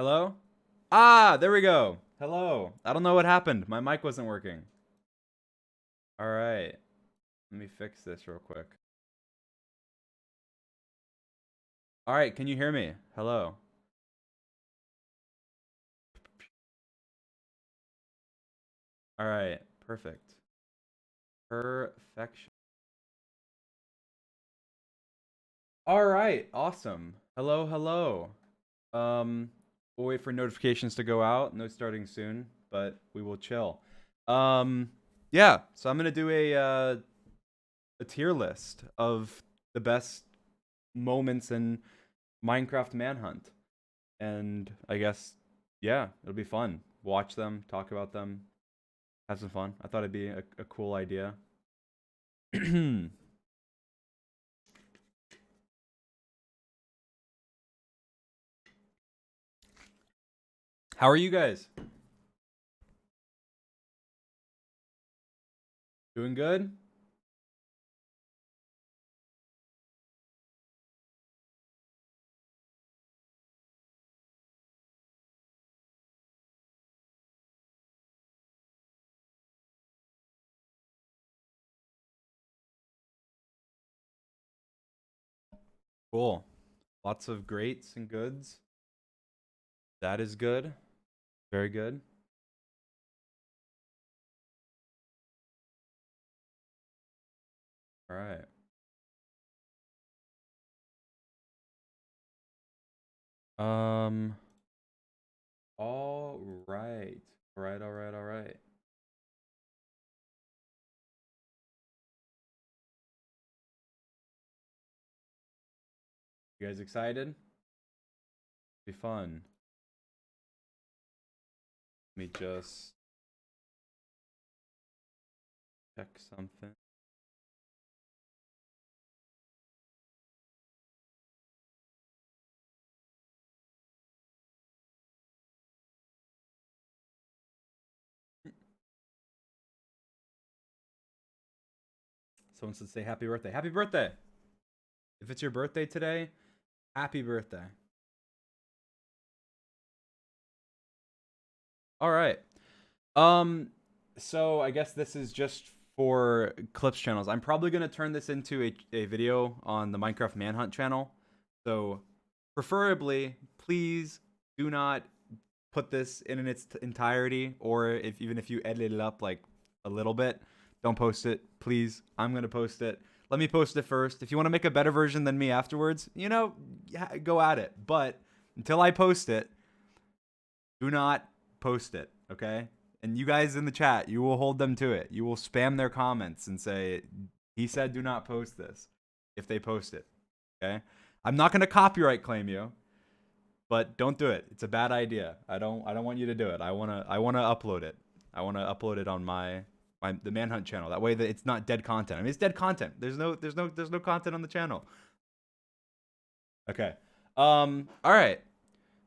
Hello? Ah, there we go. Hello. I don't know what happened. My mic wasn't working. All right. Let me fix this real quick. All right, can you hear me? Hello. All right, perfect. Perfection. All right, awesome. Hello, hello. Um, we'll wait for notifications to go out. No starting soon, but we will chill. Um, yeah, so I'm gonna do a tier list of the best moments in Minecraft Manhunt. And I guess, yeah, it'll be fun. Watch them, talk about them, have some fun. I thought it'd be a cool idea. How are you guys? Doing good? Cool. Lots of greats and goods. That is good. Very good. All right. Um, all right. All right, all right, all right. You guys excited? Be fun. Let me just check something. Someone should say happy birthday. Happy birthday! If it's your birthday today, happy birthday. All right. Um, so I guess this is just for clips channels. I'm probably gonna turn this into a video on the Minecraft Manhunt channel. So preferably, please do not put this in its entirety, or if even if you edit it up like a little bit, don't post it, please. I'm gonna post it. Let me post it first. If you want to make a better version than me afterwards, go at it. But until I post it, do not post it, okay? And you guys in the chat, you will hold them to it. You will spam their comments and say, he said do not post this if they post it, okay? I'm not going to copyright claim you, but don't do it. It's a bad idea. I don't want you to do it. I want to upload it. I want to upload it on the Manhunt channel. That way that it's not dead content. I mean, it's dead content. There's no content on the channel. Okay. All right.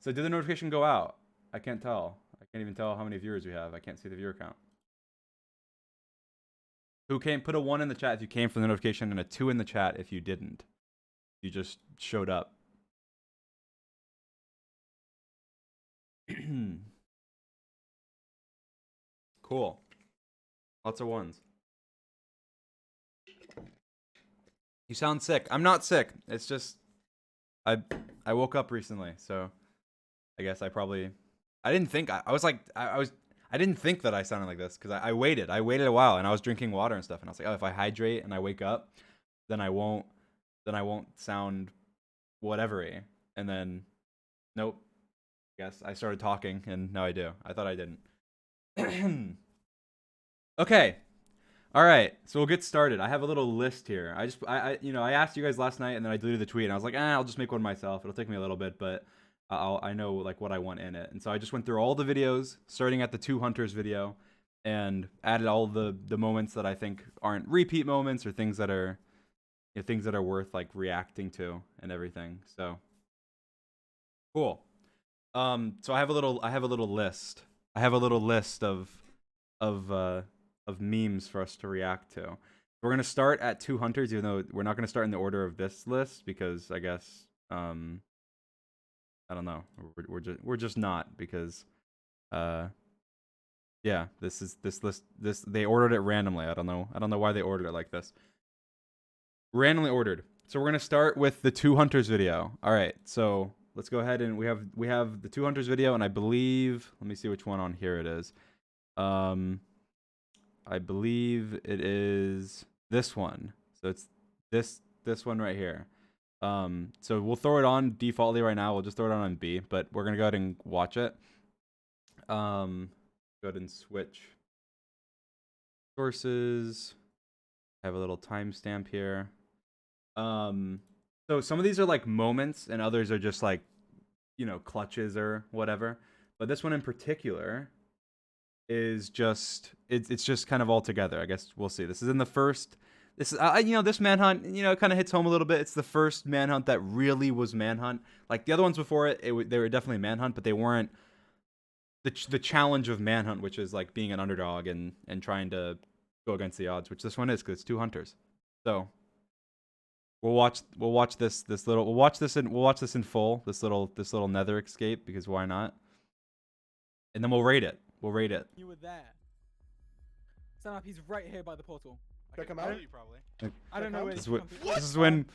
So did the notification go out? I can't tell. I can't even tell how many viewers we have. I can't see the viewer count. Who came? Put a 1 in the chat if you came from the notification and a 2 in the chat if you didn't. You just showed up. Cool. Lots of 1s. You sound sick. I'm not sick. It's just I woke up recently, so I guess I didn't think I was like I didn't think that I sounded like this because I waited. I waited a while and I was drinking water and stuff and I was like, oh, if I hydrate and I wake up, then I won't sound whatevery. And then nope. I guess I started talking and now I do. I thought I didn't. Okay. All right. So we'll get started. I have a little list here. I asked you guys last night and then I deleted the tweet and I was like, I'll just make one myself. It'll take me a little bit, but I know like what I want in it. And so I just went through all the videos, starting at the 2 hunters video, and added all the moments that I think aren't repeat moments or things that are things that are worth like reacting to and everything. So cool. So I have a little list. I have a little list of memes for us to react to. We're gonna start at 2 hunters, even though we're not gonna start in the order of this list because I guess I don't know. We're just not because, yeah, this they ordered it randomly. I don't know why they ordered it like this. Randomly ordered. So we're gonna start with the 2 hunters video. All right, so let's go ahead and we have the 2 hunters video, and I believe, let me see which one on here it is. I believe it is this one. So it's this one right here. So we'll throw it on defaultly right now. We'll just throw it on B, but we're gonna go ahead and watch it. Go ahead and switch sources. I have a little timestamp here. So some of these are like moments, and others are just like, you know, clutches or whatever. But this one in particular is just it's just kind of all together. I guess we'll see. This is in the first. This is you know, this manhunt, you know, kind of hits home a little bit. It's the first manhunt that really was manhunt. Like the other ones before it, they were definitely manhunt, but they weren't the challenge of manhunt, which is like being an underdog and trying to go against the odds, which this one is because it's 2 hunters. So we'll watch this in full, this little nether escape, because why not? And then we'll rate it. You were there. Stand up, he's right here by the portal. Can I come out? Probably. I don't know where this is when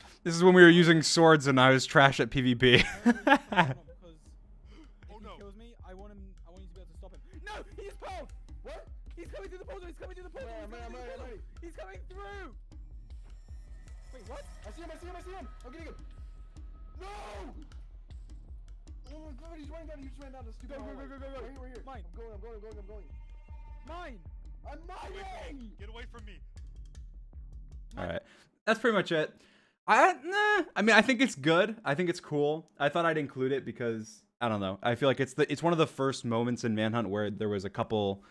we were using swords and I was trash at PvP. Oh no! If he kills me, I want you to be able to stop him. No, he's pulled. What? He's coming through the portal. He's coming through the portal. He's coming through. Wait, what? I see him. I'm getting him. No! Oh my god, he's running down. He just ran down the stupid. Go. Right here. Mine. I'm going. Mine. I'm mining! Get away from me. All right, that's pretty much it. I mean, I think it's good. I think it's cool. I thought I'd include it because I don't know. I feel like it's one of the first moments in Manhunt where there was a couple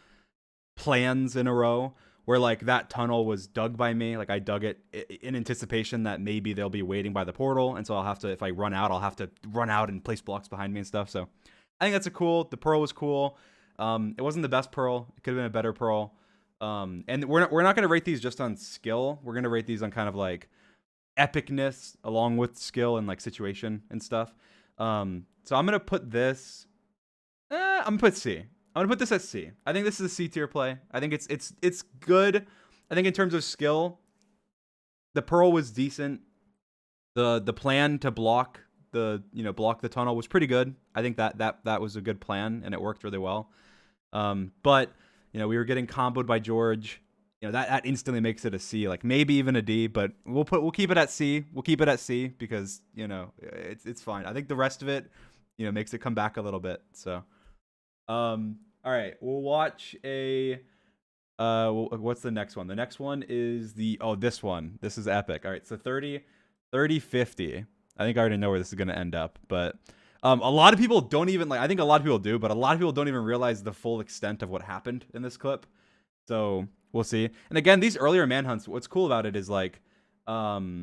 plans in a row where like that tunnel was dug by me. Like I dug it in anticipation that maybe they'll be waiting by the portal, and so I'll have to, if I run out, I'll have to run out and place blocks behind me and stuff. So I think that's the pearl was cool. It wasn't the best pearl. It could have been a better pearl. And we're not going to rate these just on skill. We're going to rate these on kind of like epicness along with skill and like situation and stuff. So I'm going to put this, I'm going to put C. I'm going to put this at C. I think this is a C tier play. I think it's good. I think in terms of skill, the pearl was decent. The plan to block the tunnel was pretty good. I think that was a good plan and it worked really well. But you know, we were getting comboed by George. You know, that instantly makes it a C, like maybe even a D, but we'll keep it at C. We'll keep it at C because, you know, it's fine. I think the rest of it, you know, makes it come back a little bit. So all right, we'll watch what's the next one? The next one is this one. This is epic. All right, so 30 50. I think I already know where this is going to end up, but a lot of people don't even I think a lot of people do, but a lot of people don't even realize the full extent of what happened in this clip. So we'll see. And again, these earlier manhunts, what's cool about it is like, at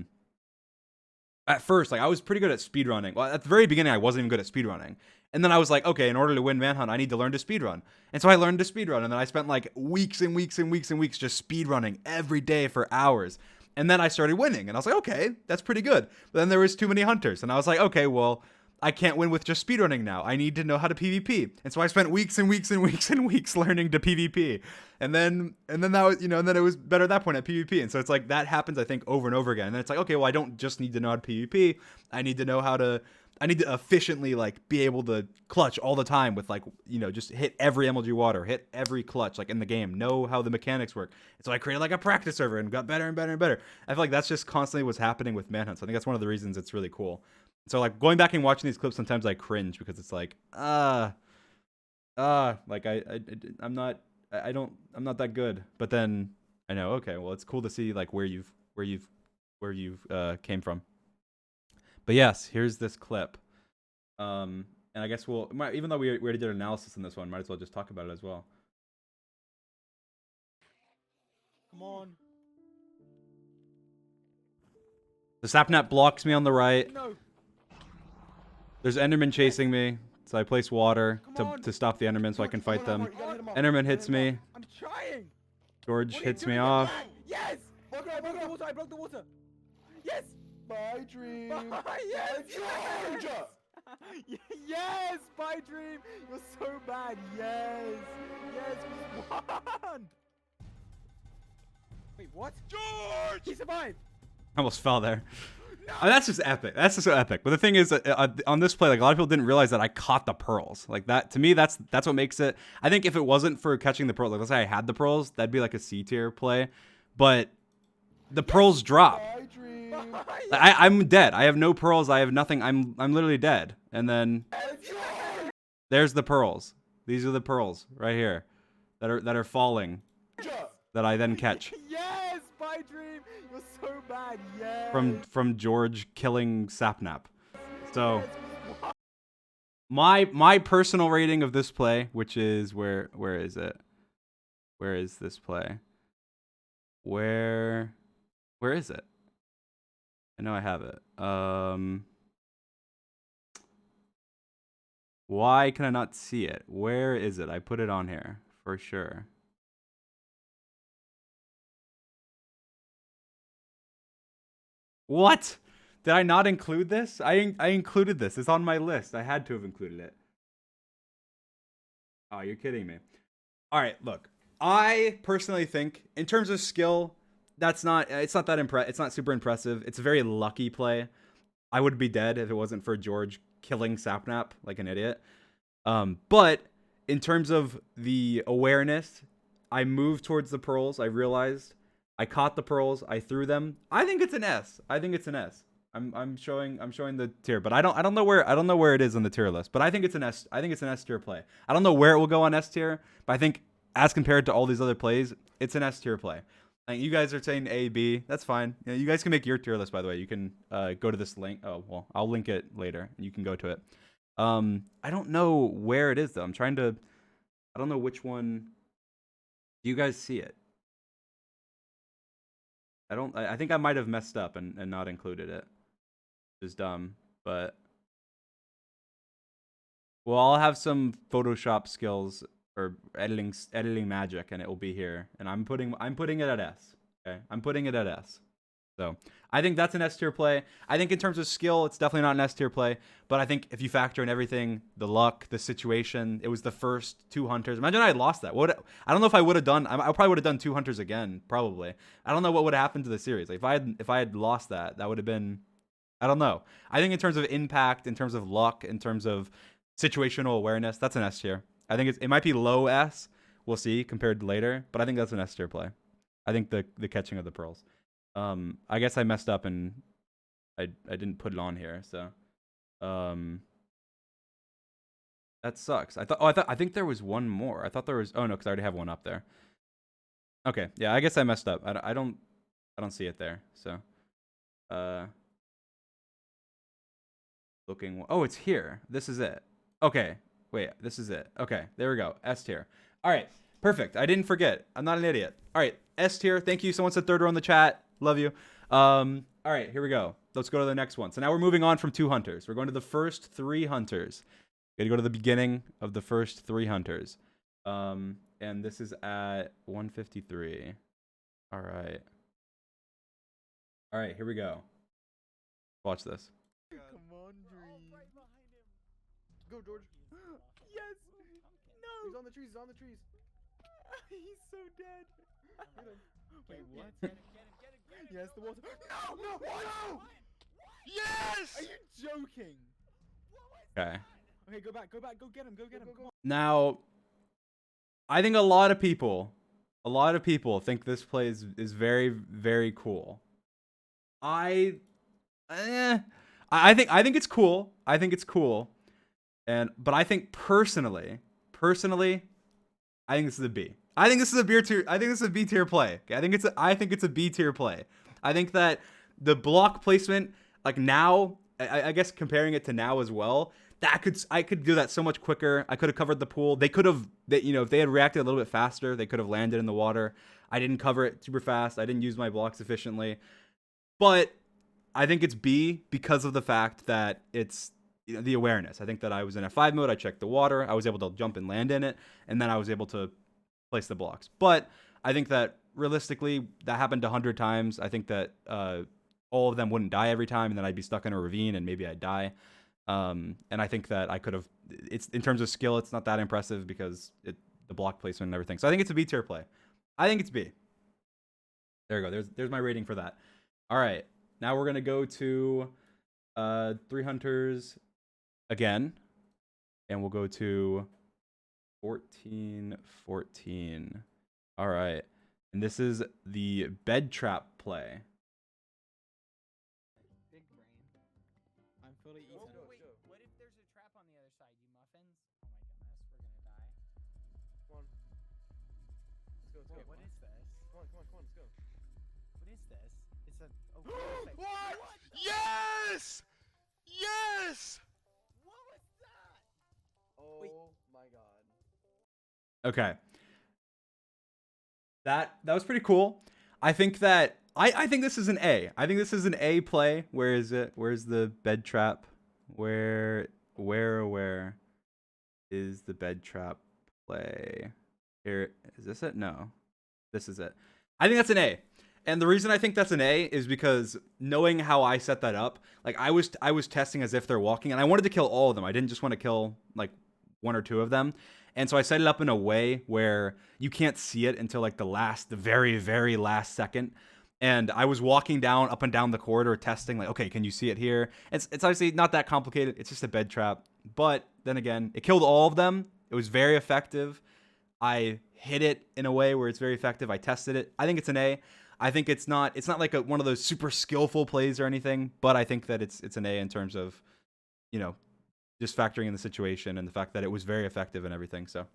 first, like I was pretty good at speedrunning. Well, at the very beginning, I wasn't even good at speedrunning. And then I was like, okay, in order to win Manhunt, I need to learn to speedrun. And so I learned to speedrun. And then I spent like weeks and weeks just speedrunning every day for hours. And then I started winning. And I was like, okay, that's pretty good. But then there was too many hunters. And I was like, okay, well, I can't win with just speedrunning now. I need to know how to PvP. And so I spent weeks learning to PvP. And then that was, you know, and then it was better at that point at PvP. And so it's like that happens, I think, over and over again. And then it's like, okay, well, I don't just need to know how to PvP. I need to efficiently like be able to clutch all the time with like, you know, just hit every MLG water, hit every clutch like in the game, know how the mechanics work. And so I created like a practice server and got better and better and better. I feel like that's just constantly what's happening with Manhunt. So I think that's one of the reasons it's really cool. So like going back and watching these clips, sometimes I cringe because it's like, like I'm not that good. But then I know, okay, well, it's cool to see like where you've came from. But yes, here's this clip. And I guess even though we already did an analysis in this one, might as well just talk about it as well. Come on. The sapnap blocks me on the right. No. There's Enderman chasing me, so I place water to stop the Enderman so I can fight them. Enderman hits me. I'm trying. George hits me off. Yes. I broke the water. Yes. My dream. Yes. George. Yes, Spy Dream. You're so bad. Yes. Yes, we won. Wait, what? George! He survived. I almost fell there. That's just epic. That's just so epic. But the thing is, on this play, like a lot of people didn't realize that I caught the pearls. Like that, to me, that's what makes it. I think if it wasn't for catching the pearls, like let's say I had the pearls, that'd be like a C tier play. But the pearls drop. I dream. I'm dead. I have no pearls. I have nothing. I'm literally dead. And then there's the pearls. These are the pearls right here, that are falling, that I then catch. Yes, Spy Dream. You're so bad. Yes. From George killing Sapnap. So my personal rating of this play, which is where is it? Where is this play? Where is it? I know I have it. Why can I not see it? Where is it? I put it on here for sure. What? Did I not include this? I included this. It's on my list. I had to have included it. Oh, you're kidding me. All right, look. I personally think, in terms of skill, it's not super impressive. It's a very lucky play. I would be dead if it wasn't for George killing Sapnap like an idiot. But in terms of the awareness, I moved towards the pearls. I realized I caught the pearls. I threw them. I think it's an S. I think it's an S. I'm showing the tier, but I don't know where it is on the tier list. But I think it's an S. I think it's an S tier play. I don't know where it will go on S tier, but I think as compared to all these other plays, it's an S tier play. Like, you guys are saying A, B. That's fine. You know, you guys can make your tier list, by the way. You can go to this link. Oh, well, I'll link it later, and you can go to it. I don't know where it is, though. I don't know which one. Do you guys see it? I think I might have messed up and not included it. Which is dumb, but. Well, I'll have some Photoshop skills or editing magic, and it will be here. And I'm putting it at S. Okay, I'm putting it at S. So I think that's an S tier play. I think in terms of skill, it's definitely not an S tier play. But I think if you factor in everything, the luck, the situation, it was the first 2 hunters. Imagine I had lost that. I don't know if I would have done. I probably would have done 2 hunters again. Probably. I don't know what would have happened to the series. Like if I had lost that, that would have been. I don't know. I think in terms of impact, in terms of luck, in terms of situational awareness, that's an S tier. I think it might be low S. We'll see compared to later, but I think that's an S tier play. I think the catching of the pearls. I guess I messed up and I didn't put it on here, so that sucks. I think there was one more. I thought there was. Oh no, because I already have one up there. Okay, yeah, I guess I messed up. I don't see it there. So looking. Oh, it's here. This is it. Okay. Wait, this is it. Okay, there we go. S tier. All right, perfect. I didn't forget. I'm not an idiot. All right, S tier. Thank you. Someone said third row in the chat. Love you. All right, here we go. Let's go to the next one. So now we're moving on from 2 hunters. We're going to the first 3 hunters. Got to go to the beginning of the first 3 hunters. And this is at 153. All right. All right, here we go. Watch this. Come on, Dream. Right behind him. Go, George. Yes. No. He's on the trees. He's on the trees. He's so dead. Get him. Wait, what? Get him. Yes, the water. No! No! No! Yes! Are you joking? Okay. Okay, go back. Go get him. Come on. Now, I think a lot of people think this play is very, very cool. I think it's cool. I think it's cool. But I think personally, I think this is a B. I think this is a B tier. I think this is a B tier play. Okay? I think it's a B tier play. I think that the block placement, like now, I guess comparing it to now as well, I could do that so much quicker. I could have covered the pool. They could have, if they had reacted a little bit faster, they could have landed in the water. I didn't cover it super fast. I didn't use my blocks efficiently. But I think it's B because of the fact that it's the awareness. I think that I was in F5 mode. I checked the water. I was able to jump and land in it, and then I was able to place the blocks. But I think that realistically, that happened 100 times. I think that all of them wouldn't die every time, and then I'd be stuck in a ravine, and maybe I'd die. And I think that I could have. It's in terms of skill, it's not that impressive because the block placement and everything. So I think it's a B tier play. I think it's B. There you go. There's my rating for that. All right, now we're gonna go to 3 hunters again, and we'll go to 14. All right, and this is the bed trap play. Big brain. I'm fully eaten. Let's go, Wait, let's go. what if there's a trap on the other side, you muffins? Oh my goodness, we're gonna die. Come on. Let's go, let's go. What is this? Come on, let's go. What is this? It's a. Oh, What? Yes! Yes! What was that? Oh Wait. my god. Okay. That was pretty cool. I think that I think this is an A. I think this is an A play. Where is it? Where's the bed trap? Where is the bed trap play? Here, is this it? No. This is it. I think that's an A. And the reason I think that's an A is because knowing how I set that up, like I was testing as if they're walking, and I wanted to kill all of them. I didn't just want to kill like 1 or 2 of them. And so I set it up in a way where you can't see it until like the very, very last second. And I was walking up and down the corridor testing, like, okay, can you see it here? It's obviously not that complicated. It's just a bed trap. But then again, it killed all of them. It was very effective. I hit it in a way where it's very effective. I tested it. I think it's an A. I think it's not like one of those super skillful plays or anything, but I think that it's an A in terms of, you know, just factoring in the situation and the fact that it was very effective and everything. So,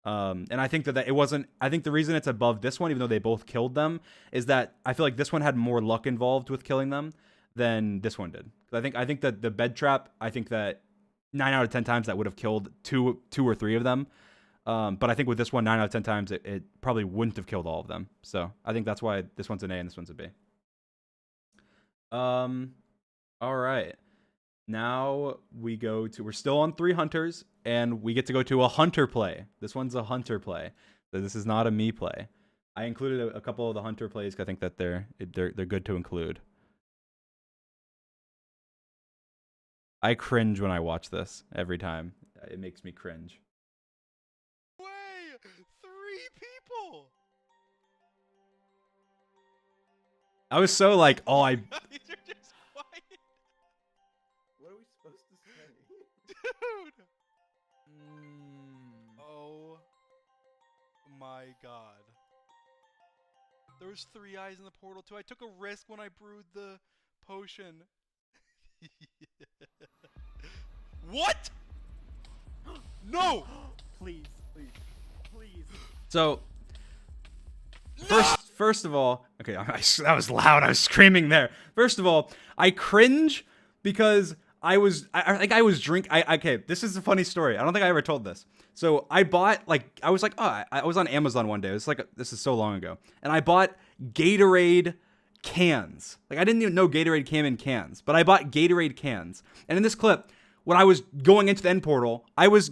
and I think that it wasn't. I think the reason it's above this one, even though they both killed them, is that I feel like this one had more luck involved with killing them than this one did. I think that the bed trap. I think that 9 out of 10 times that would have killed two or 3 of them. But I think with this one, 9 out of 10 times, it probably wouldn't have killed all of them. So I think that's why this one's an A and this one's a B. All right. Now we're still on 3 hunters, and we get to go to a hunter play. This one's a hunter play. So this is not a me play. I included a couple of the hunter plays because I think that they're good to include. I cringe when I watch this every time. It makes me cringe. Way! 3 people! I was so like, oh, I You're just quiet. What are we supposed to say? Dude! Mm. Oh my god. There was 3 eyes in the portal too. I took a risk when I brewed the potion. What? No! Please, please. So first of all, okay, that was loud. I was screaming there. First of all, I cringe because I was drink. Okay, this is a funny story. I don't think I ever told this. So I bought I was on Amazon one day. It was this is so long ago, and I bought Gatorade cans. Like I didn't even know Gatorade came in cans, but I bought Gatorade cans. And in this clip, when I was going into the end portal, I was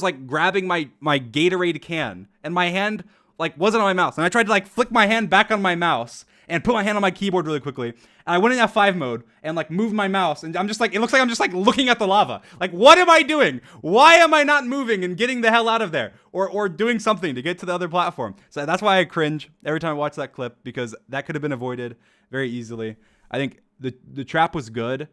like grabbing my Gatorade can, and my hand wasn't on my mouse, and I tried to flick my hand back on my mouse and put my hand on my keyboard really quickly. And I went in F5 mode and moved my mouse, and I'm just it looks like I'm just looking at the lava. What am I doing? Why am I not moving and getting the hell out of there or doing something to get to the other platform? So that's why I cringe every time I watch that clip, because that could have been avoided very easily. I think the trap was good.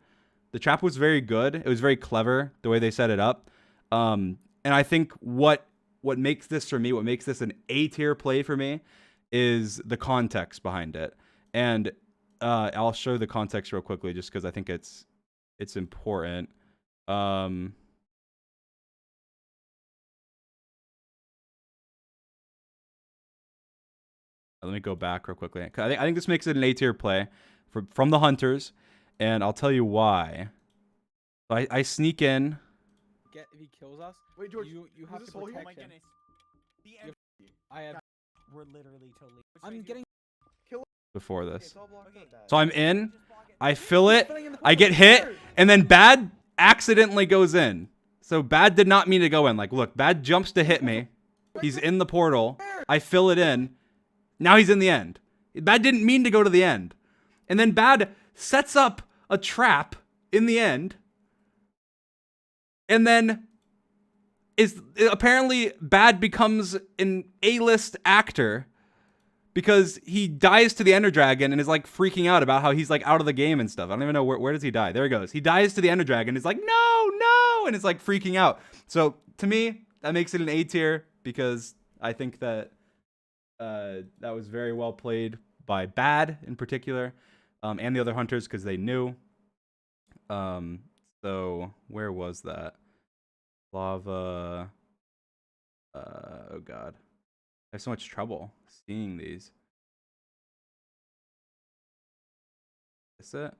The trap was very good. It was very clever the way they set it up. And I think what makes this for me, what makes this an A tier play for me, is the context behind it. And I'll show the context real quickly, just because I think it's important. Let me go back real quickly. I think this makes it an A tier play from the hunters, and I'll tell you why. So I sneak in. If he kills us, Wait, George, you have this to hole protect here? him. The I have. We're literally totally. I'm getting. Before Okay, this. it's all blocked out, Dad. So I'm in, I fill it, I get hit, and then Bad accidentally goes in. So Bad did not mean to go in. Look, Bad jumps to hit me. He's in the portal. I fill it in. Now he's in the end. Bad didn't mean to go to the end. And then Bad sets up a trap in the end And then apparently Bad becomes an A-list actor because he dies to the Ender Dragon and is like freaking out about how he's like out of the game and stuff. I don't even know where does he die. There he goes. He dies to the Ender Dragon and is like, no, and it's like freaking out. So to me, that makes it an A tier because I think that that was very well played by Bad in particular, and the other hunters because they knew. So where was that? Lava. Oh god, I have so much trouble seeing these. Is it? I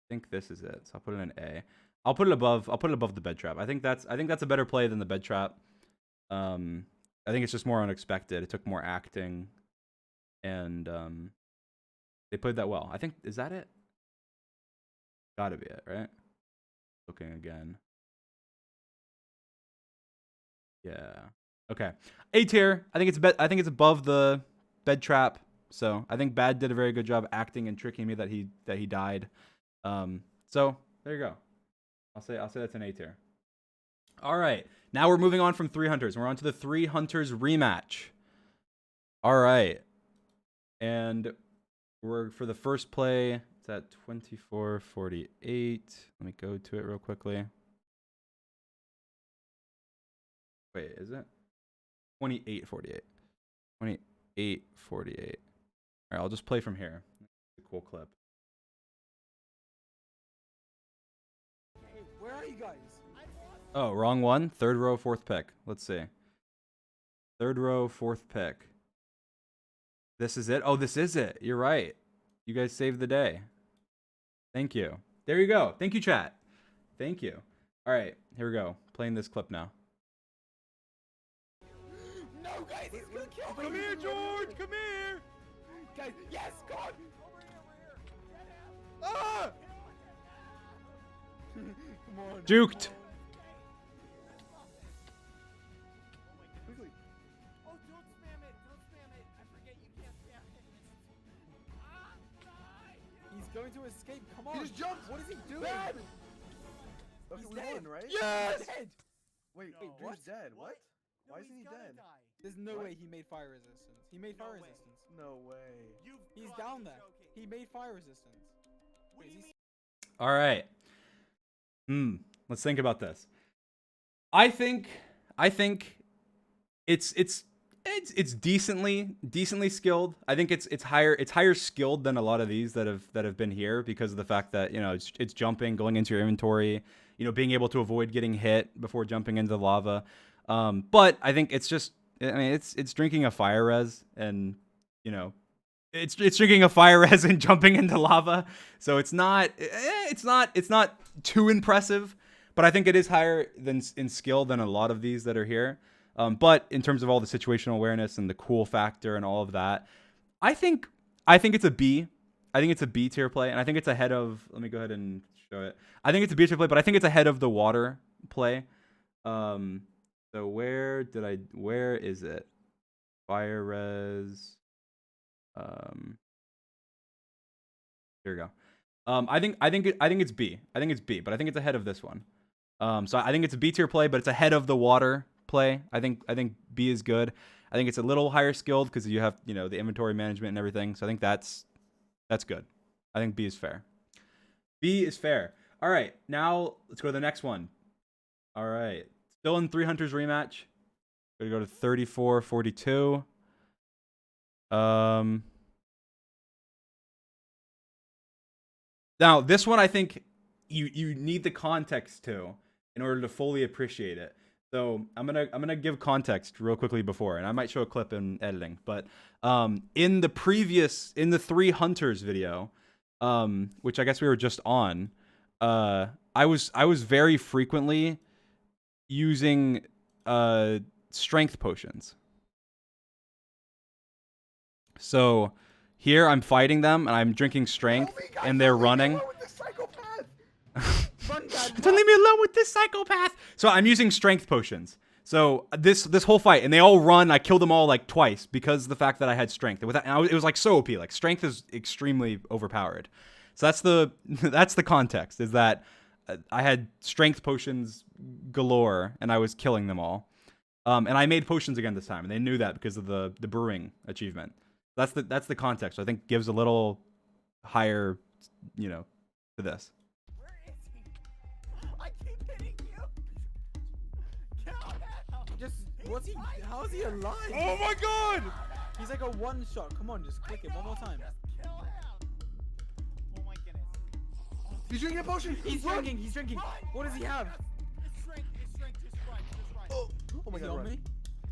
think this is it. So I'll put it in A. I'll put it above the bed trap. I think that's a better play than the bed trap. I think it's just more unexpected. It took more acting, and they played that well. I think, is that it? Gotta be it, right? Looking again. Yeah. Okay. A tier. I think it's above the bed trap. So I think Bad did a very good job acting and tricking me that he died. So there you go. I'll say that's an A tier. All right. Now we're moving on from 3 hunters. We're on to the 3 hunters rematch. All right. And we're for the first play. It's at 24:48. Let me go to it real quickly. Wait, is it? 28:48. 28:48. All right, I'll just play from here. It's a cool clip. Hey, where are you guys? Oh, wrong one. 3rd row, 4th pick. Let's see. 3rd row, 4th pick. This is it? Oh, this is it. You're right. You guys saved the day. Thank you. There you go. Thank you, chat. Thank you. All right, here we go. Playing this clip now. No, guys, he's gonna kill me. Come here, George. Come here. Guys, yes, God. Ah! Come on. Juked. Quickly. Oh, don't spam it. Don't spam it. I forget you can't spam it. Ah, die. He's going to escape. Come on. He just jumped. What is he doing? Bad. He's we dead. won, right? Yes! He's dead. Wait, Wait, Drew's what? dead. What? No, Why isn't he he's gotta dead? die. There's no What? way he made fire resistance. He made No fire way. resistance. No way. You've He's got down to be there. joking. He made fire resistance. What do you mean? All right. Let's think about this. I think it's decently skilled. I think it's higher skilled than a lot of these that have been here because of the fact that, you know, it's jumping, going into your inventory, you know, being able to avoid getting hit before jumping into the lava. But I think it's just, I mean, it's drinking a fire res and, you know, it's drinking a fire res and jumping into lava. So it's not too impressive, but I think it is higher than in skill than a lot of these that are here. But in terms of all the situational awareness and the cool factor and all of that, I think it's a B. I think it's a B tier play, and I think it's ahead of. Let me go ahead and show it. I think it's a B tier play, but I think it's ahead of the water play. So where is it? Fire res. Here we go. I think it's B. I think it's B, but I think it's ahead of this one. So I think it's a B tier play, but it's ahead of the water play. I think B is good. I think it's a little higher skilled because you have, you know, the inventory management and everything. So I think that's good. I think B is fair. B is fair. All right, now let's go to the next one. All right, still in 3 hunters rematch. We're gonna go to 34-42. Now this one I think you need the context to in order to fully appreciate it. So I'm gonna give context real quickly before, and I might show a clip in editing. But in the 3 hunters video, which I guess we were just on, I was very frequently using strength potions. So here I'm fighting them and I'm drinking strength, and they're running. Don't leave me alone with this psychopath. So I'm using strength potions. So this whole fight, and they all run. I killed them all like twice because of the fact that I had strength. It was like so OP. Like strength is extremely overpowered. So that's the context. Is that I had strength potions galore, and I was killing them all. And I made potions again this time, and they knew that because of the brewing achievement. That's the context. I think gives a little higher, to this. Where is he? I keep hitting you. Kill him. Just what's he? How is he alive? Oh my god! He's like a one shot. Come on, just click it one more time. Just kill him. Oh my goodness. He's drinking a potion. He's Run. drinking. He's drinking. What does he have? It's strength. It's strength. Just run. Just run. Oh my Is he god. on Run. me?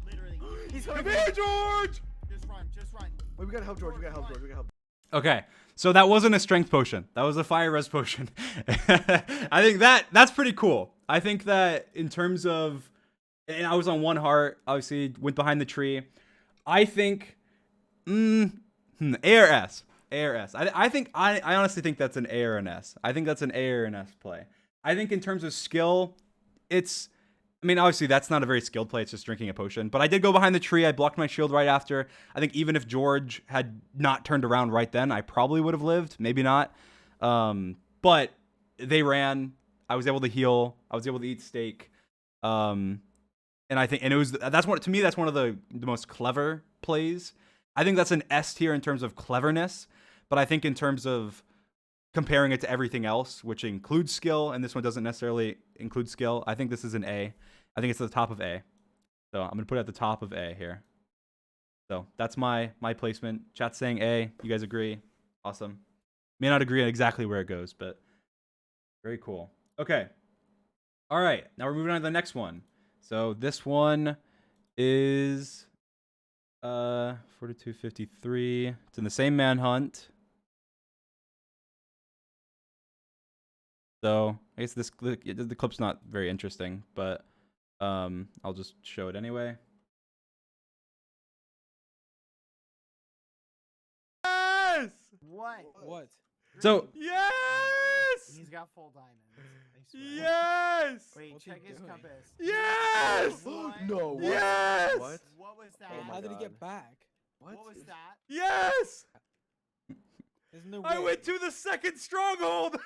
Literally. He's Come coming. here, George! Just run. Just run. Wait, we gotta help George. We gotta help George. We gotta help. Okay, so that wasn't a strength potion. That was a fire res potion. I think that's pretty cool. I think that in terms of, and I was on 1 heart. Obviously, went behind the tree. I think, A or S. A or S. I honestly think that's an A or an S. I think that's an A or an S play. I think in terms of skill, it's. I mean, obviously, that's not a very skilled play. It's just drinking a potion. But I did go behind the tree. I blocked my shield right after. I think even if George had not turned around right then, I probably would have lived. Maybe not. But they ran. I was able to heal. I was able to eat steak. And I think, and that's one of the most clever plays. I think that's an S tier in terms of cleverness. But I think in terms of comparing it to everything else, which includes skill, and this one doesn't necessarily include skill, I think this is an A. I think it's at the top of A. So I'm going to put it at the top of A here. So that's my placement. Chat's saying A. You guys agree? Awesome. May not agree on exactly where it goes, but very cool. Okay. All right. Now we're moving on to the next one. So this one is 4253. It's in the same Manhunt. So I guess the clip's not very interesting, but I'll just show it anyway. Yes! What? What? So Yes! He's got full diamonds. I swear. Yes! Wait, What's he check his doing? compass. Yes! What? No. What? Yes! What? What was that? Oh my How did he God. get back? What was that? Yes! There's no I way. went to the second stronghold!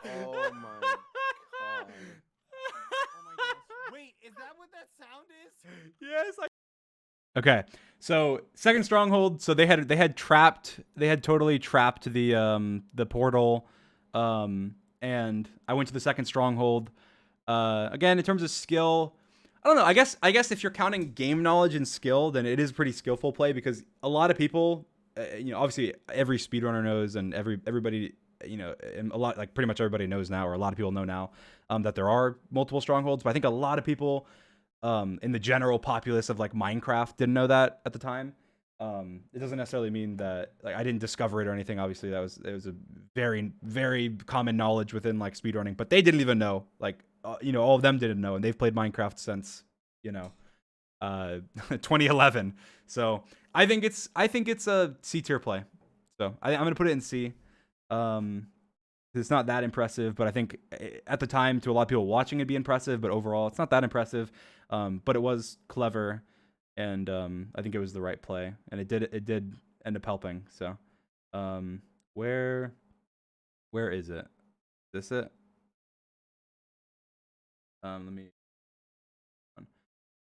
Oh my god. Oh my goodness. Wait, is that what that sound is? Yes, okay, so second stronghold. So they had totally trapped the portal, and I went to the second stronghold. Again, in terms of skill, I don't know. I guess if you're counting game knowledge and skill, then it is a pretty skillful play because a lot of people, obviously every speedrunner knows, and everybody, and a lot, like pretty much everybody knows now, or a lot of people know now, that there are multiple strongholds. But I think a lot of people, in the general populace of like Minecraft, didn't know that at the time. It doesn't necessarily mean that like I didn't discover it or anything. Obviously, it was a very, very common knowledge within like speedrunning, but they didn't even know. Like, all of them didn't know, and they've played Minecraft since 2011. So I think it's a C tier play. So I'm gonna put it in C. It's not that impressive, but I think at the time, to a lot of people watching, it'd be impressive. But overall, it's not that impressive. But it was clever, and I think it was the right play, and it did end up helping. So, where is it? Is this it? Let me.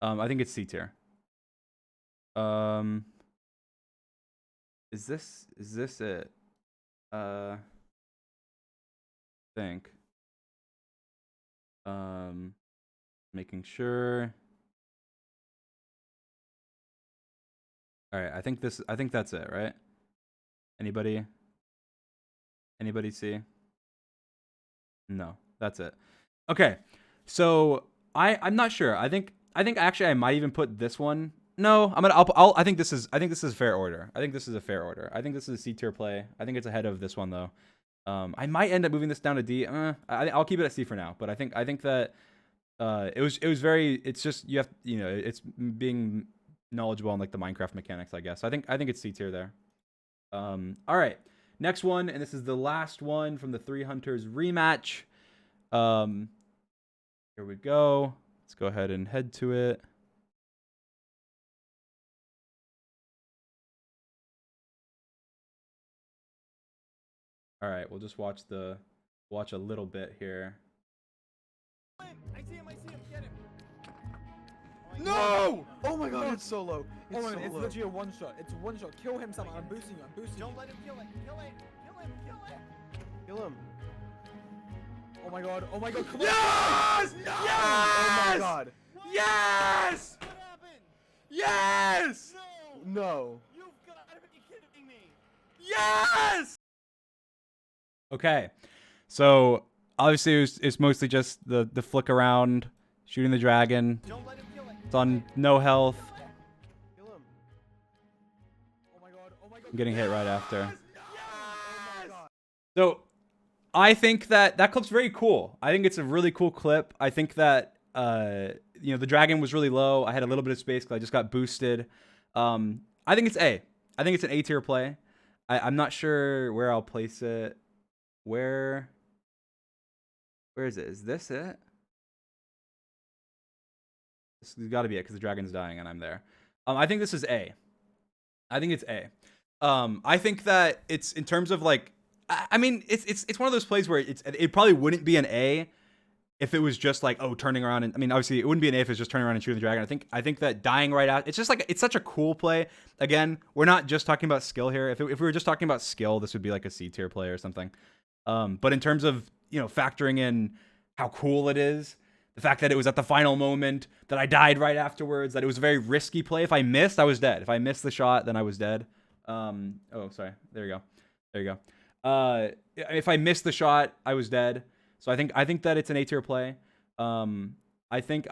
I think it's C tier. Is this it? Think. Making sure. All right, I think that's it, right? Anybody see? No, that's it. Okay. So I'm not sure. I think actually I might even put this one. No, I think this is fair order. I think this is a fair order. I think this is a C tier play. I think it's ahead of this one though. I might end up moving this down to D. I'll keep it at C for now. But I think that it was very. It's just you have it's being knowledgeable on like the Minecraft mechanics, I guess. I think it's C tier there. All right, next one, and this is the last one from the Three Hunters rematch. Here we go. Let's go ahead and head to it. All right, we'll just watch the watch a little bit here. I see him. Get him. No! Oh my god, it's solo. It's Oh my solo. god, it's literally a one shot. It's one shot. Kill him, Sam. I'm boosting you. Don't let him kill it. Kill it. Kill him. Oh my god. Come on. Yes! Oh my Yes! god. Yes! What happened? Yes! No! No. You've got to be kidding me! Yes! Okay, so obviously it's mostly just the flick around, shooting the dragon. Don't let him kill it. It's on no health. Kill him. Oh my god. I'm getting hit right after. Oh my god. So I think that clip's very cool. I think it's a really cool clip. I think that you know, the dragon was really low. I had a little bit of space because I just got boosted. I think it's A. I think it's an A tier play. I'm not sure where I'll place it. Where is it? Is this it? This has got to be it because the dragon's dying and I'm there. I think this is A. I think it's A. I think that it's in terms of like, I mean, it's one of those plays where it probably wouldn't be an A if it was just like, oh, turning around and I mean, obviously it wouldn't be an A if it's just turning around and shooting the dragon. I think that dying right out, it's just like it's such a cool play. Again, we're not just talking about skill here. If we were just talking about skill, this would be like a C tier play or something. But in terms of, you know, factoring in how cool it is, the fact that it was at the final moment, that I died right afterwards, that it was a very risky play. If I missed, I was dead. If I missed the shot, then I was dead. Oh, sorry. There you go. If I missed the shot, I was dead. So I think that it's an A tier play. I think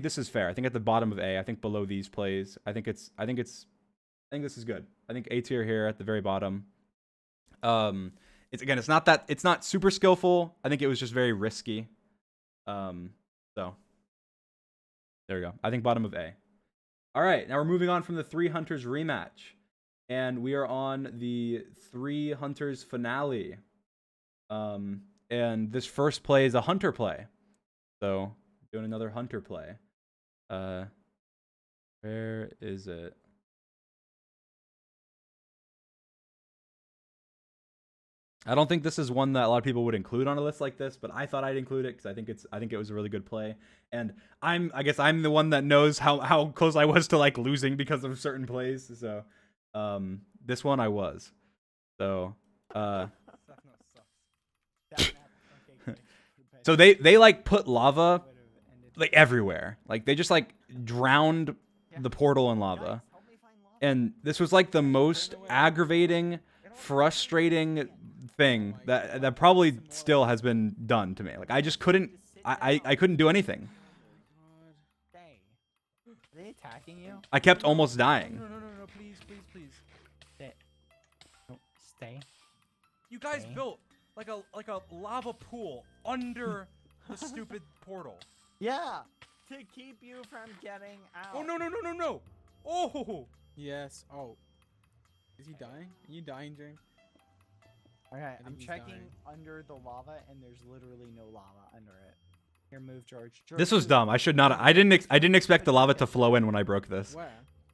this is fair. I think at the bottom of A. I think below these plays. I think this is good. I think A tier here at the very bottom. It's not super skillful. I think it was just very risky. So there we go. I think bottom of A. All right, now we're moving on from the 3 Hunters rematch, and we are on the 3 Hunters finale. And this first play is a hunter play. So doing another hunter play. Where is it? I don't think this is one that a lot of people would include on a list like this, but I thought I'd include it because I think it was a really good play. And I guess I'm the one that knows how close I was to like losing because of certain plays. So this one I was. So so they like put lava like everywhere. Like they just like drowned the portal in lava. And this was like the most aggravating, frustrating thing that probably still has been done to me. Like I just couldn't I couldn't do anything. Stay. Are they attacking you? I kept almost dying. No, please. Stay. No, stay. You guys Okay. built like a lava pool under the stupid portal. Yeah, to keep you from getting out. Oh no. Oh. Yes. Oh. Is he dying? Are you dying, James? Okay, think I'm he's checking dying. under the lava, and there's literally no lava under it. Here, move, George. This was dumb. I should not. I didn't expect the lava to flow in when I broke this. Where?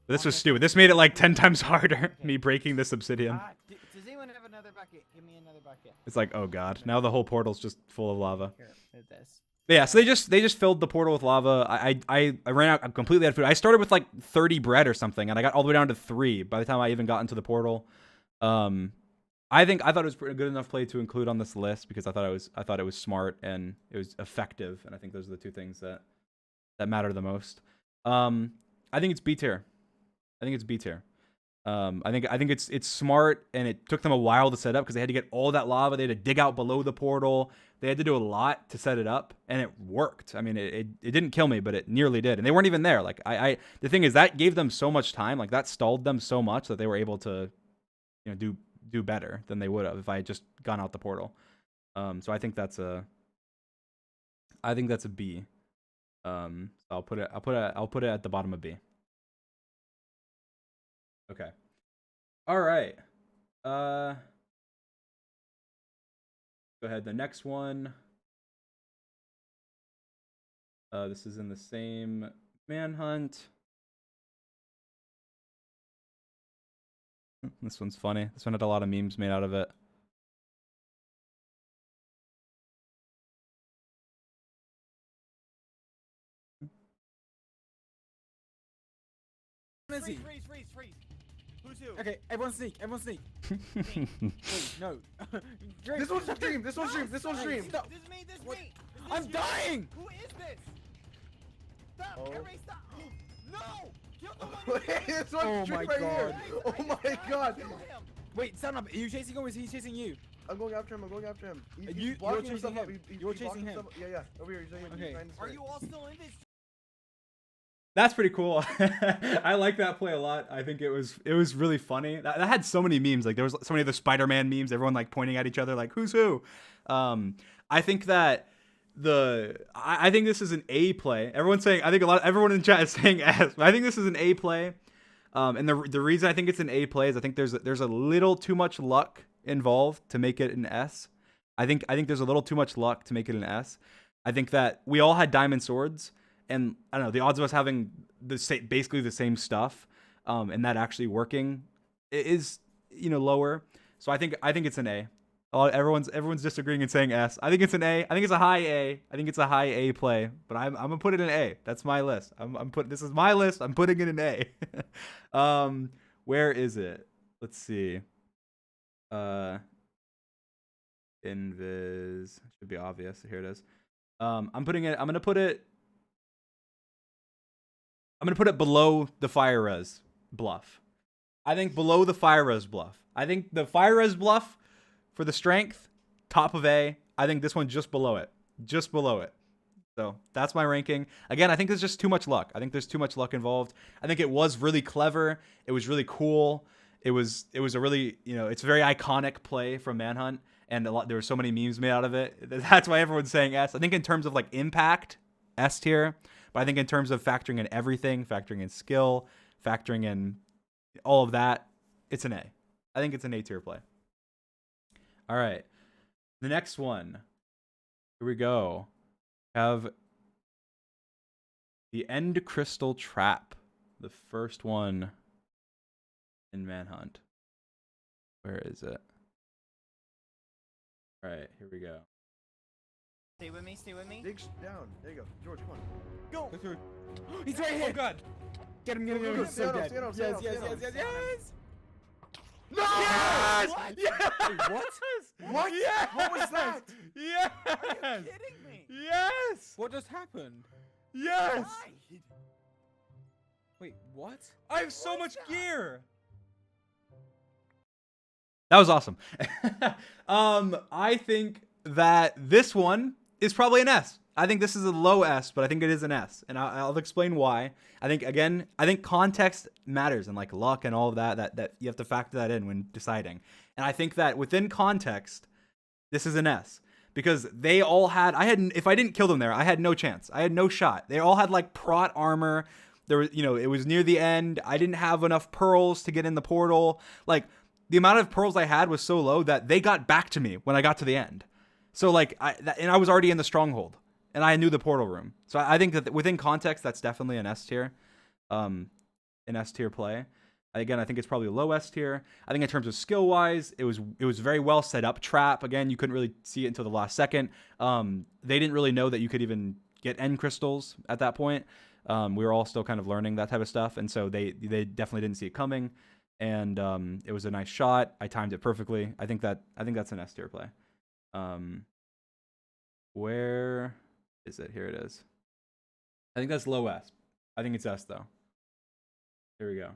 This was stupid. This made it like 10 times harder. Me breaking this obsidian. Does anyone have another bucket? Give me another bucket. It's like, oh god. Now the whole portal's just full of lava. Here, do this. But yeah, so they just filled the portal with lava. I ran out. I'm completely out of food. I started with like 30 bread or something, and I got all the way down to 3 by the time I even got into the portal. I thought it was a good enough play to include on this list because I thought it was smart and it was effective, and I think those are the two things that matter the most. I think it's B tier. I think it's smart, and it took them a while to set up because they had to get all that lava. They had to dig out below the portal. They had to do a lot to set it up, and it worked. I mean, it didn't kill me, but it nearly did. And they weren't even there. Like the thing is that gave them so much time. Like that stalled them so much that they were able to, you know, do better than they would have if I had just gone out the portal. So I think that's a B. So I'll put it at the bottom of B. Okay. All right. Go ahead. The next one. This is in the same Manhunt. This one's funny. This one had a lot of memes made out of it. is he? Freeze. Who's who? Okay, everyone sneak. Wait, no. Drake. This one's stream. This one's stream. This one's stream. Stop. This is me. This is What? me. Is this I'm you? dying. Who is this? Stop. Oh. Everybody stop. No. Kill the one. Wait, this one's Oh stream my right here. God. Oh my god. Kill him. Wait, stand up. Are you chasing him or is he chasing you? I'm going after him. I'm going after him. He's You're blocking chasing himself up. him. He's You're blocking chasing him. himself- Yeah. Over here. He's trying Okay. to Are you all still in this? That's pretty cool. I like that play a lot. I think it was really funny. That had so many memes. Like there was so many of the Spider-Man memes. Everyone like pointing at each other like who's who. I think that I think this is an A play. Everyone's saying everyone in the chat is saying S. But I think this is an A play. And the reason I think it's an A play is I think there's a little too much luck involved to make it an S. I think there's a little too much luck to make it an S. I think that we all had diamond swords. And I don't know, the odds of us having basically the same stuff, and that actually working is, lower. So I think it's an A. Everyone's disagreeing and saying S. I think it's an A. I think it's a high A. I think it's a high A play. But I'm gonna put it in A. That's my list. This is my list. I'm putting it in A. Where is it? Let's see. Invis should be obvious. Here it is. I'm gonna put it below the fire res bluff. I think below the fire res bluff. I think the fire res bluff for the strength, top of A. I think this one just below it. So that's my ranking. Again, I think there's just too much luck. I think there's too much luck involved. I think it was really clever. It was really cool. It was a really, it's a very iconic play from Manhunt. And there were so many memes made out of it. That's why everyone's saying S. I think in terms of like impact, S tier. But I think in terms of factoring in everything, factoring in skill, factoring in all of that, it's an A. I think it's an A tier play. All right. The next one. Here we go. Have the End Crystal Trap. The first one in Manhunt. Where is it? All right. Here we go. Stay with me. Dig down. There you go. George, come on. Go. He's right here. Oh god. Get him. Go, He's so stand up, dead. stand up, Yes. stand up, stand up. Yes. No! Yes! What? Yes! Wait, what? What? Yes! What was that? Yes! Are you kidding me? Yes! What just happened? Yes! Why? Wait, what? I have so What much is that? gear. That was awesome. I think that this one is probably an S. I think this is a low S, but I think it is an S, and I'll explain why. I think context matters and like luck and all of that you have to factor that in when deciding. And I think that within context, this is an S because they all had. If I didn't kill them there, I had no chance. I had no shot. They all had like prot armor. There was, it was near the end. I didn't have enough pearls to get in the portal. Like the amount of pearls I had was so low that they got back to me when I got to the end. So like, I was already in the stronghold, and I knew the portal room. So I think that within context, that's definitely an S tier, an S tier play. Again, I think it's probably a low S tier. I think in terms of skill wise, it was very well set up. Trap, again, you couldn't really see it until the last second. They didn't really know that you could even get end crystals at that point. We were all still kind of learning that type of stuff, and so they definitely didn't see it coming. And it was a nice shot. I timed it perfectly. I think that's an S tier play. Where is it? Here it is. I think that's low S. I think it's S though. Here we go.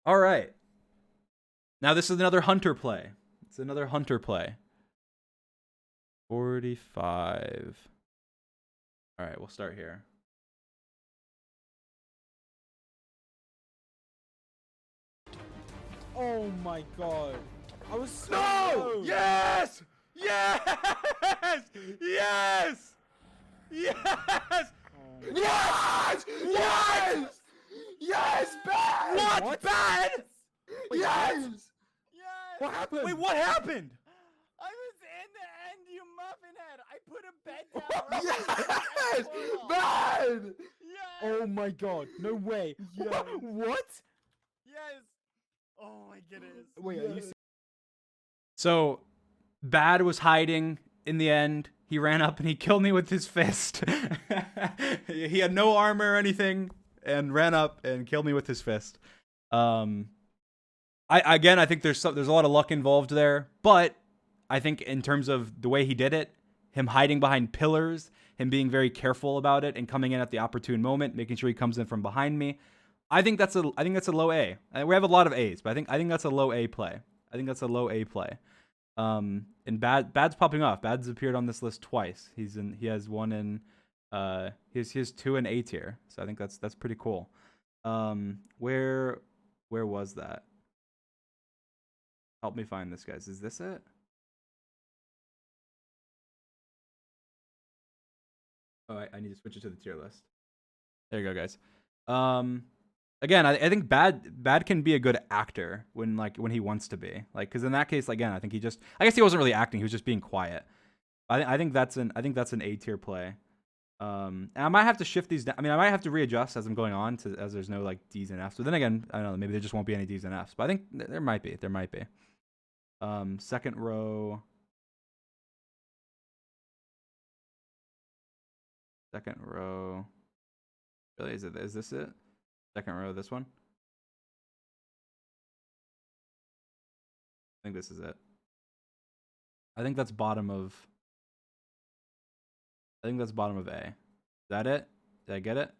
All right. Now this is another hunter play. It's another hunter play. 45. All right, we'll start here. Oh my god. I was so No! low. Yes! Yes! Yes! Yes! Oh. Yes! Yes! Yes! Bad! What? What? Bad? Wait, Yes! Yes. What happened? Wait, what happened? I was in the end, you muffin head. I put a bed down. Yes! Bad! Yes. Oh my god. No way. Yes. What? Yes. Oh my goodness. Wait, are you serious? So, Bad was hiding in the end. He ran up and he killed me with his fist. He had no armor or anything. and ran up and killed me with his fist. I think there's a lot of luck involved there, but I think in terms of the way he did it, him hiding behind pillars, him being very careful about it and coming in at the opportune moment, making sure he comes in from behind me, I think that's a low A. We have a lot of A's, but I think that's a low A play. And Bad's popping off. Bad's appeared on this list twice. He has one in he has two in A tier. So I think that's pretty cool. Where was that? Help me find this, guys. Is this it? Oh, I need to switch it to the tier list. There you go, guys. Again, I think Bad can be a good actor when he wants to be. Like, because in that case, again, I think I guess he wasn't really acting. He was just being quiet. I think that's an A tier play. And I might have to shift these down. I mean, I might have to readjust as I'm going on as there's no like D's and F's. But then again, I don't know. Maybe there just won't be any D's and F's. But I think there might be. Second row. Really, is this it? Second row, this one. I think this is it. I think that's bottom of A. Is that it? Did I get it?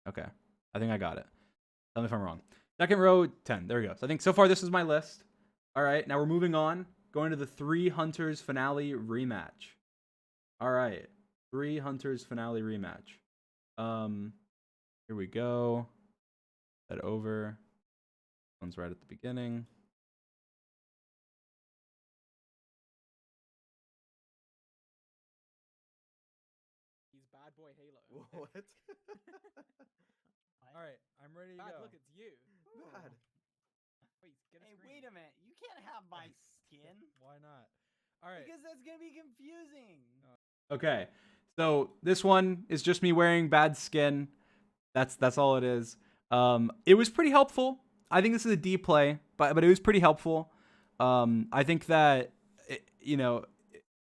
Okay. I think I got it. Tell me if I'm wrong. Second row, 10. There we go. So I think so far this is my list. All right. Now we're moving on. Going to the 3 Hunters finale rematch. All right. 3 Hunters finale rematch. Here we go. Head over. One's right at the beginning. He's bad boy Halo. What? All right, I'm ready to Bad, go. look, it's you. Bad. Wait, get a Hey, screen. wait a minute. You can't have my skin. Why not? All right. Because that's gonna be confusing. Okay. So this one is just me wearing Bad skin. That's all it is. It was pretty helpful. I think this is a D play, but it was pretty helpful. I think that it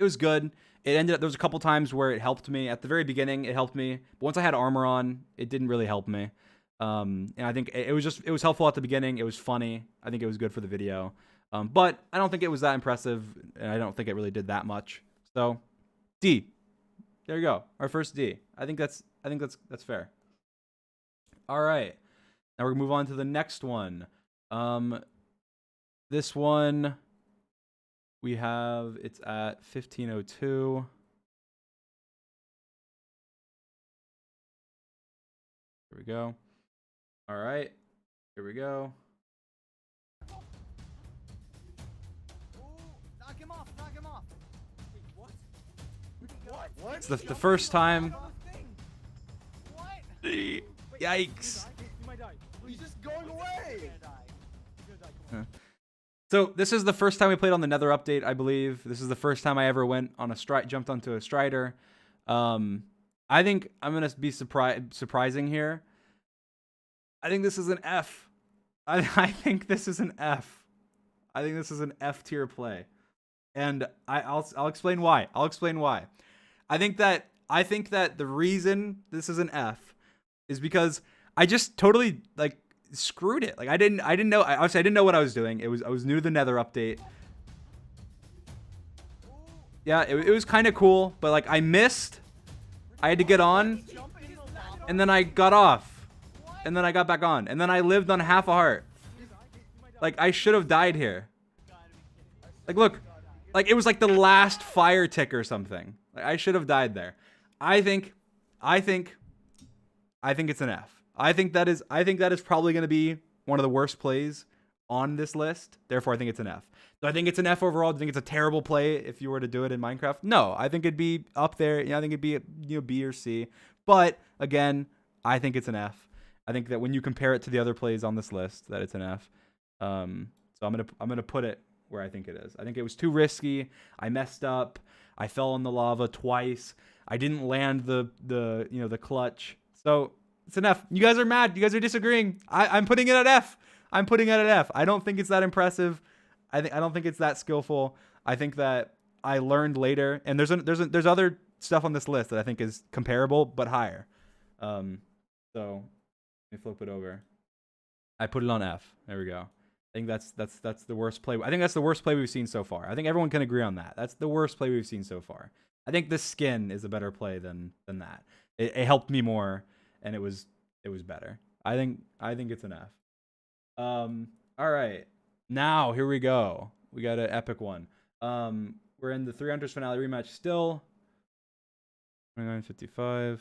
was good. It ended up there was a couple times where it helped me. At the very beginning, it helped me. But once I had armor on, it didn't really help me. And I think it was helpful at the beginning. It was funny. I think it was good for the video. But I don't think it was that impressive, and I don't think it really did that much. So D. There you go. Our first D. I think that's fair. All right. Now we're gonna move on to the next one. This one we have it's at 1502. Here we go. All right. Here we go. Ooh, knock him off. Knock him off. Wait, what? Where'd he go? What? It's the first time. What? Yikes. You might die. He's just going He's away. gonna die. He's gonna die. Come on. So this is the first time we played on the Nether update, I believe. This is the first time I ever went on jumped onto a Strider. I think I'm gonna be surprising here. I think this is an F. I think this is an F. I think this is an F tier play, and I'll explain why. I think that the reason this is an F is because I just totally screwed it. I didn't know. Obviously, I didn't know what I was doing. I was new to the Nether update. Yeah, it was kind of cool, but I missed. I had to get on, and then I got off, and then I got back on, and then I lived on half a heart. I should have died here. Look, it was the last fire tick or something. I should have died there. I think it's an F. I think that is probably going to be one of the worst plays on this list. Therefore, I think it's an F. Do I think it's an F overall? Do you think it's a terrible play if you were to do it in Minecraft? No, I think it'd be up there. I think it'd be B or C. But again, I think it's an F. I think that when you compare it to the other plays on this list, that it's an F. So I'm gonna put it where I think it is. I think it was too risky. I messed up. I fell in the lava twice. I didn't land the clutch. So it's an F. You guys are mad. You guys are disagreeing. I'm putting it at F. I don't think it's that impressive. I don't think it's that skillful. I think that I learned later, and there's other stuff on this list that I think is comparable but higher. So let me flip it over. I put it on F. There we go. I think that's the worst play. I think that's the worst play we've seen so far. I think everyone can agree on that. That's the worst play we've seen so far. I think the skin is a better play than that. It helped me more, and it was better. I think it's an F. All right. Now here we go. We got an epic one. We're in the 300s finale rematch still. 29:55.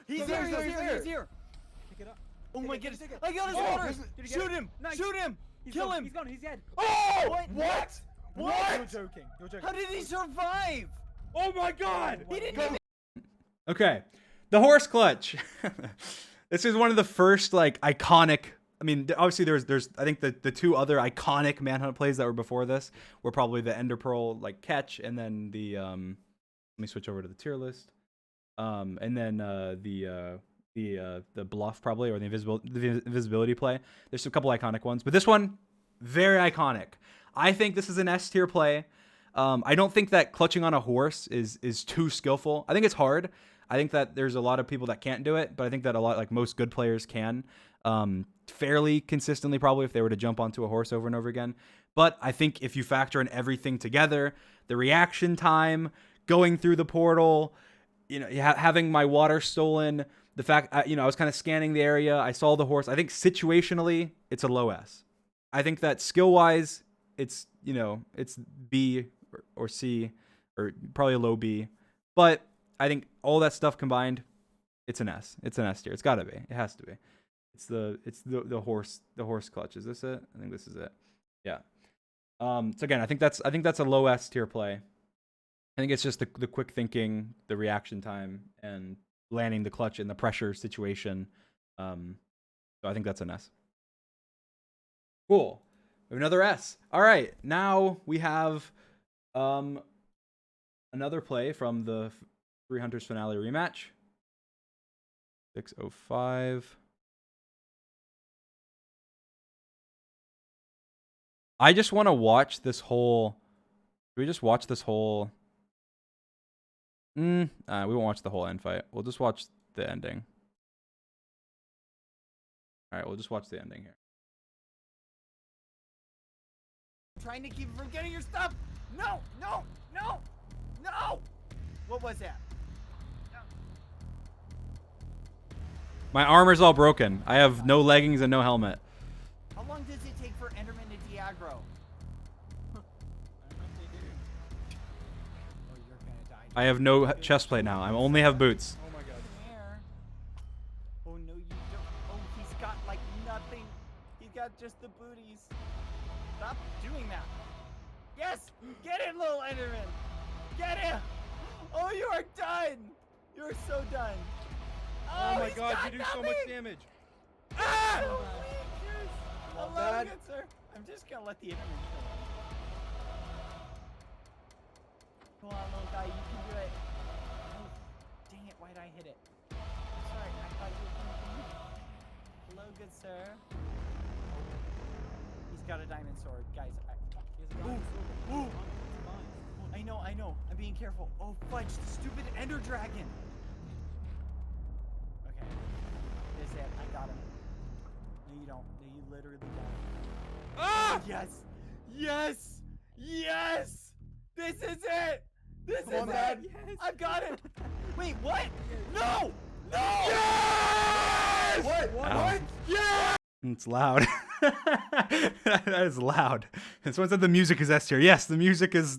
He's Go, here, go, he's go, here, go. he's here. Pick it up. Oh Take my it, goodness. take it. I got his Oh, water. did you get Shoot it? him. Nice. Shoot him. He's Kill gone. him. He's gone. He's dead. Oh! What? What? You're What? joking. You're joking. How did he survive? Oh my god! He didn't even. Okay, the horse clutch. This is one of the first like iconic. I mean, obviously there's I think the two other iconic Manhunt plays that were before this were probably the Ender Pearl like catch, and then the let me switch over to the tier list, and then the bluff probably, or the invisibility play. There's a couple iconic ones, but this one very iconic. I think this is an S tier play. I don't think that clutching on a horse is too skillful. I think it's hard. I think that there's a lot of people that can't do it, but I think that a lot, like most good players can, fairly consistently probably if they were to jump onto a horse over and over again. But I think if you factor in everything together, the reaction time, going through the portal, you know, having my water stolen, the fact, I was kind of scanning the area, I saw the horse. I think situationally, it's a low S. I think that skill-wise, it's B or C, or probably a low B. But I think all that stuff combined, it's an S. It's an S tier. It's got to be. It has to be. It's the horse clutch. Is this it? I think this is it. Yeah. So again, I think that's a low S tier play. I think it's just the quick thinking, the reaction time, and landing the clutch in the pressure situation. So I think that's an S. Cool. We have another S. All right. Now we have another play from the 300s finale rematch. 6:05. I just want to watch this whole. Should we just watch this whole? We won't watch the whole end fight. We'll just watch the ending. All right, we'll just watch the ending here. Trying to keep you from getting your stuff. No, no, no, no. What was that? My armor's all broken. I have no leggings and no helmet. How long does it take for Enderman to de-aggro? Oh, you're gonna die. I have no chest plate now. I only have boots. Oh my god. Come here. Oh no, you don't. Oh, he's got like nothing. He's got just the booties. Stop doing that. Yes! Get in, little Enderman! Get him! Oh, you are done! You're so done. Oh my he's god, got you do so much nothing! damage. Ah! So weak. Hello, that. good sir. I'm just gonna let the Enderman kill him. Come on, little guy, you can do it. Oh, dang it, why'd I hit it? Sorry, I thought you were coming. Hello, good sir. He's got a diamond sword, guys. Ooh. I know. I'm being careful. Oh, fudge, the stupid Ender Dragon. Okay. This is it. I got him. No, you don't. No, you literally got him. Ah! Yes! Yes! Yes! This is it! This Come is on, it! Dad. Yes. I've got him! Wait, what? No! No! Yes! What? Ow. What? Yeah! It's loud. That is loud. And someone said the music is S tier. Yes, the music is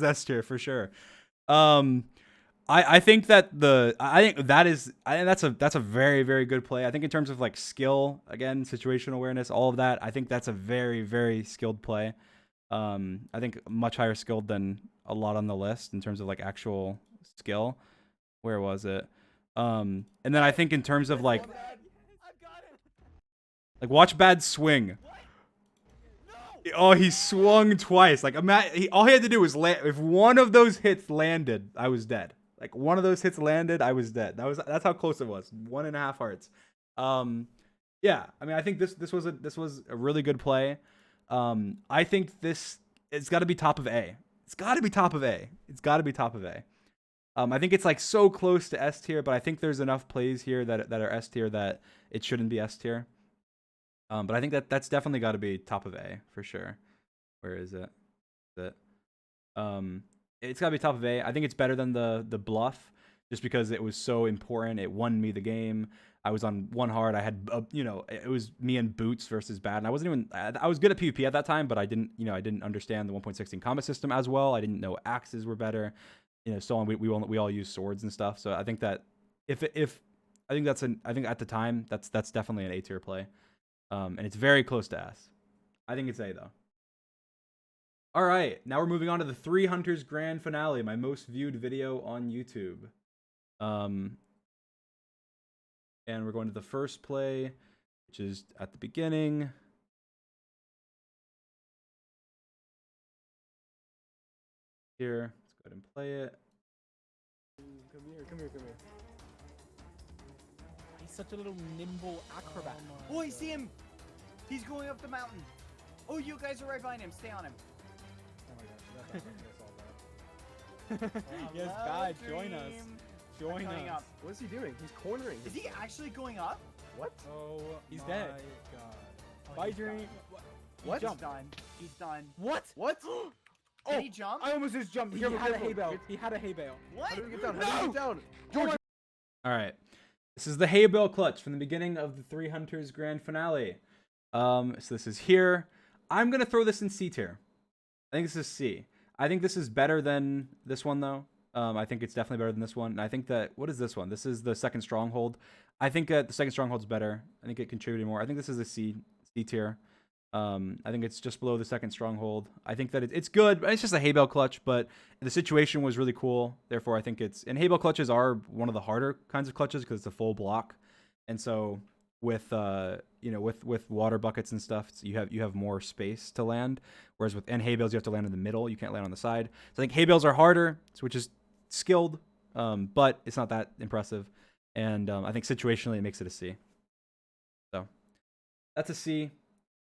S tier for sure. I think that's a very, very good play. I think in terms of like skill, again, situational awareness, all of that, I think that's a very, very skilled play. I think much higher skilled than a lot on the list in terms of like actual skill. Where was it? And then I think in terms of like I've got him! watch Bad swing. What? No! Oh, he swung twice. Like, all he had to do was land. If one of those hits landed, I was dead. Like, one of those hits landed, I was dead. That's how close it was. 1.5 hearts. Yeah. I mean, I think this was a really good play. I think it's got to be top of A. It's got to be top of A. It's got to be top of A. I think it's like so close to S tier, but I think there's enough plays here that are S tier that it shouldn't be S tier. But I think that's definitely got to be top of A for sure. Where is it? It's got to be top of A. I think it's better than the bluff, just because it was so important. It won me the game. I was on 1 heart. I had it was me and Boots versus Bad, and I wasn't even. I was good at PvP at that time, but I didn't understand the 1.16 combat system as well. I didn't know axes were better. So on. We all use swords and stuff. So I think that I think at the time that's definitely an A tier play. And it's very close to S. I think it's A though. All right, now we're moving on to the 3 Hunters Grand Finale, my most viewed video on YouTube. And we're going to the first play, which is at the beginning. Here, let's go ahead and play it. Come here. He's such a little nimble acrobat. Oh, I see him. He's going up the mountain. Oh, you guys are right behind him. Stay on him. Oh my gosh, yes, Hello, Bad, join us. Dream. Join Coming us. up. What is he doing? He's cornering. Is he actually going up? What? Oh, he's My dead. God. Bye, he's Dream. done. What? He's done. He's done. What? What? Did he jump? I almost just jumped. He Careful, had a careful. hay bale. He had a hay bale. What? How do we get down? How do we get down? George. All right. This is the hay bale clutch from the beginning of the 3 Hunters Grand Finale. So this is here. I'm going to throw this in C tier. I think this is C. I think this is better than this one, though. I think it's definitely better than this one. And I think that, what is this one? This is the second stronghold. I think the second stronghold's better. I think it contributed more. I think this is a C tier. I think it's just below the second stronghold. I think that it's good. It's just a hay bale clutch, but the situation was really cool. Therefore, I think and hay bale clutches are one of the harder kinds of clutches because it's a full block. And so with with water buckets and stuff, you have more space to land. Whereas with hay bales, you have to land in the middle. You can't land on the side. So I think hay bales are harder, which is skilled, but it's not that impressive. And I think situationally, it makes it a C. So that's a C.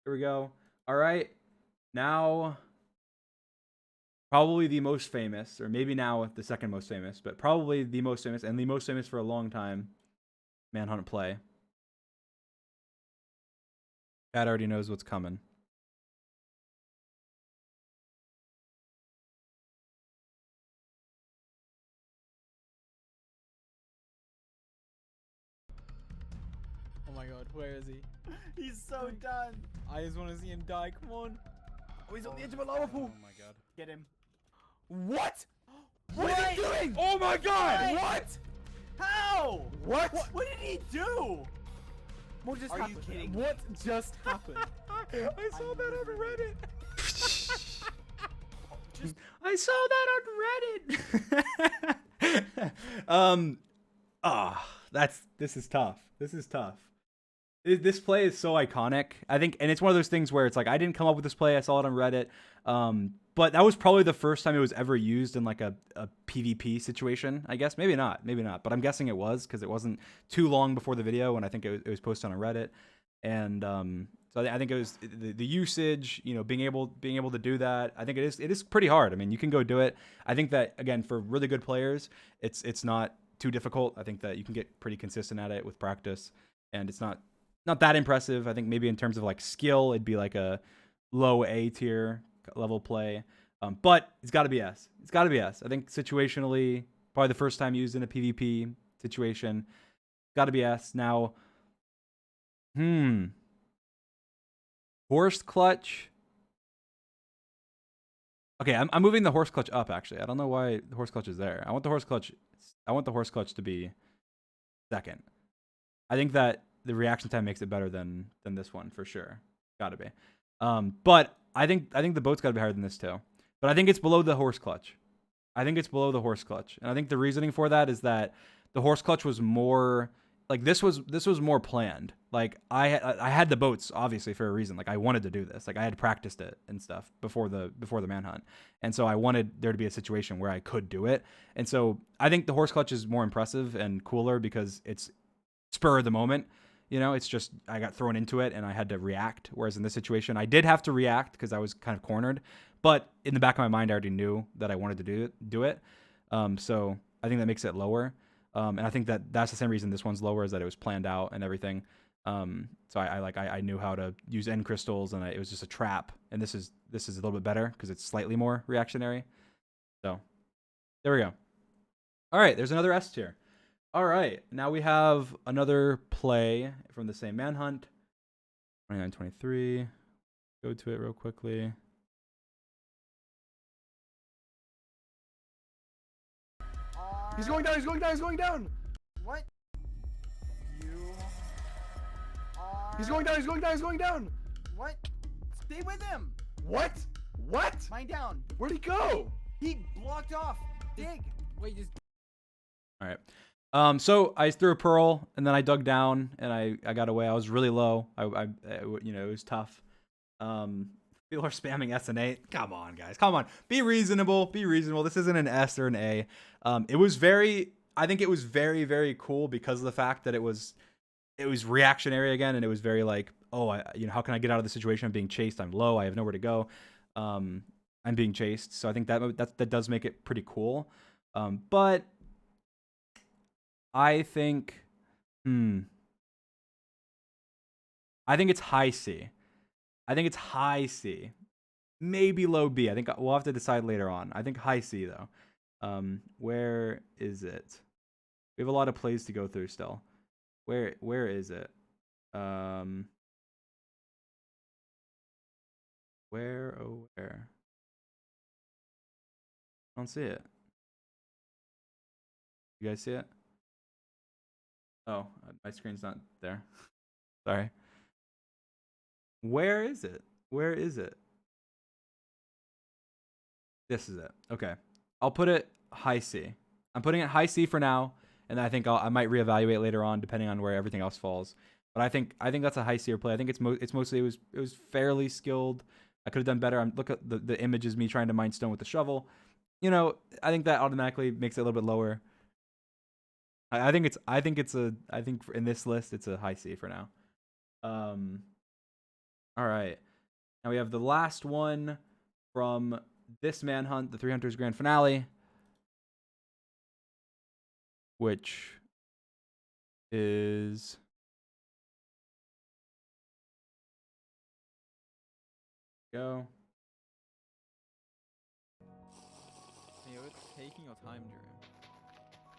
Here we go. All right. Now, probably the most famous, or maybe now the second most famous, but probably the most famous, and the most famous for a long time, Manhunt play. Chad already knows what's coming. Oh my god, where is he? He's so done. I just want to see him die. Come on. Oh, he's on the edge of a lava pool. Oh my God. Get him. What? What is he doing? Oh my God! What? How? What? What did he do? What just Are you happened? kidding? What just happened? I saw that on Reddit. Just I saw that on Reddit. This is tough. This is tough. This play is so iconic. I think, and it's one of those things where it's like I didn't come up with this play. I saw it on Reddit. But that was probably the first time it was ever used in like a PvP situation, I guess. Maybe not. But I'm guessing it was because it wasn't too long before the video when I think it was posted on Reddit. And so I think it was the usage, being able to do that. I think it is pretty hard. I mean, you can go do it. I think that again for really good players, it's not too difficult. I think that you can get pretty consistent at it with practice, and it's not that impressive. I think maybe in terms of like skill, it'd be like a low A tier level play. But it's got to be S. It's got to be S. I think situationally, probably the first time used in a PvP situation, got to be S. Now, horse clutch. Okay, I'm moving the horse clutch up. Actually, I don't know why the horse clutch is there. I want the horse clutch to be second. I think that the reaction time makes it better than this one for sure. Got to be. But I think the boat's got to be higher than this too. But I think it's below the horse clutch. And I think the reasoning for that is that the horse clutch was more like this was more planned. Like I had the boats obviously for a reason. Like I wanted to do this. Like I had practiced it and stuff before the manhunt, and so I wanted there to be a situation where I could do it. And so I think the horse clutch is more impressive and cooler because it's spur of the moment. You know, it's just I got thrown into it and I had to react. Whereas in this situation, I did have to react because I was kind of cornered. But in the back of my mind, I already knew that I wanted to do it. So I think that makes it lower. And I think that that's the same reason this one's lower, is that it was planned out and everything. So I knew how to use end crystals, and it was just a trap. And this is a little bit better because it's slightly more reactionary. So there we go. All right, there's another S tier. All right, now we have another play from the same Manhunt. 29-23. Go to it real quickly. He's going down. He's going down. He's going down. What? You are... He's going down. He's going down. He's going down. What? Stay with him. What? What? Mine down. Where'd he go? He blocked off. Dig. Wait, just All right. So I threw a pearl and then I dug down and I got away. I was really low. It was tough. People are spamming S and A. Come on, guys. Come on. Be reasonable. Be reasonable. This isn't an S or an A. I think it was very, very cool because of the fact that it was reactionary again, and it was very like, oh, how can I get out of the situation? I'm being chased. I'm low. I have nowhere to go. I'm being chased. So I think that does make it pretty cool. But I think it's high C. I think it's high C. Maybe low B. I think we'll have to decide later on. I think high C though. Where is it? We have a lot of plays to go through still. Where is it? Where? I don't see it. You guys see it? Oh, my screen's not there. Sorry. Where is it? Where is it? This is it. Okay. I'll put it high C. I'm putting it high C for now, and I think I might reevaluate later on depending on where everything else falls. But I think that's a high C play. I think it's mostly it was fairly skilled. I could have done better. Look at the image is me trying to mine stone with the shovel. I think that automatically makes it a little bit lower. I think in this list it's a high C for now. All right. Now we have the last one from this Manhunt, the 3 Hunters Grand Finale, which is go. you're taking your time, Drew.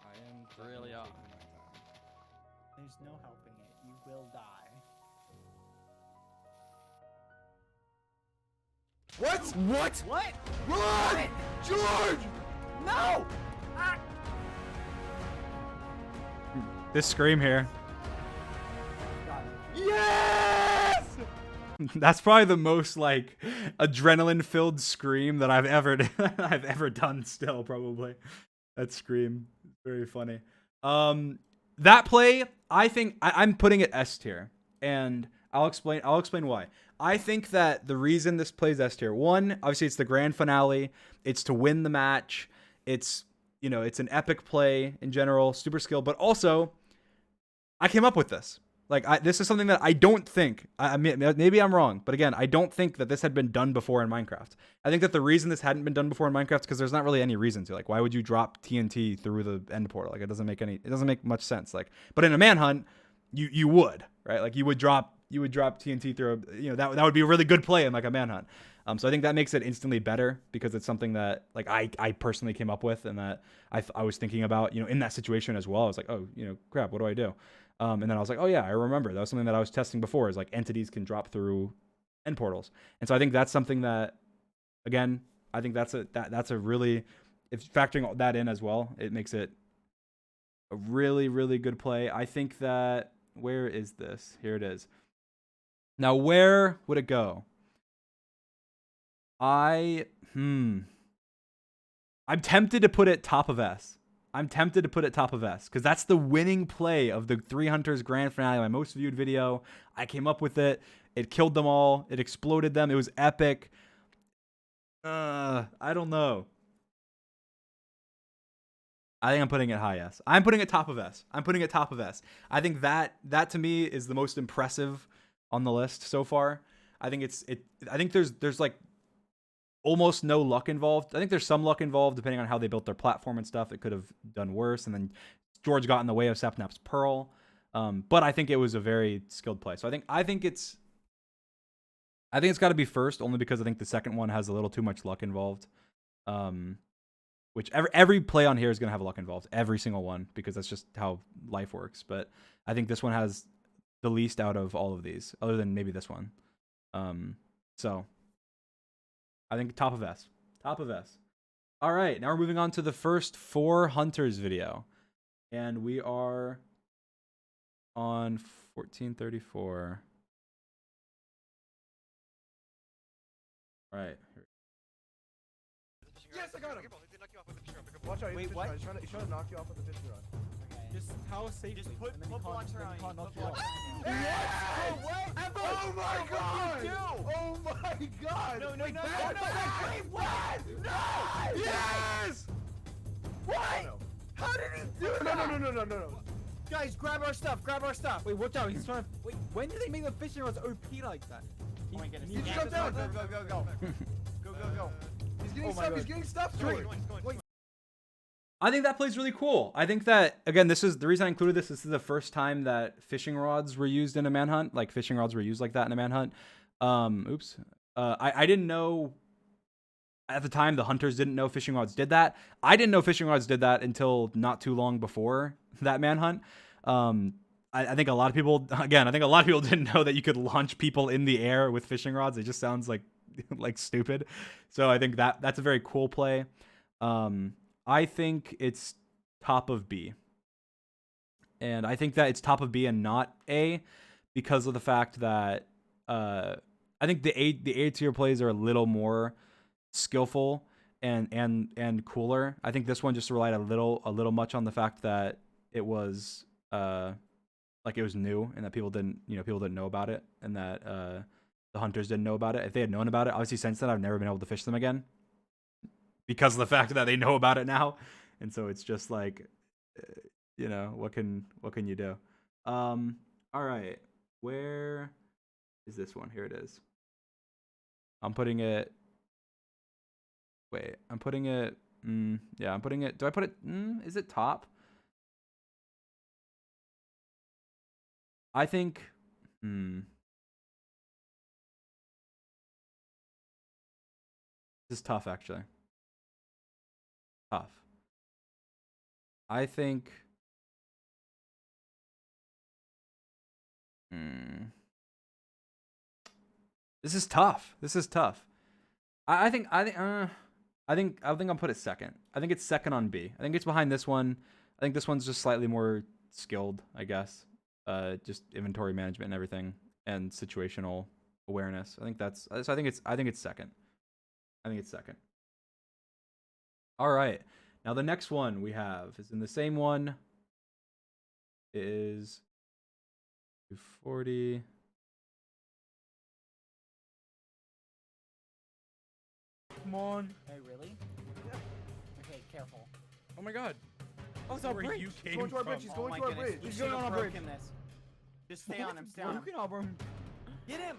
I am Really are. There's no helping it. You will die. What? What? What? Run! George! No! This scream here. God. Yes! That's probably the most like adrenaline-filled scream that I've ever done. Still, probably that scream, very funny. That play, I think I'm putting it S tier, and I'll explain why. I think that the reason this plays S tier, one, obviously it's the grand finale. It's to win the match. It's it's an epic play in general, super skill, but also I came up with this. Like this is something that I don't think. I mean, maybe I'm wrong, but again, I don't think that this had been done before in Minecraft. I think that the reason this hadn't been done before in Minecraft is because there's not really any reason to. Like, why would you drop TNT through the end portal? Like, it doesn't make much sense. Like, but in a manhunt, you would, right? Like, you would drop TNT through. That would be a really good play in like a manhunt. So I think that makes it instantly better because it's something that like I personally came up with and that I was thinking about in that situation as well. I was like, oh crap, what do I do? And then I was like, oh yeah, I remember that was something that I was testing before. Is like entities can drop through end portals, and so I think that's something that, again, I think that's a really, if factoring that in as well, it makes it a really, really good play. I think that, where is this? Here it is. Now, where would it go? I'm tempted to put it top of S. I'm tempted to put it top of S because that's the winning play of the 3 Hunters grand finale, my most viewed video. I came up with it. It killed them all. It exploded them. It was epic. I don't know. I think I'm putting it high S. I'm putting it top of S. I'm putting it top of S. I think that to me is the most impressive on the list so far. I think I think there's like almost no luck involved. I think there's some luck involved depending on how they built their platform and stuff. It could have done worse, and then George got in the way of Sapnap's Pearl. But I think it was a very skilled play. So I think it's got to be first, only because I think the second one has a little too much luck involved. Which every play on here is going to have luck involved, every single one, because that's just how life works. But I think this one has the least out of all of these, other than maybe this one. So I think top of S. Top of S. All right, now we're moving on to the first 4 Hunters video. And we are on 1434. All right. Yes, I got him. Watch out, Wait, what? He's trying to knock you off with the fishing rod. Just power safely. Just put and then he blocks can't- then around he you, can't knock put you blocks off. Yes! What? Oh my god! Oh my god! No, no, Wait, no, that- no, no, wait, what? No! Yes! What? No. How did he do No, that? no. Guys, grab our stuff, grab our stuff. Wait, watch out. He's trying to. Wait, when did they make the fishing rods OP like that? Oh my goodness. He just can't got down. decide Go, that. go, go, go. Go, go, go. He's getting Oh my stuff, he's God. getting stuff, George. Wait, I think that play's really cool. I think that, again, this is the reason I included this. This is the first time that fishing rods were used in a manhunt. Like, fishing rods were used like that in a manhunt. I didn't know, at the time, the hunters didn't know fishing rods did that. I didn't know fishing rods did that until not too long before that manhunt. I think a lot of people, again, didn't know that you could launch people in the air with fishing rods. It just sounds like stupid. So I think that's a very cool play. I think it's top of B. And I think that it's top of B and not A because of the fact that I think the A tier plays are a little more skillful and cooler. I think this one just relied a little much on the fact that it was like it was new and that people didn't know about it, and that the hunters didn't know about it. If they had known about it, obviously since then I've never been able to fish them again because of the fact that they know about it now. And so it's just like, what can you do? All right, where is this one? Here it is. I'm putting it. Wait, I'm putting it. Yeah, I'm putting it. Do I put it? Is it top? I think. This is tough, actually. Tough. I think. This is tough. I think I'll put it second. I think it's second on B. I think it's behind this one. I think this one's just slightly more skilled, I guess. Just inventory management and everything, and situational awareness. I think it's second. I think it's second. All right. Now the next one we have is in the same one. It is 240. Come on. Hey, really? Okay, careful. Oh my god. Oh, it's our Where bridge. you He's came going to our from. bridge. He's Oh going my to our goodness. bridge. We He's should going have on our bridge. broken this. Just stay on him, stay on him. Broken our bridge. Get him!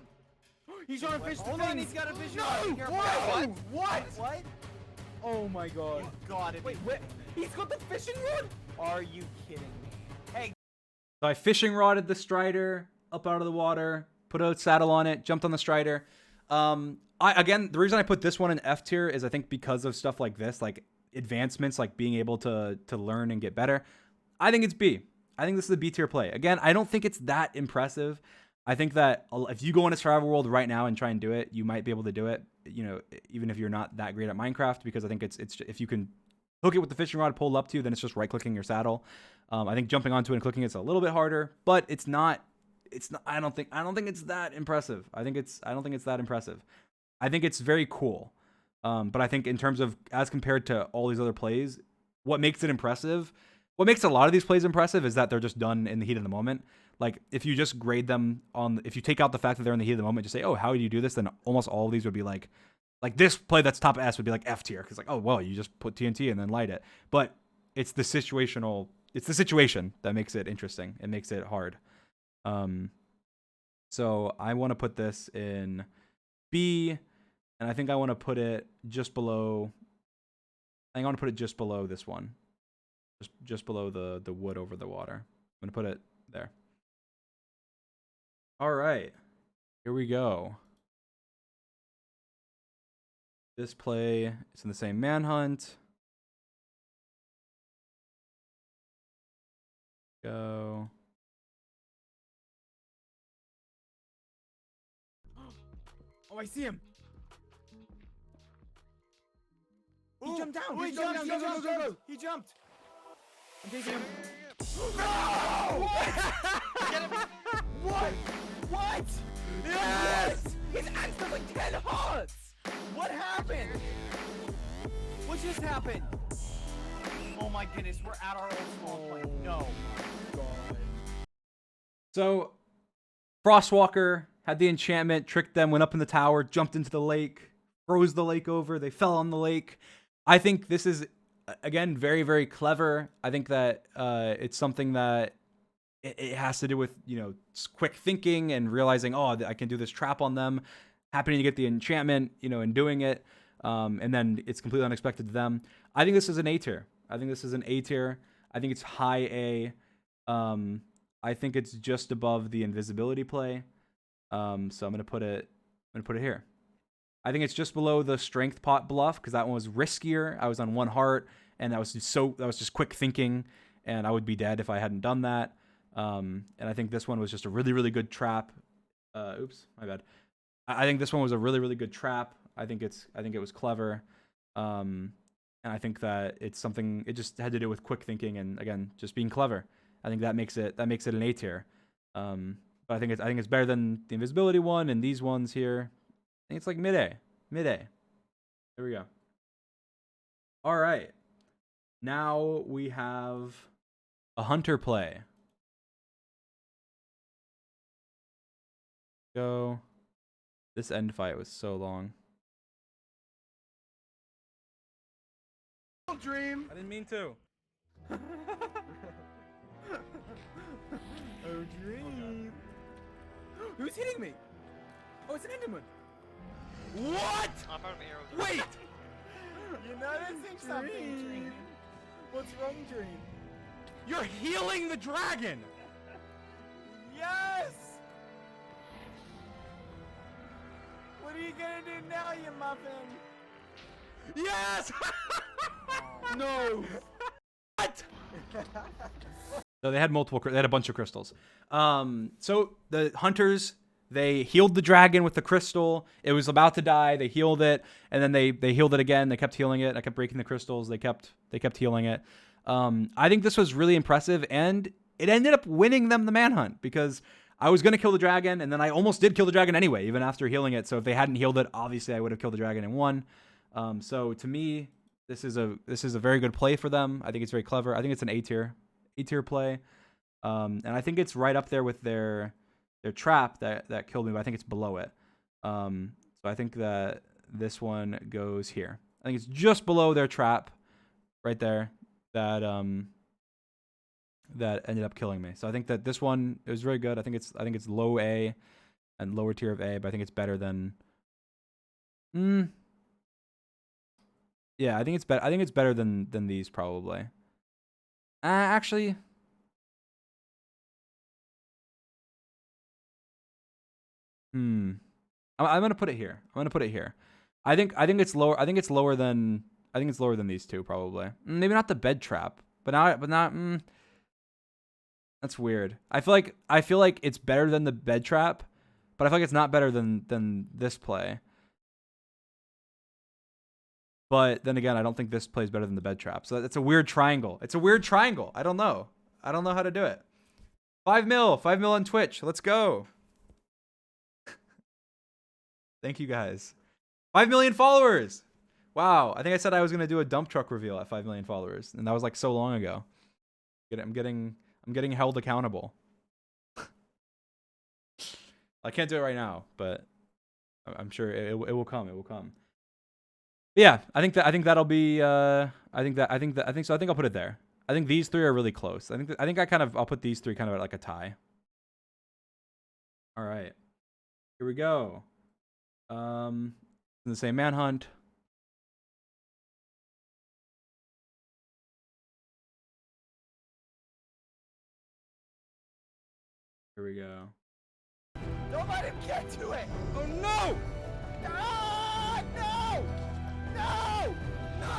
He's trying to fish the Hold thing. on, he's got a vision. No! Be careful. Whoa! What? What? Oh my god. You gotta Wait, be where? kidding me. He's got the fishing rod? Are you kidding me? Hey, So I fishing rodded the strider up out of the water, put a saddle on it, jumped on the strider. The reason I put this one in F tier is I think because of stuff like this, like advancements, like being able to learn and get better. I think it's B. I think this is a B tier play. Again, I don't think it's that impressive. I think that if you go into survival world right now and try and do it, you might be able to do it. Even if you're not that great at Minecraft, because I think it's if you can hook it with the fishing rod, pull up to you, then it's just right clicking your saddle. I think jumping onto it and clicking it's a little bit harder, but it's not. I don't think it's that impressive. I don't think it's that impressive. I think it's very cool. But I think in terms of as compared to all these other plays, what makes it impressive. What makes a lot of these plays impressive is that they're just done in the heat of the moment. Like, if you just grade them on, if you take out the fact that they're in the heat of the moment, just say, oh, how do you do this? Then almost all of these would be like this play that's top S would be like F tier. Cause like, oh, well, you just put TNT and then light it. But it's the situation that makes it interesting. It makes it hard. So I want to put this in B, and I think I want to put it just below. I think I want to put it just below this one. Just below the wood over the water. I'm going to put it there. All right. Here we go. This play is in the same Manhunt. Go. Oh, I see him. He Ooh, jumped down. ooh, He jumped down. Go. He jumped. I'm chasing him. No! Get him! What? What? Yes! His axe does like 10 hearts! What happened? What just happened? Oh my goodness, we're at our old small plane. No. So, Frostwalker had the enchantment, tricked them, went up in the tower, jumped into the lake, froze the lake over, they fell on the lake. I think this is, again, very, very clever. I think that it's something that it has to do with, quick thinking and realizing, oh, I can do this trap on them, happening to get the enchantment, and doing it. And then it's completely unexpected to them. I think this is an A tier. I think it's high A. I think it's just above the invisibility play. So I'm gonna put it here. I think it's just below the strength pot bluff because that one was riskier. I was on 1 heart, and that was just quick thinking, and I would be dead if I hadn't done that. And I think this one was just a really, really good trap. Oops, my bad. I think this one was a really, really good trap. I think it was clever. And I think that it's something, it just had to do with quick thinking and, again, just being clever. I think that makes it an A tier. But I think it's better than the invisibility one and these ones here. I think it's like mid A. There we go. All right. Now we have a hunter play. Go. This end fight was so long. Dream. I didn't mean to. Oh, dream. Who's hitting me? Oh, it's an Enderman. What? I found arrows. Wait! You noticing something, Dream? What's wrong, Dream? You're healing the dragon! Yes! What are you gonna do now, you muffin? Yes! No! What? So they had they had a bunch of crystals. So the hunters, they healed the dragon with the crystal. It was about to die. They healed it, and then they healed it again. They kept healing it. I kept breaking the crystals. They kept healing it. I think this was really impressive, and it ended up winning them the manhunt because I was gonna kill the dragon, and then I almost did kill the dragon anyway, even after healing it. So if they hadn't healed it, obviously I would have killed the dragon and won. So to me, this is a very good play for them. I think it's very clever. I think it's an A tier play. And I think it's right up there with their trap that killed me, but I think it's below it. So I think that this one goes here. I think it's just below their trap right there that ended up killing me. So I think that this one is very good. I think it's low A and lower tier of A, but I think it's better than yeah, I think it's better. I think it's better than these probably. Actually, I'm gonna put it here. I think it's lower. I think it's lower than these two probably. Maybe not the bed trap, but not. That's weird. I feel like it's better than the bed trap, but I feel like it's not better than this play. But then again, I don't think this plays better than the bed trap. So it's a weird triangle. I don't know how to do it. 5 mil on Twitch. Let's go. Thank you guys. 5 million followers. Wow, I think I said I was gonna do a dump truck reveal at 5 million followers, and that was like so long ago. I'm getting held accountable. I can't do it right now, but I'm sure it will come. It will come. Yeah, I think that'll be. I think so. I think I'll put it there. I think these three are really close. I'll put these three kind of at like a tie. All right, here we go. The same Manhunt. Here we go. Don't let him get to it! Oh no! Ah, no! No! No!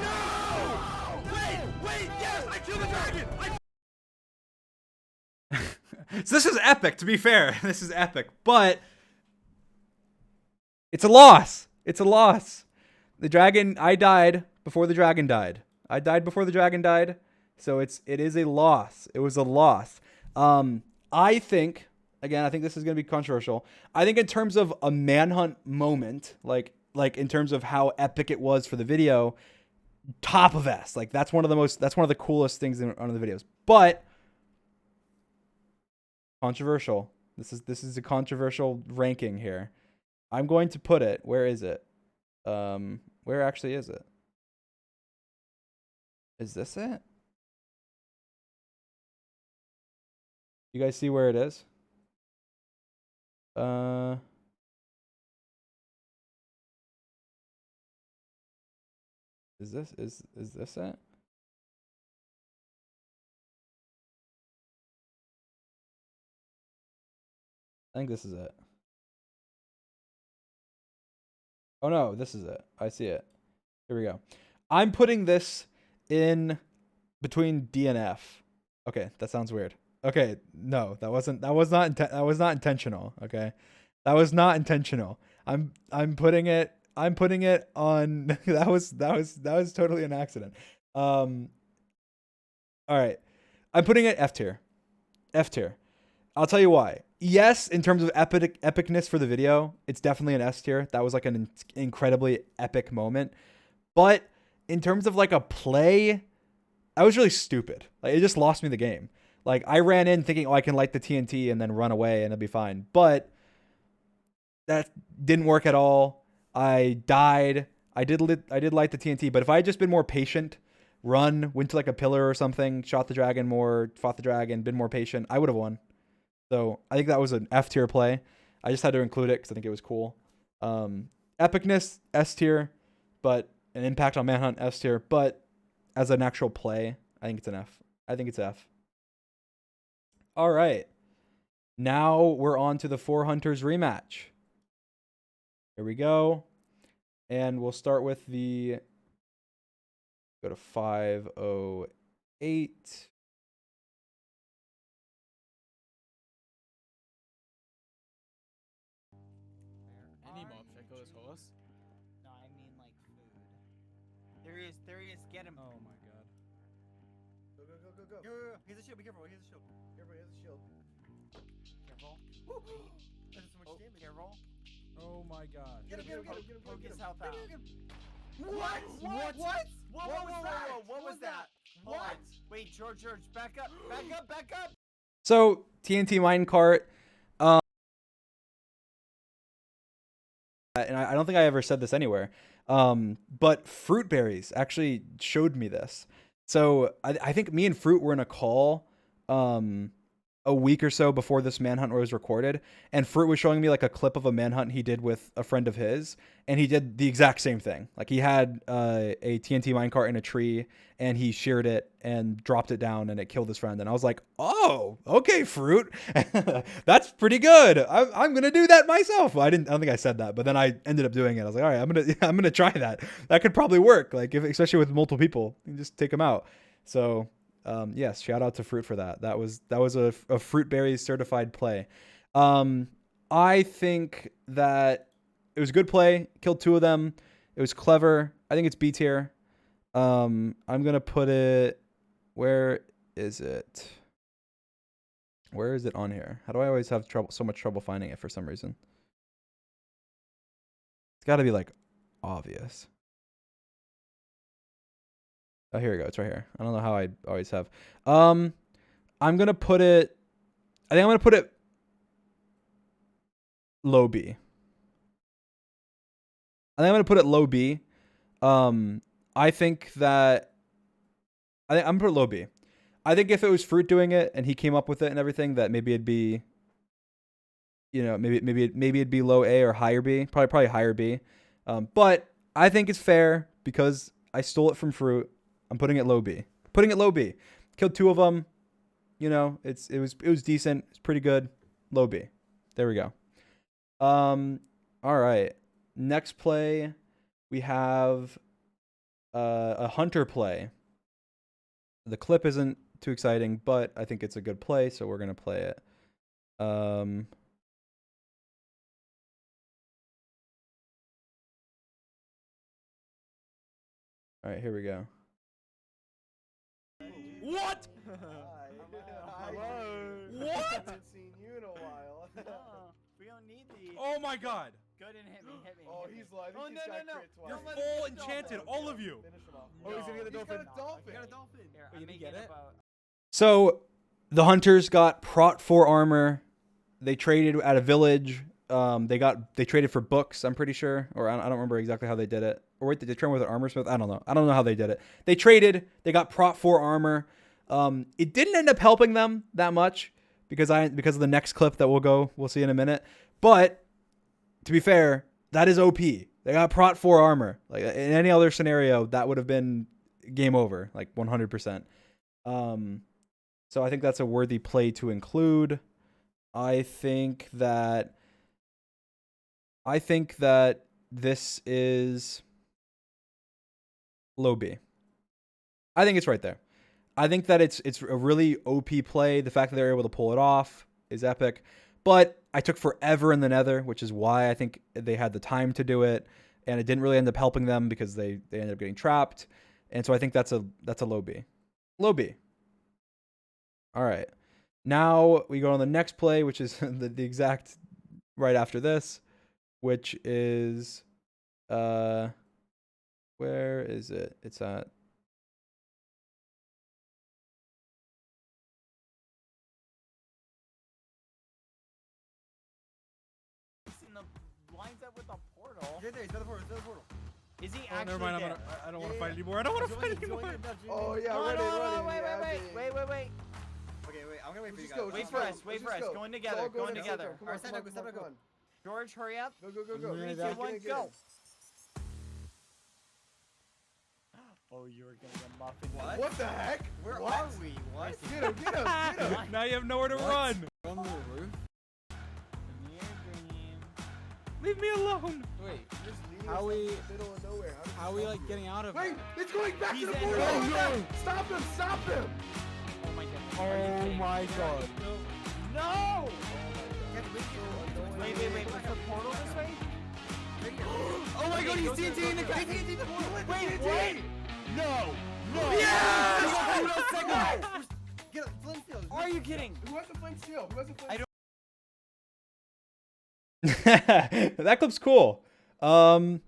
No! Wait! Yes, I killed the dragon! So this is epic, to be fair. This is epic, but it's a loss. It's a loss. The dragon, I died before the dragon died. I died before the dragon died, so it is a loss. It was a loss. I think, again, I think this is going to be controversial. I think in terms of a Manhunt moment, like in terms of how epic it was for the video, top of S. Like that's one of the coolest things in one of the videos. But controversial. This is a controversial ranking here. I'm going to put it. Where is it? Where actually is it? Is this it? You guys see where it is? Is this it? I think this is it. Oh no, this is it. I see it. Here we go. I'm putting this in between D and F. Okay, that sounds weird. Okay, no, that was not intentional, okay? That was not intentional. I'm putting it on that was totally an accident. All right. I'm putting it F tier. F tier. I'll tell you why. Yes, in terms of epicness for the video, it's definitely an S tier. That was like an incredibly epic moment. But in terms of like a play, I was really stupid. Like it just lost me the game. Like I ran in thinking, oh, I can light the TNT and then run away and it'll be fine. But that didn't work at all. I died. I did light the TNT, but if I had just been more patient, went to like a pillar or something, shot the dragon more, fought the dragon, been more patient, I would have won. So I think that was an F tier play. I just had to include it because I think it was cool. Epicness, S tier, but an impact on Manhunt, S tier. But as an actual play, I think it's an F. I think it's F. All right. Now we're on to the Four Hunters rematch. Here we go. And we'll start with the... Go to 508. Any mob should I kill this horse? No, I mean like food. There he is. Get him. Oh my god. Go, go, go, go, go. Yo. Here's a shield. Be careful. Here's a shield. Careful, he has a shield. Careful. That's so much damage. Careful. Oh my god. Get him, get him, get him, get him, Poke get his him. health out. What? What? What? What was that? What? Wait, George, back up. So, TNT minecart. And I don't think I ever said this anywhere. But Fruit Berries actually showed me this. So I think me and Fruit were in a call a week or so before this Manhunt was recorded, and Fruit was showing me like a clip of a Manhunt he did with a friend of his, and he did the exact same thing. Like he had a TNT minecart in a tree, and he sheared it and dropped it down, and it killed his friend. And I was like, oh, okay, Fruit, that's pretty good. I'm gonna do that myself. I don't think I said that, but then I ended up doing it. I was like, all right, I'm gonna try that. That could probably work. Like especially with multiple people, you can just take them out. So. Yes, shout out to Fruit for that. That was a Fruit Berries certified play. I think that it was a good play. Killed two of them. It was clever. I think it's B tier. I'm gonna put it. Where is it? Where is it on here? How do I always have so much trouble finding it for some reason? It's got to be like obvious. Oh, here we go. It's right here. I don't know how I always have. I'm gonna put it. I think I'm gonna put it low B. I think I'm gonna put it low B. I think that I'm gonna put it low B. I think if it was Fruit doing it and he came up with it and everything, that maybe it'd be, you know, maybe it'd be low A or higher B. Probably higher B. But I think it's fair because I stole it from Fruit. I'm putting it low B. Putting it low B. Killed 2 of them. You know, it was decent. It's pretty good. Low B. There we go. All right. Next play, we have a hunter play. The clip isn't too exciting, but I think it's a good play, so we're gonna play it. All right, here we go. What? Hello. What? Haven't seen you in a while. We don't need these. Oh my god. Go ahead and hit me. Oh, he's live. Oh, He no, just got no, no. crit twice. You're Don't let him full get the enchanted, dolphin. all of you. Finish him off. No, Oh, he's gonna get a he's dolphin. got a dolphin. He got a dolphin. Here, Oh, I'm you didn't making get it? about. So the hunters got Prot 4 armor. They traded at a village. They traded for books, I'm pretty sure. Or I don't remember exactly how they did it. Or wait, did they trade with an armor smith? I don't know. I don't know how they did it. They traded. They got Prot 4 armor. It didn't end up helping them that much because of the next clip that we'll see in a minute. But to be fair, that is OP. They got Prot 4 armor. Like in any other scenario, that would have been game over, like 100%. So I think that's a worthy play to include. I think that this is low B. I think it's right there. I think that it's a really OP play. The fact that they're able to pull it off is epic. But I took forever in the Nether, which is why I think they had the time to do it, and it didn't really end up helping them because they ended up getting trapped. And so I think that's a low B. Low B. All right. Now we go on the next play, which is the exact right after this, which is where is it? It's at In the lines up with the portal. He's right there. He's by the portal. He's by the portal. Is he Oh, actually never mind. there? I don't want to fight anymore. I don't want to fight anymore. Oh yeah, No, run no, it, no, run it. wait. Abby. Okay, wait. I'm gonna wait for you Just guys. go, Wait just for go. us, wait Let's for just us. go. Going Let's together, all go going in a together. circle. Come Alright, on, stand up, come stand on, up, come on. George, hurry up. Go, go, go, go. Three, Three, two, two, one, Get it, go. it. Oh, you're getting a muffin. What the heck? Where What? are we? What? Get him, get him, get him. Now you have nowhere to run. On the roof? Leave me alone. Wait. Just leave How us we- in the middle of nowhere. How are we like getting out of Wait, it? it's going back He's to the in portal. the portal. Stop him, stop him. Oh my god. Oh my god. No! Wait, Wait, was the portal this way? Oh my god, he's TNT in the crack. He's TNT in the portal. Wait, what? No. No. Yes! Get up, flint steel. Are you kidding? Who has the flint steel? Who has the flint I don't- that clip's cool. 1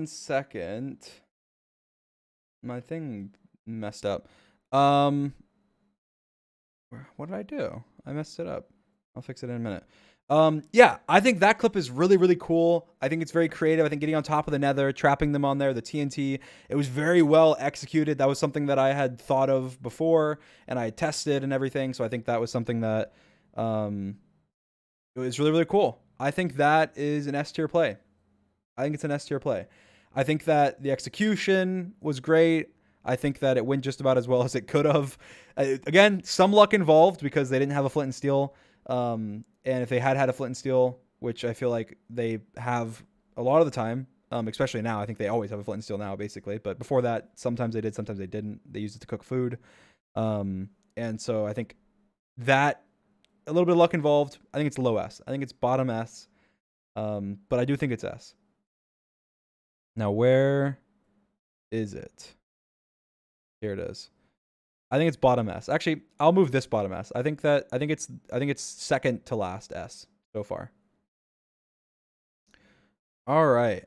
second. My thing messed up. What did I do? I messed it up. I'll fix it in a minute. Yeah, I think that clip is really, really cool. I think it's very creative. I think getting on top of the Nether, trapping them on there, the TNT, it was very well executed. That was something that I had thought of before and I tested and everything. So I think that was something that it was really, really cool. I think that is an S tier play. I think it's an S tier play. I think that the execution was great. I think that it went just about as well as it could have. Again, some luck involved because they didn't have a flint and steel. And if they had a flint and steel, which I feel like they have a lot of the time, especially now, I think they always have a flint and steel now, basically. But before that, sometimes they did, sometimes they didn't. They used it to cook food. And so I think that a little bit of luck involved. I think it's low S. I think it's bottom S. But I do think it's S. Now, where is it? Here it is. I think it's bottom S. Actually, I'll move this bottom S. I think it's second to last S so far. All right.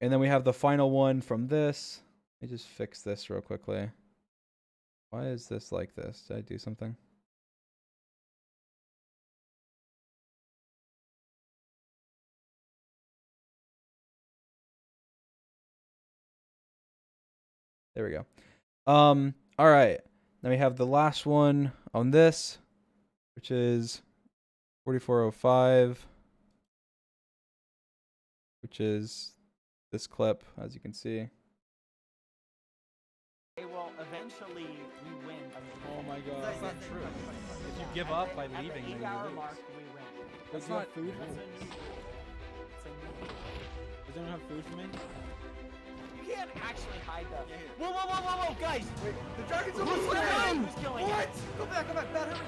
And then we have the final one from this. Let me just fix this real quickly. Why is this like this? Did I do something? There we go. All right. Then we have the last one on this, which is 4405, which is this clip, as you can see. Okay, well, eventually we win. Oh my god. That's That's not true. If you give up by leaving, at then the you 8-hour lose. mark, we win. That's That's not not food. That's a new. It's a new. Does anyone have food for me? You can't actually hide that. Whoa, whoa, whoa, whoa, whoa, guys! The dragon's Who's almost killing dead! him? Who's killing What? him? Go back, Bad, hurry!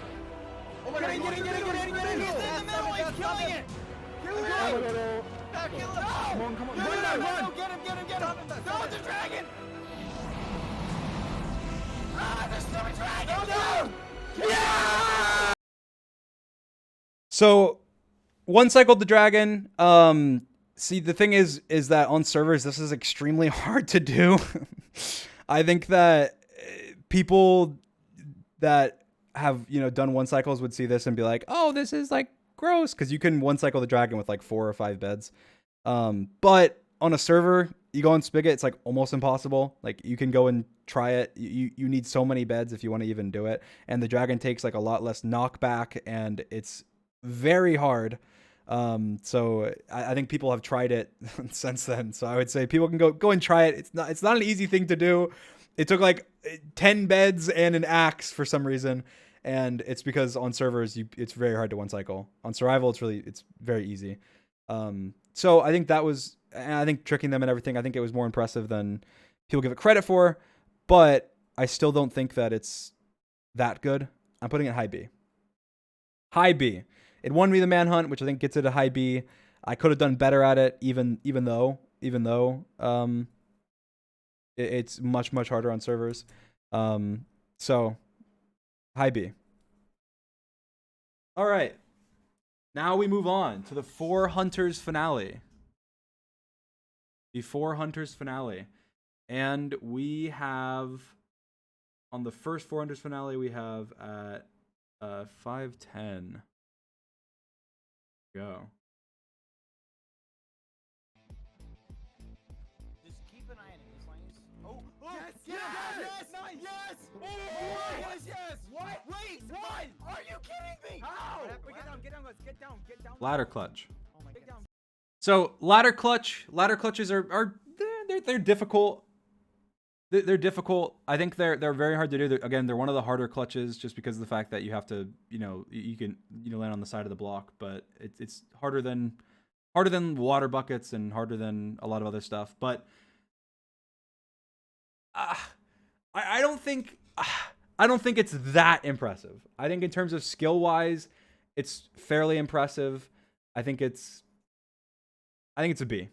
Oh my Get god, in, get in, get in, get in, get in! He's in the middle, he's killing it! Kill him! No! Back, kill him! No! Come on, come on. No, no, Run, no, run, no, run! get him, get him, get him! Stop him, No, stop it's a him. dragon! Ah, there's still a dragon! No! Yeah! So, one cycled the dragon. See, the thing is that on servers, this is extremely hard to do. I think that people that have, you know, done one cycles would see this and be like, oh, this is like gross. Cause you can one cycle the dragon with like 4 or 5 beds. But on a server, you go on Spigot, it's like almost impossible. Like you can go and try it. You need so many beds if you want to even do it. And the dragon takes like a lot less knockback and it's very hard. So I think people have tried it since then. So I would say people can go and try it. It's not an easy thing to do. It took like 10 beds and an axe for some reason. And it's because on servers, it's very hard to one cycle. On survival, it's very easy. So I think that was, and I think tricking them and everything, I think it was more impressive than people give it credit for, but I still don't think that it's that good. I'm putting it high B. High B. It won me the Manhunt, which I think gets it a high B. I could have done better at it, even though it's much harder on servers. So high B. All right. Now we move on to the 4 Hunters finale. The 4 Hunters finale. And we have, on the first 4 Hunters finale, we have at 510. Go. Just keep an eye on him as long as. Oh, Yes! yes! Yes! Nice! Yes! Oh, Yes! Yes! What? Wait, what? Are you kidding me? How? What Wait, get down, guys. Get down. Get down. Ladder clutch. Oh my Get god. down. So ladder clutches are they're difficult. They're difficult. I think they're very hard to do. They're one of the harder clutches just because of the fact that you have to, you can land on the side of the block, but it's harder than water buckets and harder than a lot of other stuff. But I don't think it's that impressive. I think in terms of skill wise, it's fairly impressive. I think it's a B.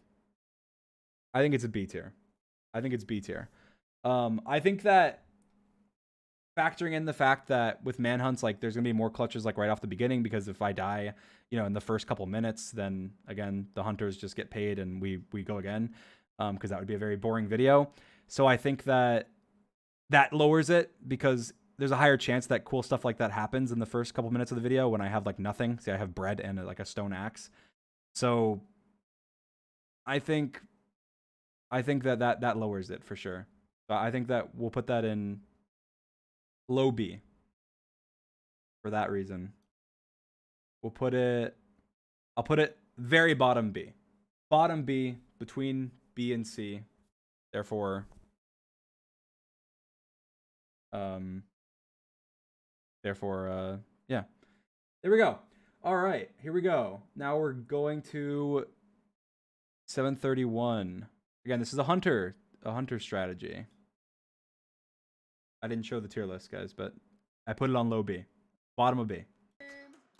I think it's a B tier. I think that factoring in the fact that with manhunts, like there's gonna be more clutches like right off the beginning, because if I die, in the first couple minutes, then again the hunters just get paid and we go again, because that would be a very boring video. So I think that lowers it because there's a higher chance that cool stuff like that happens in the first couple minutes of the video when I have like nothing. See, I have bread and like a stone axe. So I think that lowers it for sure. I think that we'll put that in low B for that reason. I'll put it very bottom B. Bottom B, between B and C. Therefore, yeah. There we go. All right, here we go. Now we're going to 731. Again, this is a hunter strategy. I didn't show the tier list, guys, but I put it on low B. Bottom of B.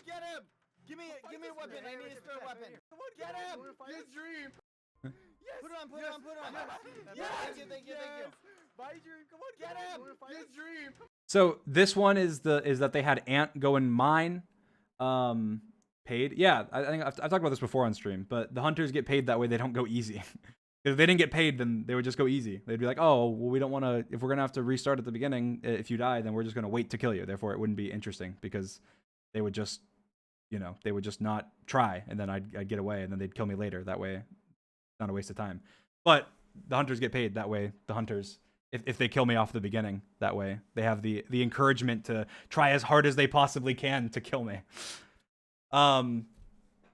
Get him! Give me a weapon. I need a spare weapon. Get him! His dream. Yes! Put it on. Yes! Thank you. My dream. Come on, Get him! His dream. So this one is that they had Ant go and mine. paid. Yeah, I think I've talked about this before on stream, but the hunters get paid that way. They don't go easy. If they didn't get paid, then they would just go easy. They'd be like, oh, well, we don't want to, if we're going to have to restart at the beginning, if you die, then we're just going to wait to kill you. Therefore, it wouldn't be interesting because they would just, you know, they would just not try, and then I'd get away, and then they'd kill me later. That way, it's not a waste of time. But the hunters get paid that way. The hunters, if they kill me off the beginning, that way, they have the encouragement to try as hard as they possibly can to kill me. And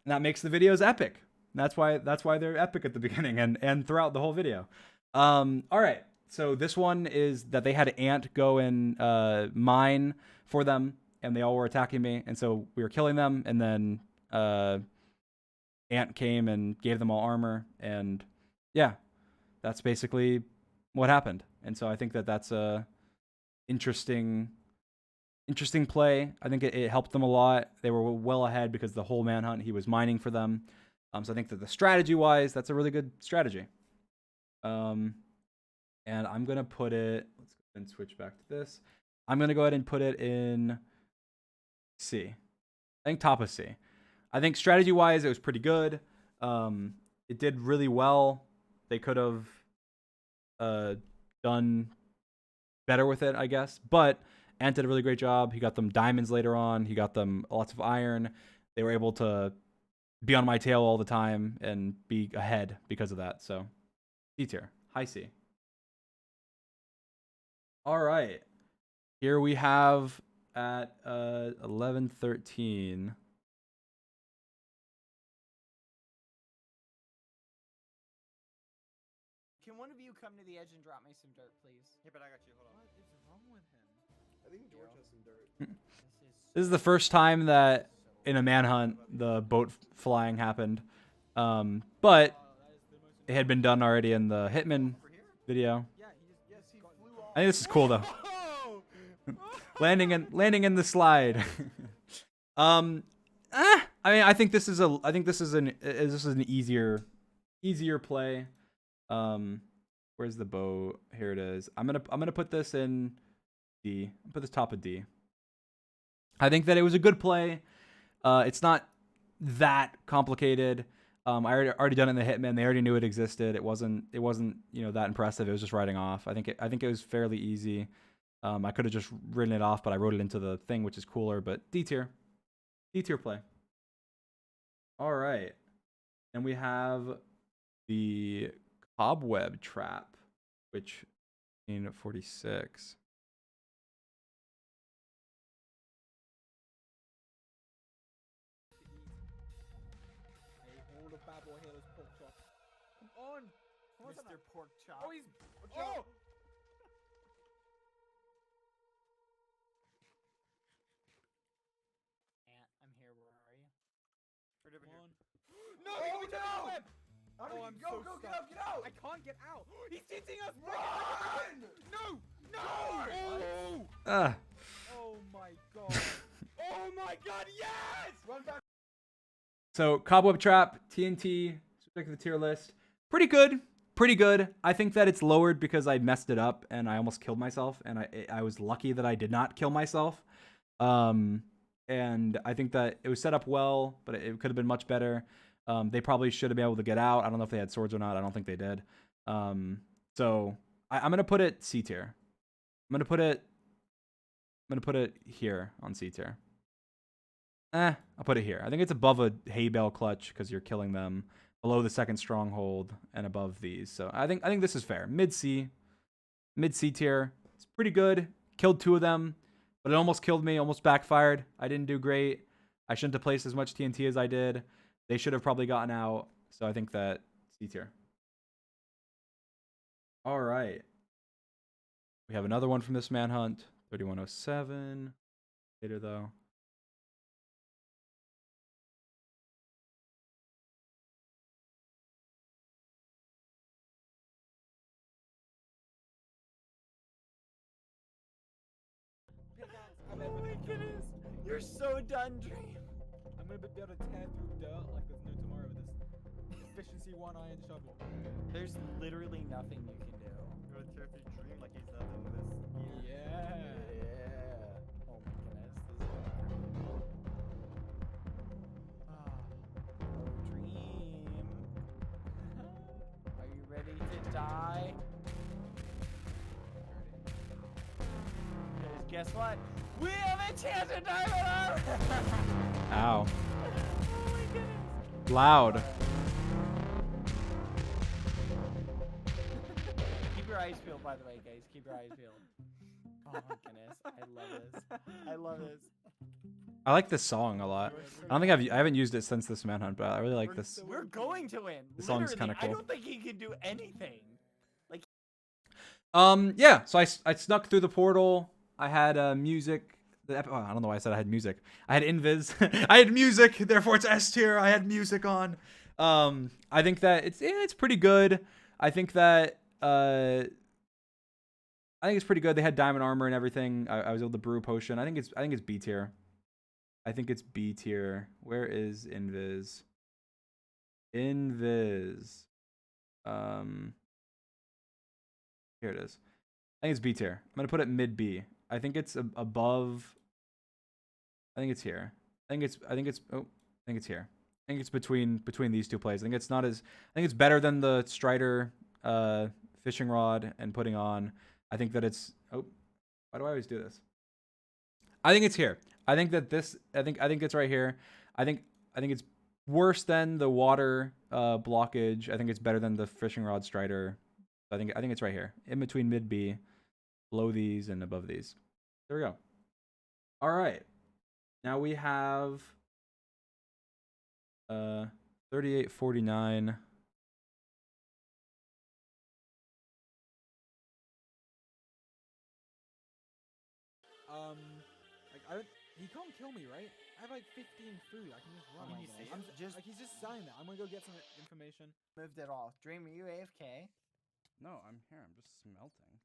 that makes the videos epic. That's why they're epic at the beginning and throughout the whole video. All right. So this one is that they had Ant go and mine for them, and they all were attacking me, and so we were killing them, and then Ant came and gave them all armor, and yeah, that's basically what happened. And so I think that that's a interesting play. I think it helped them a lot. They were well ahead because the whole manhunt he was mining for them. So I think that the strategy-wise, that's a really good strategy. And I'm gonna put it. Let's go and switch back to this. I'm gonna go ahead and put it in C. I think top of C. I think strategy-wise, it was pretty good. It did really well. They could have done better with it, I guess. But Ant did a really great job. He got them diamonds later on. He got them lots of iron. They were able to be on my tail all the time and be ahead because of that. So C tier, high C. All right. Here we have at 11:13. Can one of you come to the edge and drop me some dirt, please? Yeah, but I got you. Hold on. What is wrong with him? I think George has some dirt. This is the first time that in a manhunt the boat flying happened. But it had been done already in the Hitman video. Yeah, he flew off. I think this is cool though. landing in the slide. I mean, I think this is an easier play. Where's the boat? Here it is. I'm gonna put this in D. Put this top of D. I think that it was a good play. It's not that complicated. I already done it in the Hitman. They already knew it existed. It wasn't that impressive. It was just writing off. I think it was fairly easy. I could have just written it off, but I wrote it into the thing, which is cooler. But D tier play. All right, and we have the cobweb trap, which in 46. All the bad boy healers pork chop. Come on! Mr. Pork Chop. Oh, he's. Oh! Ant, I'm here. Where are you? Right over here. No! He got me to the web! Oh, I'm go, so go, stuck. get out! I can't get out! He's cheating us! Run! No! No! Oh my god! Oh my god, yes! Run back. So cobweb trap, TNT, subject to the tier list. Pretty good. I think that it's lowered because I messed it up and I almost killed myself, and I was lucky that I did not kill myself. And I think that it was set up well, but it could have been much better. They probably should have been able to get out. I don't know if they had swords or not. I don't think they did. So I'm gonna put it C tier. I'm gonna put it here on C tier. I'll put it here. I think it's above a hay bale clutch because you're killing them, below the second stronghold, and above these. So I think this is fair. Mid C tier. It's pretty good. Killed 2 of them, but it almost killed me. Almost backfired. I didn't do great. I shouldn't have placed as much TNT as I did. They should have probably gotten out. So I think that C tier. All right. We have another one from this manhunt. 3107. Later though. Oh my goodness! You're so done, Dream. I'm gonna be able to tear through dirt like there's no tomorrow with this efficiency 1 iron shovel. There's literally nothing you can do. You're gonna tear through Dream like he's nothing with this. Yeah. Oh my goodness. This is going crazy. die. Because guess what? We have enchanted diamond armor! Ow. Oh my goodness. Loud. Keep your eyes peeled, by the way, guys. Keep your eyes peeled. Oh my goodness. I love this. I love this. I like this song a lot. I don't think I haven't used it since this Manhunt, but I really like this. We're going to win. The song's Literally, kinda cool. I don't think he can do anything. Yeah. So I snuck through the portal. I had music. I don't know why I said I had music. I had invis. I had music. Therefore, it's S tier. I had music on. I think that it's pretty good. I think that I think it's pretty good. They had diamond armor and everything. I was able to brew a potion. I think it's B tier. I think it's B tier. Where is invis? Invis. Here it is. I think it's B tier. I'm gonna put it mid B. I think it's above. I think it's here. I think it's here. I think it's between these two plays. I think it's better than the Strider fishing rod and putting on. I think that it's why do I always do this? I think it's here. I think that this I think it's right here. I think it's worse than the water blockage. I think it's better than the fishing rod Strider. I think it's right here. In between mid B, below these and above these. There we go. All right. Now we have 3849. Like he can't kill me, right? I have like 15 food. I can just run. Can you see I'm it? just like he's just saying that. I'm gonna go get some information. Moved it all. Dream, are you AFK? No, I'm here. I'm just smelting.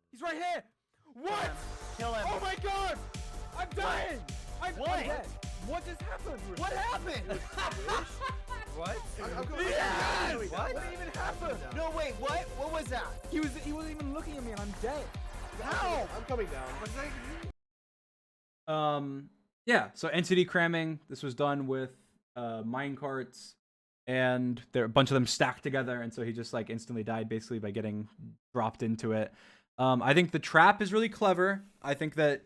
He's right here. What? Kill him. Oh my god! I'm dying. I'm What? dead. What just happened? What happened? What? Yes! What? What even happened? No, wait, what? What was that? He wasn't even looking at me, and I'm dead. How? I'm coming down. Yeah, so entity cramming. This was done with mine carts, and there a bunch of them stacked together, and so he just like instantly died basically by getting dropped into it. I think the trap is really clever. I think that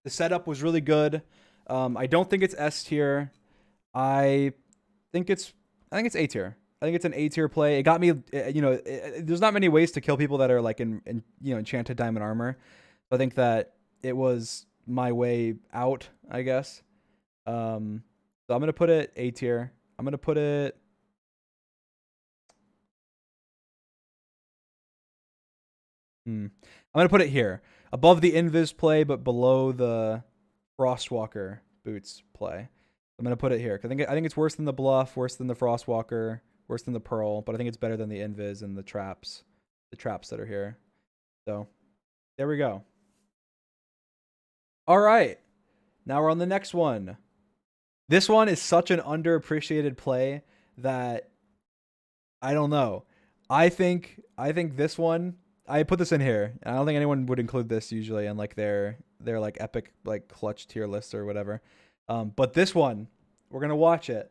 the setup was really good. I don't think it's S tier. I think it's A tier. I think it's an A tier play. It got me, there's not many ways to kill people that are like in enchanted diamond armor. So I think that it was my way out, I guess. So I'm gonna put it A tier. I'm gonna put it. I'm gonna put it here, above the invis play, but below the Frostwalker boots play. I'm gonna put it here. I think it's worse than the bluff, worse than the Frostwalker, worse than the pearl, but I think it's better than the invis and the traps that are here. So there we go. All right, now we're on the next one. This one is such an underappreciated play that I don't know. I think this one. I put this in here, and I don't think anyone would include this usually in like their like epic like clutch tier lists or whatever. But this one, we're gonna watch it.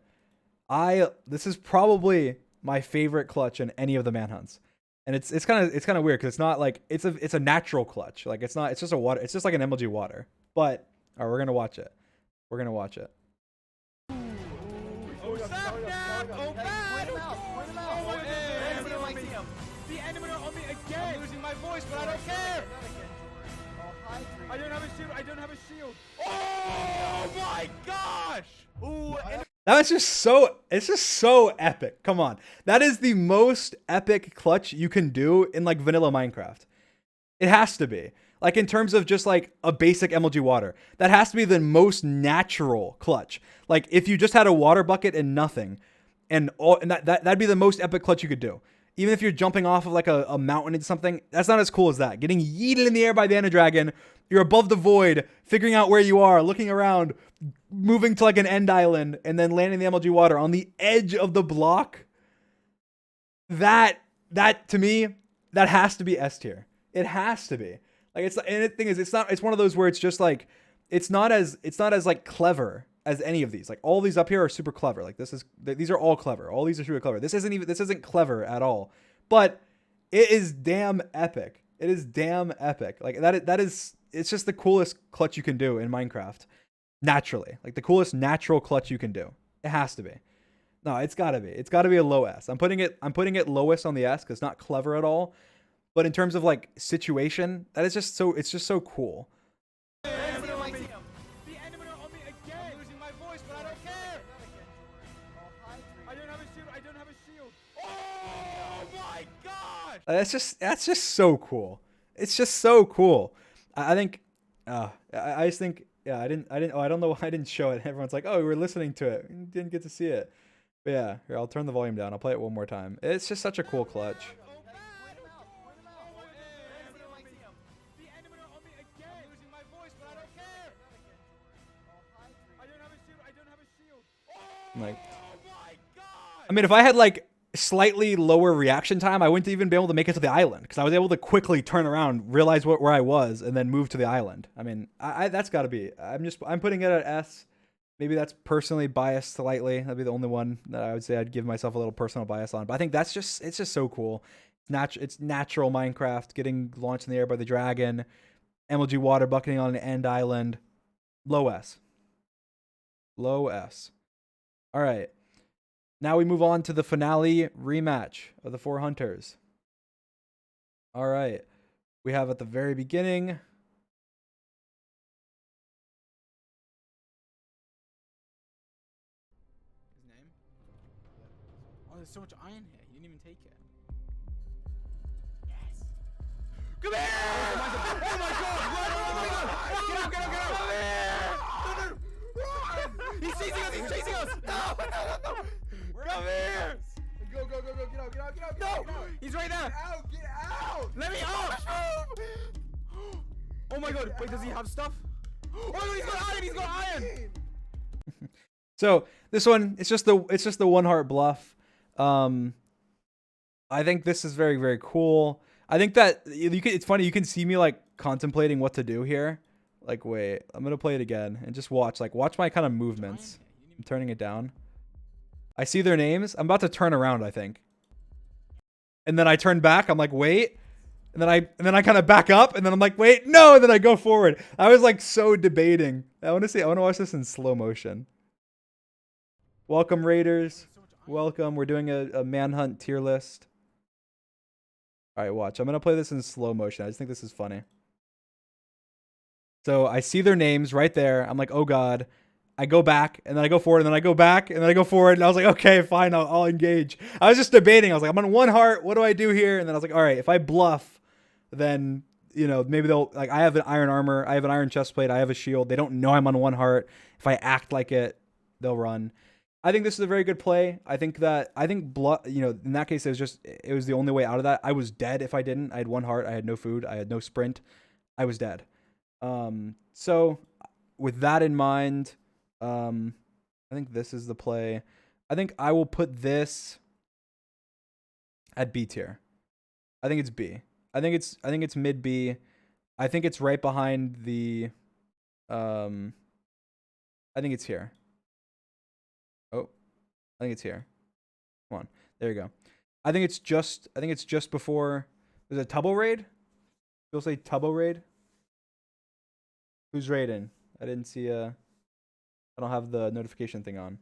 This is probably my favorite clutch in any of the manhunts, and it's kind of weird because it's not like it's a natural clutch. Like it's just a water. It's just like an MLG water. But all right, we're gonna watch it. We're gonna watch it. Oh snap! Oh bad! Point him out. Oh my Hey, god! I see him. The enemy are on me again! I'm losing my voice, but I don't care. Oh, hi, Dream. I don't have a shield. I don't have a shield. Oh my gosh! Ooh, It's just so epic. Come on. That is the most epic clutch you can do in like vanilla Minecraft. It has to be. Like in terms of just like a basic MLG water. That has to be the most natural clutch. Like if you just had a water bucket and nothing, and that'd be the most epic clutch you could do. Even if you're jumping off of like a mountain into something, that's not as cool as that. Getting yeeted in the air by the Ender Dragon, you're above the void, figuring out where you are, looking around, moving to like an end island, and then landing the MLG water on the edge of the block. That to me, that has to be S tier. It has to be. Like it's, and the thing is, it's one of those where it's just like, it's not as like clever as any of these. Like all these up here are super clever. Like these are all clever. All these are super clever. This isn't clever at all. But it is damn epic. It is damn epic. Like it's just the coolest clutch you can do in Minecraft. Naturally. Like the coolest natural clutch you can do. It has to be. No, it's gotta be. It's gotta be a low S. I'm putting it lowest on the S because it's not clever at all. But in terms of like situation, that is just so it's just so cool. The enemy on me again. I'm losing my voice, but I don't care. I don't have a shield. I don't have a shield. Oh my gosh! That's just so cool. It's just so cool. I think I just think yeah, I don't know why I didn't show it. Everyone's like, "Oh, we were listening to it. We didn't get to see it." But yeah, here, I'll turn the volume down. I'll play it one more time. It's just such a cool clutch. The enemy on me again. I'm losing my voice, but I don't care. I don't have a shield. I don't have a shield. Oh Like, my god! I mean, if I had like slightly lower reaction time, I wouldn't even be able to make it to the island because I was able to quickly turn around, realize where I was, and then move to the island. I mean, that's got to be. I'm putting it at S. Maybe that's personally biased slightly. That'd be the only one that I would say I'd give myself a little personal bias on. But I think it's just so cool. It's natural Minecraft, getting launched in the air by the dragon, MLG water bucketing on an end island. Low S. Low S. All right. Now we move on to the finale rematch of the 4 hunters. All right. We have at the very beginning. His name? Oh, there's so much iron here. You didn't even take it. Yes. Come here! Oh my god! Run! Oh my god! Get out! Get out! Get out! Come here! He's chasing us! He's chasing us! No! No! Come here! Go, get out, get out, get out, No! get out. He's right there! Get out! Let me out! Oh my god! Wait, does he have stuff? Oh, he's got iron! He's got iron! So this one, it's just the 1 heart bluff. I think this is very, very cool. I think that it's funny. You can see me like contemplating what to do here. Like, wait, I'm gonna play it again and just watch my kind of movements. I'm turning it down. I see their names. I'm about to turn around, I think. And then I turn back. I'm like, wait. And then I kind of back up. And then I'm like, wait, no. And then I go forward. I was like so debating. I want to watch this in slow motion. Welcome, Raiders. Welcome. We're doing a Manhunt tier list. All right, watch. I'm going to play this in slow motion. I just think this is funny. So I see their names right there. I'm like, oh, God. I go back, and then I go forward, and then I go back, and then I go forward, and I was like, okay, fine, I'll engage. I was just debating. I was like, I'm on 1 heart. What do I do here? And then I was like, all right, if I bluff, then, you know, maybe they'll, like, I have an iron armor. I have an iron chest plate. I have a shield. They don't know I'm on 1 heart. If I act like it, they'll run. I think this is a very good play. I think bluff, you know, in that case, it was the only way out of that. I was dead if I didn't. I had 1 heart. I had no food. I had no sprint. I was dead. So with that in mind, I think this is the play. I think I will put this at B tier. I think it's B. I think it's mid B. I think it's right behind the I think it's here. Oh. I think it's here. Come on. There you go. I think it's just before there's a Tubbo raid. You'll say Tubbo raid. Who's raiding? I didn't see I don't have the notification thing on.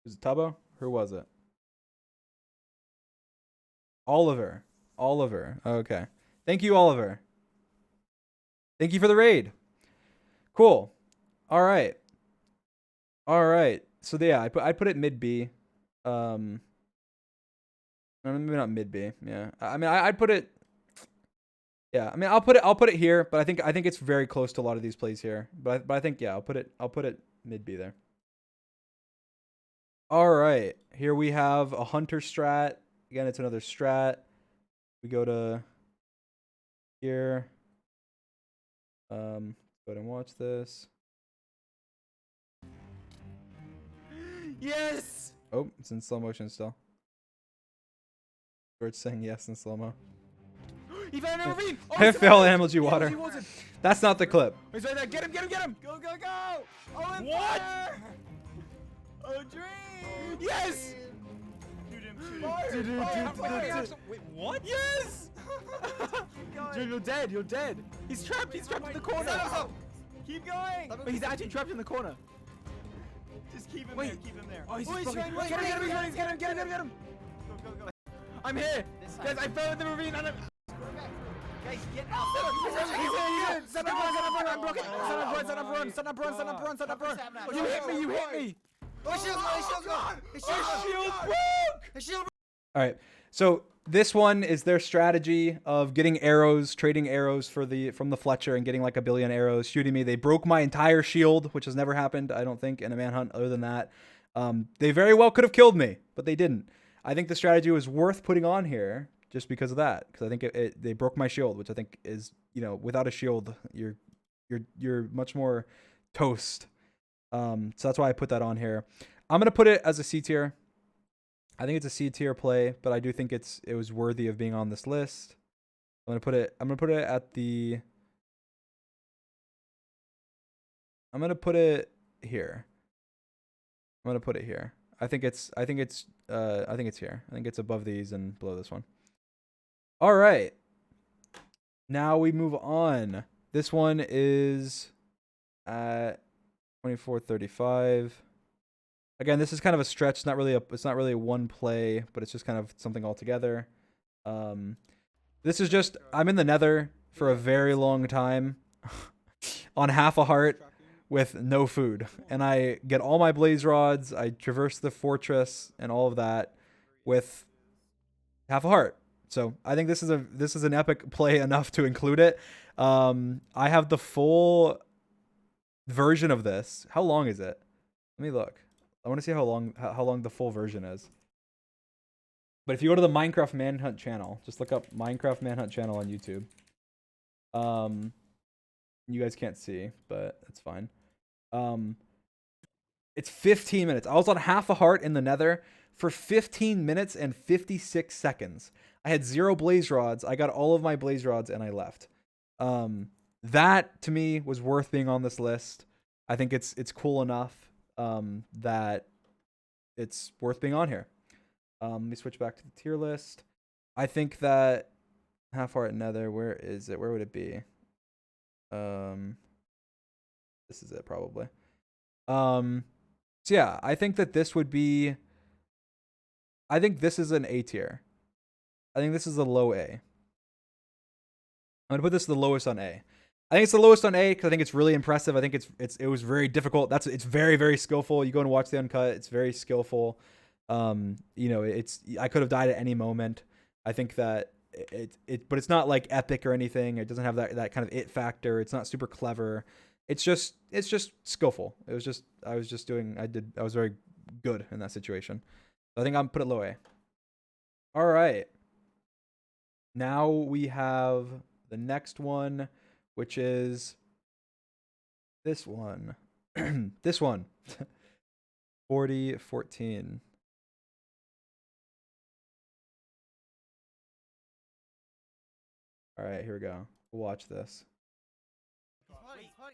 Was it Tubbo? Who was it? Oliver. Okay. Thank you, Oliver. Thank you for the raid. Cool. All right. So yeah, I put it mid B. Maybe not mid B. Yeah. I mean, I'd put it. Yeah, I mean, I'll put it here, but I think it's very close to a lot of these plays here. But I think, yeah, I'll put it mid B there. All right, here we have a hunter strat. Again, it's another strat. We go to here. Go ahead and watch this. Yes! Oh, it's in slow motion still. Or it's saying yes in slow mo. He fell in the ravine. Oh, I he's fell alive. in MLG water. He wasn't. That's not the clip. He's right there. Get him, get him, get him. Go, go, go! Oh, and What? fire! Oh, dream! Yes. Shoot him, shoot him. Wait, what? Yes. Keep going. Dude, you're dead. You're dead. He's trapped. He's trapped in the corner. Keep going! But he's actually trapped in the corner. Just keep him Wait. there, keep him there. Oh, he's trying. Get him, get him, get him, get him, get him, get him. Go, go, go. I'm here. This side. Guys, I fell in the ravine and I'm... Guys, get out! He's in. Son up, run, I'm blocking. Son up, run. You hit me. Oh, shield's gone! His shield broke! All right. So this one is their strategy of getting arrows, trading arrows from the Fletcher and getting like 1 billion arrows shooting me. They broke my entire shield, which has never happened, I don't think, in a manhunt other than that. They very well could have killed me, but they didn't. I think the strategy was worth putting on here just because of that. Because I think they broke my shield, which I think is, without a shield, you're much more toast. So that's why I put that on here. I'm gonna put it as a C tier. I think it's a C tier play, but I do think it was worthy of being on this list. I'm gonna put it at the. I'm gonna put it here. I think it's here. I think it's above these and below this one. All right. Now we move on. This one is at 24:35. Again, this is kind of a stretch. It's not really a one play, but it's just kind of something altogether. This is just, I'm in the Nether for a very long time on half a heart with no food, and I get all my blaze rods. I traverse the fortress and all of that with half a heart. So I think this is an epic play enough to include it. I have the full version of this. How long is it? Let me look. I want to see how long the full version is. But if you go to the Minecraft Manhunt channel, just look up Minecraft Manhunt channel on YouTube. You guys can't see, but it's fine. It's 15 minutes. I was on half a heart in the Nether for 15 minutes and 56 seconds. I had 0 blaze rods. I got all of my blaze rods and I left. That to me was worth being on this list. I think it's cool enough that it's worth being on here. Let me switch back to the tier list. I think that half heart Nether, where is it? Where would it be? This is it probably. So yeah, I think that this would be, I think this is an A tier. I think this is a low A. I'm gonna put this the lowest on A. I think it's the lowest on A because I think it's really impressive. I think it was very difficult. It's very, very skillful. You go and watch the uncut. It's very skillful. I could have died at any moment. I think that but it's not like epic or anything. It doesn't have that kind of it factor. It's not super clever. It's just skillful. I was very good in that situation. So I think I'm put it low A. All right. Now we have the next one, which is this one. This one. 40:14. All right, here we go. We'll watch this.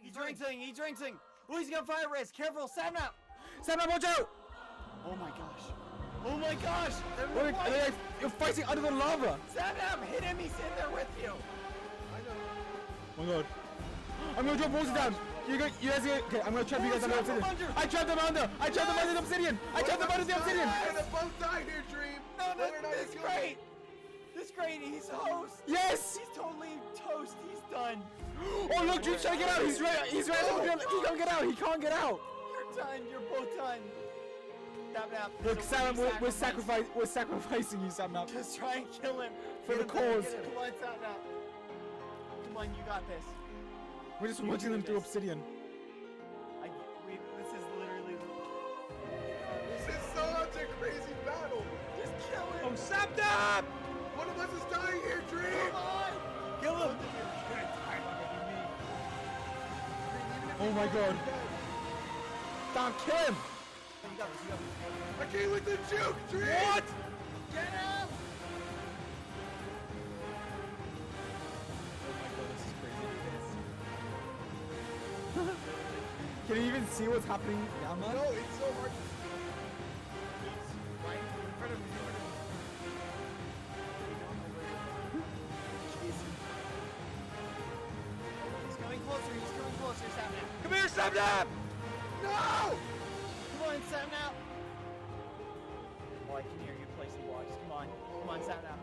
He's drinking. Oh, he's gonna fire risk. Careful, Sapnap! Watch out! Oh my gosh! You're fighting under the lava! Sapnap, hit him! He's in there with you! Oh my god. I'm gonna drop water down! You guys okay, I'm gonna trap you guys under the obsidian. I trapped them under the obsidian! We're gonna both die here, Dream! No, this is great! This is great, he's toast! Yes! He's totally toast, he's done! Oh look, Dream's trying to get out! He's right! He can't get out! You're done, you're both done! Sapnap, Look, Sam, we're sacrificing you, Sam, now. just try and kill him! For the Get him back, cause. get him. Come on, Sapnap! Come on, you got this! We're just watching them through obsidian. This is literally... This is such a crazy battle. Just kill him! Oh, Sapnap! One of us is dying here, Dream. Come on! Kill him! Oh my god. Don't kill him! You got this. I came with the juke, Dream. What? Get him! Can you even see what's happening now, man? No, it's so hard to see. He's right in front of me. He's coming closer. He's coming closer, Sapnap. Come here, Sapnap! No! Come on, Sapnap. Oh, I can hear you placing blocks. Come on. Come on, Sapnap.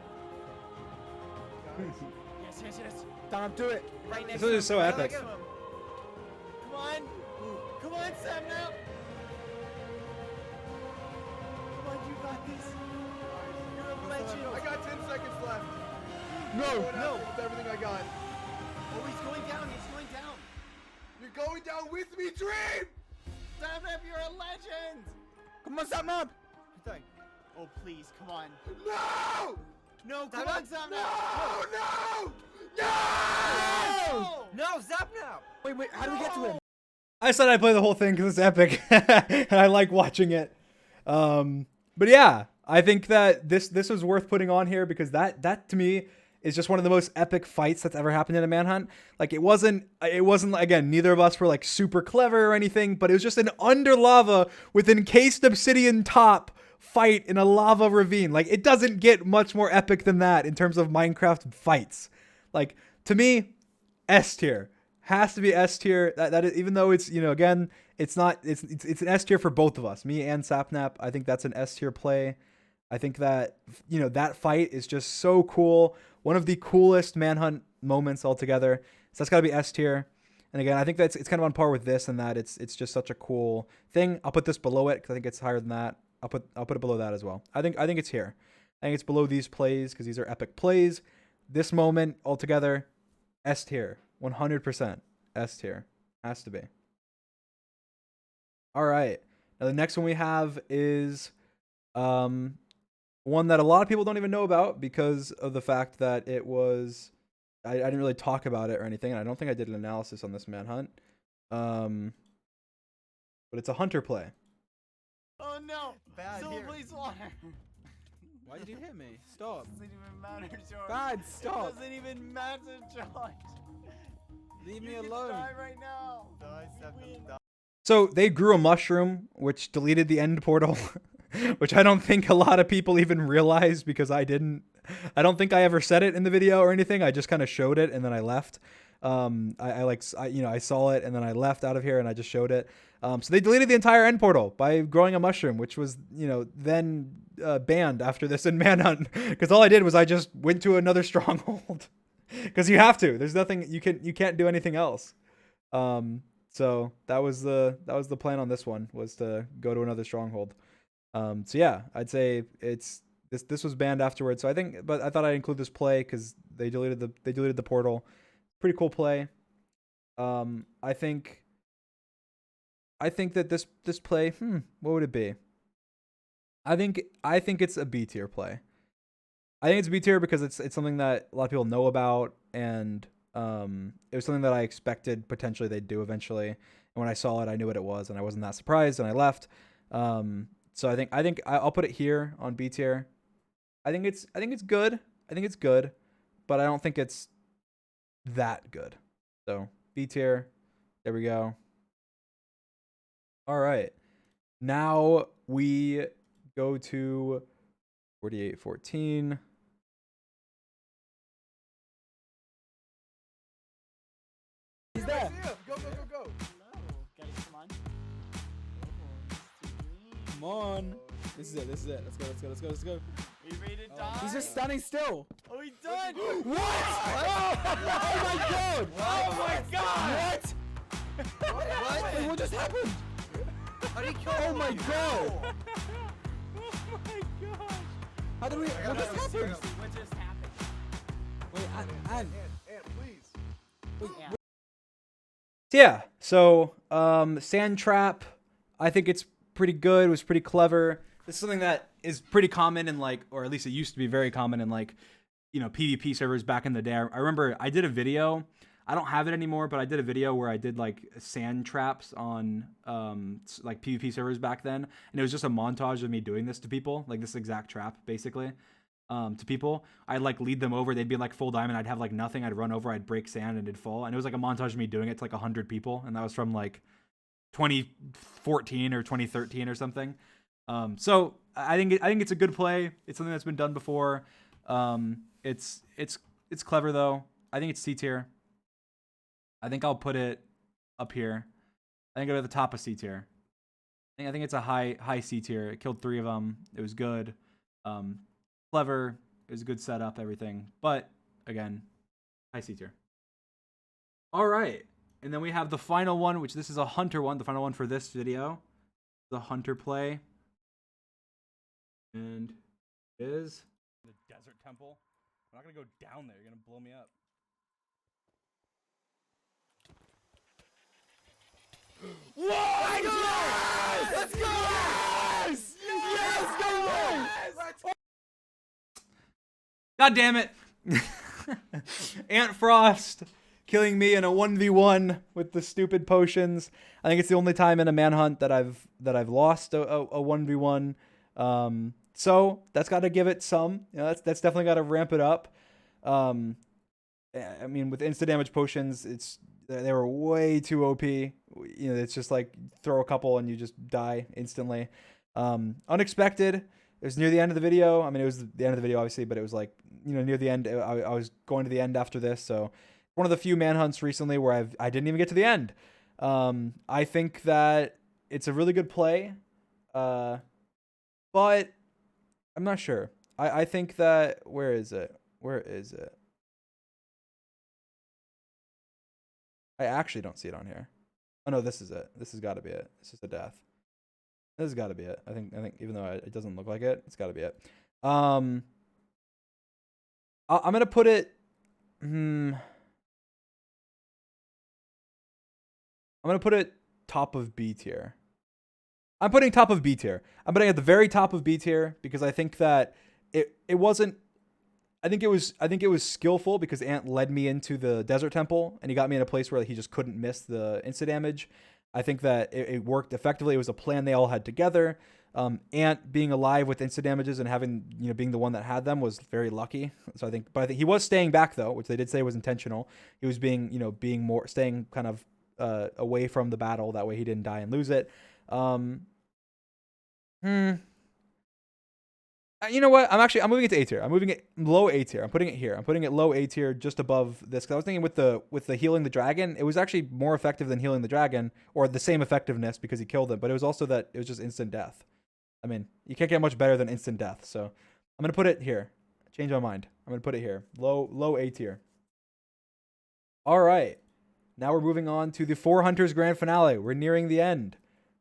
Yes, yes, yes. Damn, do it. Right next This to is him. so Right epic. next to him. Come on. Come on, Sapnap. Come on, you got this. You're a legend. I got 10 seconds left. No, No. With everything I got. Oh, he's going down. He's going down. You're going down with me, Dream! Sapnap, you're a legend. Come on, Sapnap. Oh, please, come on. No! No, come on, Sapnap. No! No! No! No! No, Sapnap. Wait, how do we get to him? I said I'd play the whole thing because it's epic, and I like watching it. But yeah, I think that this was worth putting on here because that to me is just one of the most epic fights that's ever happened in a Manhunt. Like it wasn't again, neither of us were like super clever or anything, but it was just an under lava with encased obsidian top fight in a lava ravine. Like it doesn't get much more epic than that in terms of Minecraft fights. Like to me, S tier. Has to be S tier. That is, even though it's, you know, again, it's not, it's an S tier for both of us, me and Sapnap. I think that's an S tier play. I think that, you know, that fight is just so cool. One of the coolest Manhunt moments altogether. So that's got to be S tier. And again, I think that's, it's kind of on par with this and that it's just such a cool thing. I'll put this below it because I think it's higher than that. I'll put it below that as well. I think it's here. I think it's below these plays because these are epic plays. This moment altogether, S tier. 100% S tier. Has to be. All right. Now the next one we have is one that a lot of people don't even know about because of the fact that it was I didn't really talk about it or anything, and I don't think I did an analysis on this Manhunt. But it's a hunter play. Oh no! Bad Someone here. please water. Why did you hit me? Stop. Doesn't even matter, George. Bad, stop. It doesn't even matter, George. Leave You me can alone. die right now. You win. So they grew a mushroom, which deleted the end portal, which I don't think a lot of people even realize because I didn't. I don't think I ever said it in the video or anything. I just kind of showed it and then I left. I saw it and then I left out of here and I just showed it. So they deleted the entire end portal by growing a mushroom, which was, you know, then banned after this in Manhunt. Because all I did was I just went to another stronghold. Because you have to. There's nothing you can't do anything else. So that was the plan on this one, was to go to another stronghold. So yeah, I'd say this was banned afterwards. So but I thought I'd include this play because they deleted the portal. Pretty cool play. I think that this play, what would it be? I think it's a B tier play. I think it's B tier because it's something that a lot of people know about, and it was something that I expected potentially they'd do eventually. And when I saw it, I knew what it was, and I wasn't that surprised, and I left. So I think I'll put it here on B tier. I think it's good. I think it's good, but I don't think it's that good. So B tier. There we go. All right. Now we go to 4814. He's there. Go, go, go, go. No, guys, come on. Come on. This is it. Let's go. Are you ready to die? He's just standing still. Oh, he's done. What? Oh my god. Oh my god. What? Wait, what just happened? How did he kill Oh my god. Oh my gosh. How did we? What just happened? What just happened? Wait, Ann. And please. Yeah. Yeah. So sand trap. I think it's pretty good. It was pretty clever. This is something that is pretty common in or at least it used to be very common in PvP servers back in the day. I remember I did a video. I don't have it anymore, but I did a video where I did sand traps on PvP servers back then, and it was just a montage of me doing this to people, this exact trap basically, to people. I'd lead them over. They'd be full diamond. I'd have nothing. I'd run over. I'd break sand and it'd fall, and it was a montage of me doing it to 100 people, and that was from 2014 or 2013 or something. So I think it's a good play. It's something that's been done before. It's clever though. I think it's C tier. I think I'll put it up here. I think it'll be at the top of C tier. I think it's a high C tier. It killed 3 of them. It was good. Clever. It was a good setup, everything. But again, high C tier. All right. And then we have the final one, which this is a hunter one, the final one for this video. The hunter play. And it is The desert temple. I'm not gonna go down there. You're gonna blow me up. Whoa! Yes! Let's go! Yes! Yes! Go! God damn it. Ant Frost killing me in a 1v1 with the stupid potions. I think it's the only time in a manhunt that I've lost a 1v1. So that's got to give it some. You know, that's definitely got to ramp it up. I mean, with insta damage potions, they were way too OP. You know, it's just like throw a couple and you just die instantly. Unexpected. It was near the end of the video. I mean, it was the end of the video, obviously, but it was like, you know, near the end. I was going to the end after this. So one of the few manhunts recently where I didn't even get to the end. I think that it's a really good play. But I'm not sure. I think that, where is it? I actually don't see it on here. Oh no, this is it. This has got to be it. It's just a death. This has got to be it. I think even though it doesn't look like it, it's got to be it. I'm gonna put it. I'm gonna put it top of B tier. I'm putting top of B tier. I'm putting it at the very top of B tier because I think that it wasn't. I think it was skillful because Ant led me into the desert temple and he got me in a place where he just couldn't miss the insta damage. I think that it worked effectively. It was a plan they all had together. Ant being alive with insta damages and having, you know, being the one that had them was very lucky. So I think he was staying back though, which they did say was intentional. He was being more staying kind of away from the battle. That way he didn't die and lose it. You know what? I'm moving it to A tier. I'm moving it low A tier. I'm putting it here. I'm putting it low A tier, just above this. Because I was thinking with the healing the dragon, it was actually more effective than healing the dragon, or the same effectiveness because he killed it. But it was also that it was just instant death. I mean, you can't get much better than instant death. So I'm gonna put it here. Change my mind. I'm gonna put it here. Low A tier. All right. Now we're moving on to the 4 Hunters Grand Finale. We're nearing the end.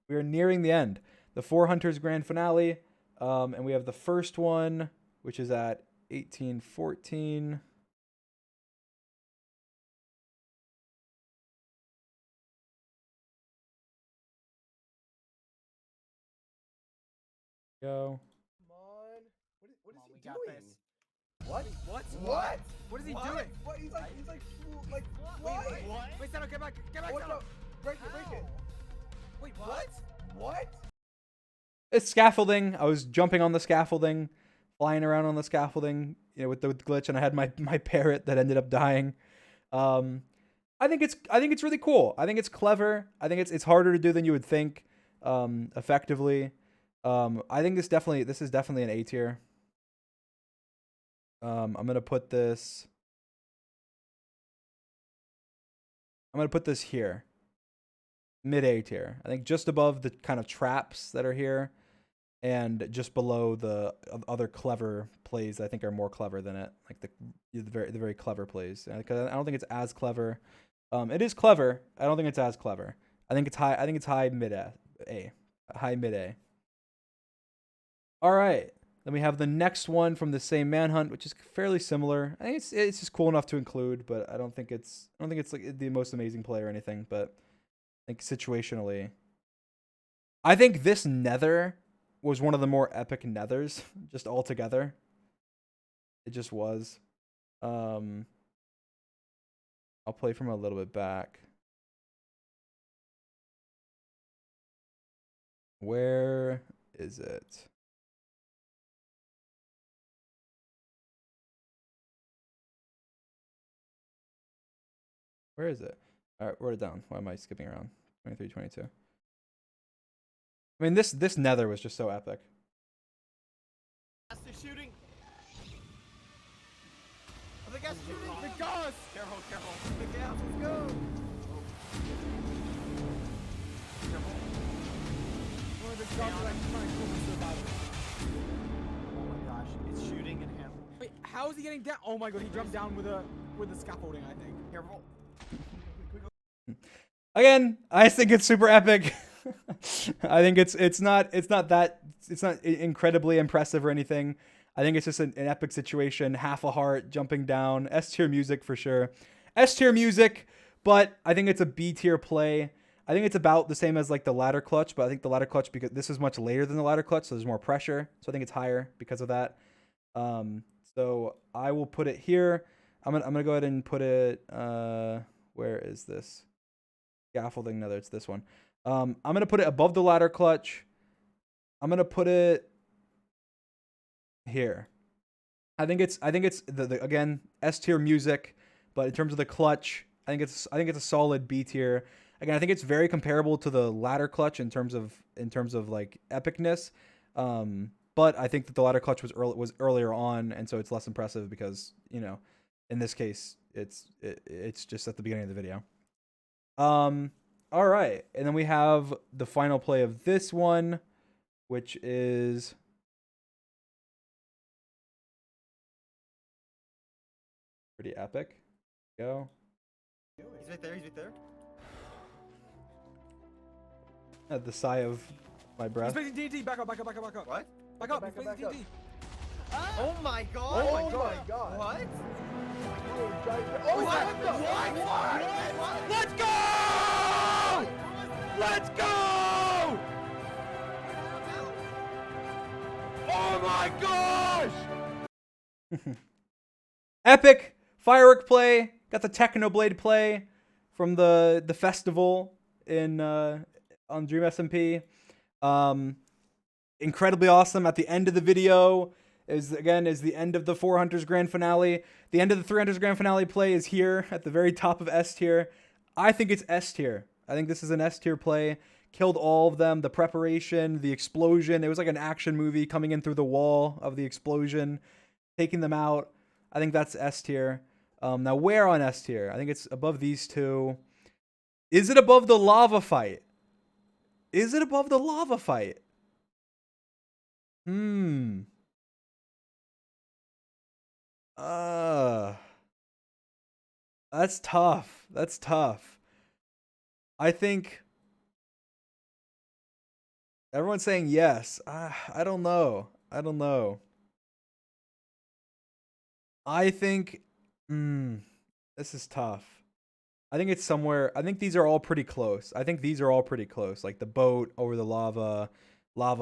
We are nearing the end. The 4 Hunters Grand Finale. And we have the first one, which is at 1814. Go. Come on. What is We he got doing? this. What? What? What is he What? doing? What? He's like Wait, flying. what? Wait, Sato, get back, What Sato. the? Break it. Wait, what? What? It's scaffolding. I was jumping on the scaffolding, flying around on the scaffolding, you know, with the glitch, and I had my parrot that ended up dying. I think it's really cool. I think it's clever. I think it's harder to do than you would think, effectively. I think this is definitely an A tier. I'm gonna put this here, mid A tier. I think just above the kind of traps that are here, and just below the other clever plays that I think are more clever than it, like the very clever plays. Because I don't think it's as clever. It is clever. I don't think it's as clever. I think it's high. I think it's high mid A. High mid A. All right. Then we have the next one from the same manhunt, which is fairly similar. I think it's just cool enough to include, but I don't think it's like the most amazing play or anything. But I think situationally, I think this nether was one of the more epic nethers just altogether. It just was. I'll play from a little bit back. Where is it? Where is it? All right, wrote it down. Why am I skipping around? 23, 22. I mean, this nether was just so epic. Gas is shooting. Oh, the gas is shooting. The gas. Careful, careful. The gas. Let's go. Careful. One of the shots like trying to pull himself out of it. Oh my gosh, it's shooting and him. Wait, how is he getting down? Oh my god, he jumped down with the scaffolding, I think. Careful. Again, I think it's super epic. I think it's not incredibly impressive or anything. I think it's just an epic situation. Half a heart jumping down. S tier music for sure. S tier music, but I think it's a B tier play. I think it's about the same as like the ladder clutch, but I think the ladder clutch, because this is much later than the ladder clutch, so there's more pressure. So I think it's higher because of that. So I will put it here. I'm gonna go ahead and put it. Where is this? Scaffolding. No, it's this one. I'm gonna put it above the ladder clutch. I'm gonna put it here. I think it's the again S tier music, but in terms of the clutch, I think it's a solid B tier. Again, I think it's very comparable to the ladder clutch in terms of like epicness. But I think that the ladder clutch was earlier on, and so it's less impressive because, you know, in this case it's just at the beginning of the video. All right, and then we have the final play of this one, which is pretty epic. Go. He's right there. He's right there. At the sigh of my He's breath. placing TNT. Back up. What? Back up. Back He's up, placing back TNT. Oh my god. Oh my god. What? Oh, What? Let's go! Let's go! Oh my gosh! Epic firework play. Got the Technoblade play from the festival in on Dream SMP. Incredibly awesome. At the end of the video is the end of the 4 Hunters grand finale. The end of the 3 Hunters grand finale play is here at the very top of S tier. I think it's S tier. I think this is an S tier play. Killed all of them. The preparation, the explosion. It was like an action movie coming in through the wall of the explosion, taking them out. I think that's S tier. Now where on S tier? I think it's above these two. Is it above the lava fight? Is it above the lava fight? That's tough. That's tough. I think everyone's saying yes. I don't know. I don't know. I think this is tough. I think it's somewhere. I think these are all pretty close. Like the boat over the lava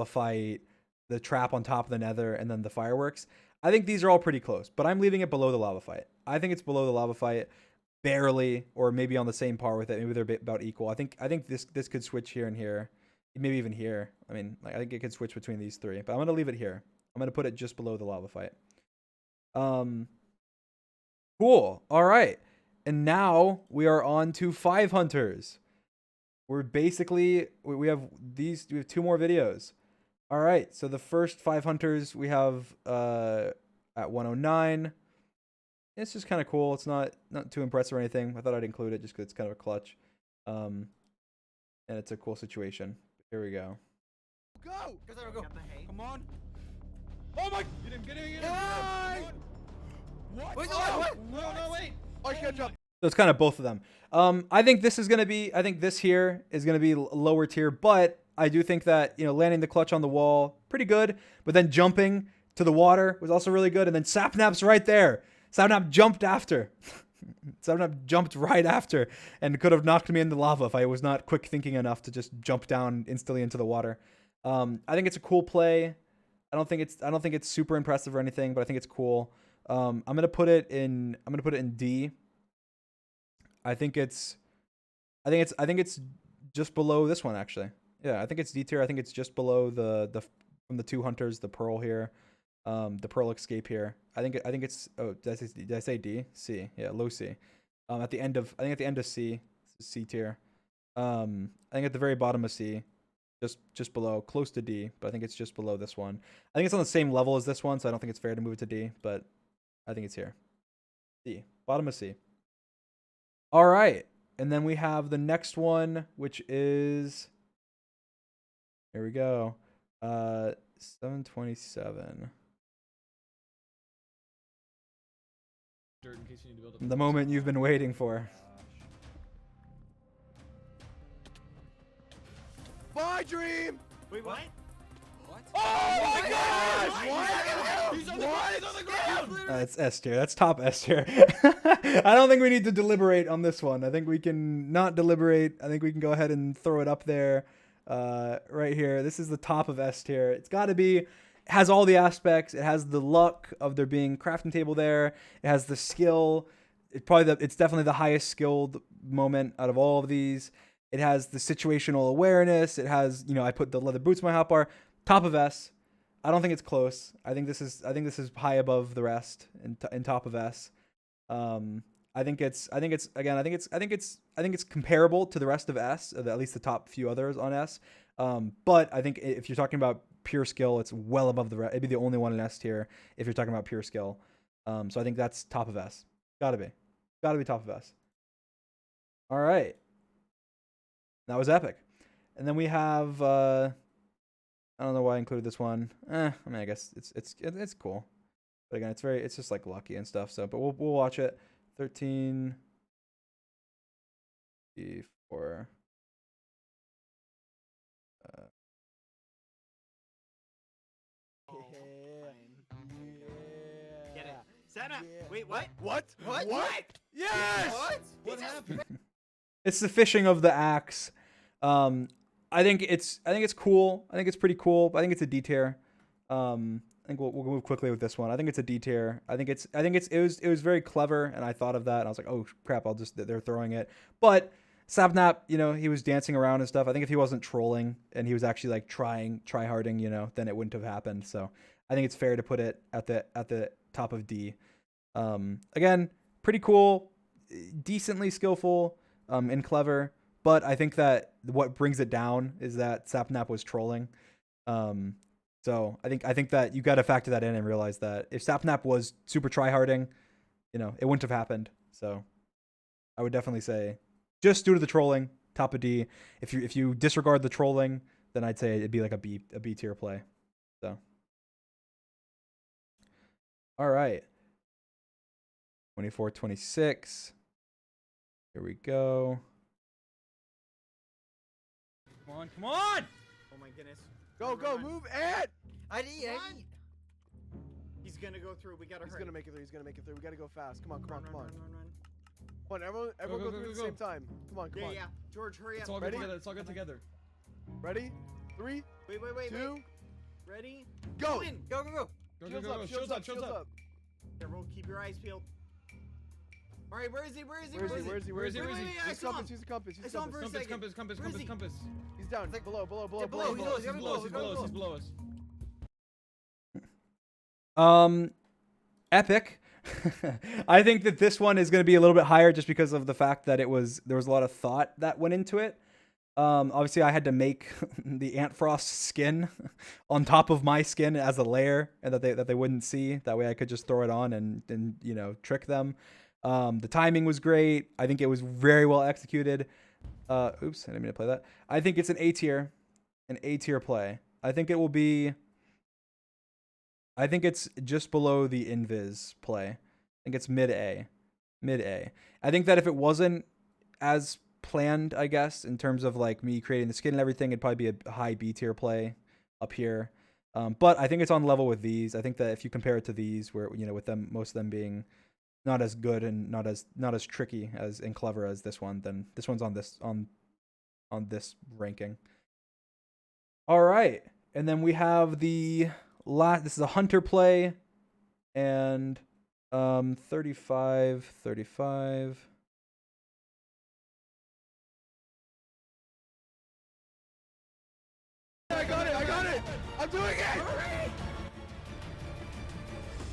fight, the trap on top of the nether, and then the fireworks. I think these are all pretty close, but I'm leaving it below the lava fight. I think it's below the lava fight, barely, or maybe on the same par with it. Maybe they're about equal. I think this could switch here and here, maybe even here. I mean, like, I think it could switch between these three, but I'm gonna leave it here. I'm gonna put it just below the lava fight. Cool. All right. And now we are on to 5 Hunters. We're basically, we have 2 more videos. All right. So the first 5 Hunters we have at 109. It's just kind of cool. It's not too impressive or anything. I thought I'd include it just because it's kind of a clutch. And it's a cool situation. Here we go. Go! Go. Come on. Oh my! Get him! Hey! What? Wait, Oh, what? No, wait! I can't jump. So it's kind of both of them. I think this here is gonna be lower tier, but I do think that, you know, landing the clutch on the wall, pretty good, but then jumping to the water was also really good, and then Sapnap's right there. Sapnap jumped after. Sapnap jumped right after and could have knocked me in the lava if I was not quick thinking enough to just jump down instantly into the water. I think it's a cool play. I don't think it's super impressive or anything, but I think it's cool. I'm gonna put it in D. I think it's just below this one, actually. Yeah, I think it's D tier. I think it's just below the from the 2 Hunters, the Pearl here, the Pearl Escape here. I think it's, oh, did I say D? C. Yeah, low C. At the end of C tier. I think at the very bottom of C, just below, close to D, but I think it's just below this one. I think it's on the same level as this one, so I don't think it's fair to move it to D, but I think it's here. D, bottom of C. All right, and then we have the next one, which is, here we go, 727. Dirt in case you need to build up. The moment you've been waiting for. My dream. Wait, what? Oh my gosh! What? He's on the ground. He's on the ground. It's S tier. That's top S tier. I don't think we need to deliberate on this one. I think we can not deliberate. I think we can go ahead and throw it up there, right here. This is the top of S tier. It's got to be. It has all the aspects. It has the luck of there being crafting table there. It has the skill. It's definitely the highest skilled moment out of all of these. It has the situational awareness. It has, I put the leather boots in my hotbar. Top of S. I don't think it's close. I think this is high above the rest in top of S. I think it's comparable to the rest of S, at least the top few others on S. But I think if you're talking about pure skill, it's well above the rest. It'd be the only one in S tier if you're talking about pure skill. So I think that's top of S. Gotta be top of S. All right. That was epic. And then we have, I don't know why I included this one. I mean, I guess it's cool. But again, it's just like lucky and stuff. So, but we'll watch it. 13, 4. Get it. Santa. Yeah. Wait, what? What? What? Yes. What happened? It's the fishing of the axe. I think it's cool. I think it's pretty cool. I think it's a D tier. I think we'll move quickly with this one. I think it's a D tier. It was very clever, and I thought of that, and I was like, oh crap, they're throwing it. But Sapnap, he was dancing around and stuff. I think if he wasn't trolling and he was actually like try-harding, then it wouldn't have happened. So I think it's fair to put it at the top of D. Again, pretty cool, decently skillful, and clever. But I think that what brings it down is that Sapnap was trolling. So I think that you got to factor that in and realize that if Sapnap was super tryharding, it wouldn't have happened. So I would definitely say, just due to the trolling, top of D. If you disregard the trolling, then I'd say it'd be like a B tier play. So all right, 24-26. Here we go. Come on! Oh my goodness. Go, move, Ed! I need. He's gonna go through. We gotta hurry. He's gonna make it through. We gotta go fast. Come on. Run. Come on, everyone go through at the same time. Come on. Yeah. George, hurry up. It's all good together. It's all good together. Ready? 3, Wait. 2, Ready? go! In. Go. Go. Shields up. Everyone, keep your eyes peeled. All right, where is he? Where is he? Wait, I saw him. Use the compass. I saw him for a second. Compass. He's down. Below. Yeah, below. He's below us. Epic. I think that this one is going to be a little bit higher just because of the fact that there was a lot of thought that went into it. Obviously I had to make the Antfrost skin on top of my skin as a layer, and that they wouldn't see. That way I could just throw it on and trick them. The timing was great. I think it was very well executed. Oops, I didn't mean to play that. I think it's an A tier play. I think it's just below the Invis play. I think it's mid A. I think that if it wasn't as planned, I guess, in terms of like me creating the skin and everything, it'd probably be a high B tier play up here. But I think it's on level with these. I think that if you compare it to these, where with them, most of them being not as good and not as tricky and clever as this one, then this one's on this ranking. All right, and then we have the last. This is a hunter play, and 35. I got it! I'm doing it!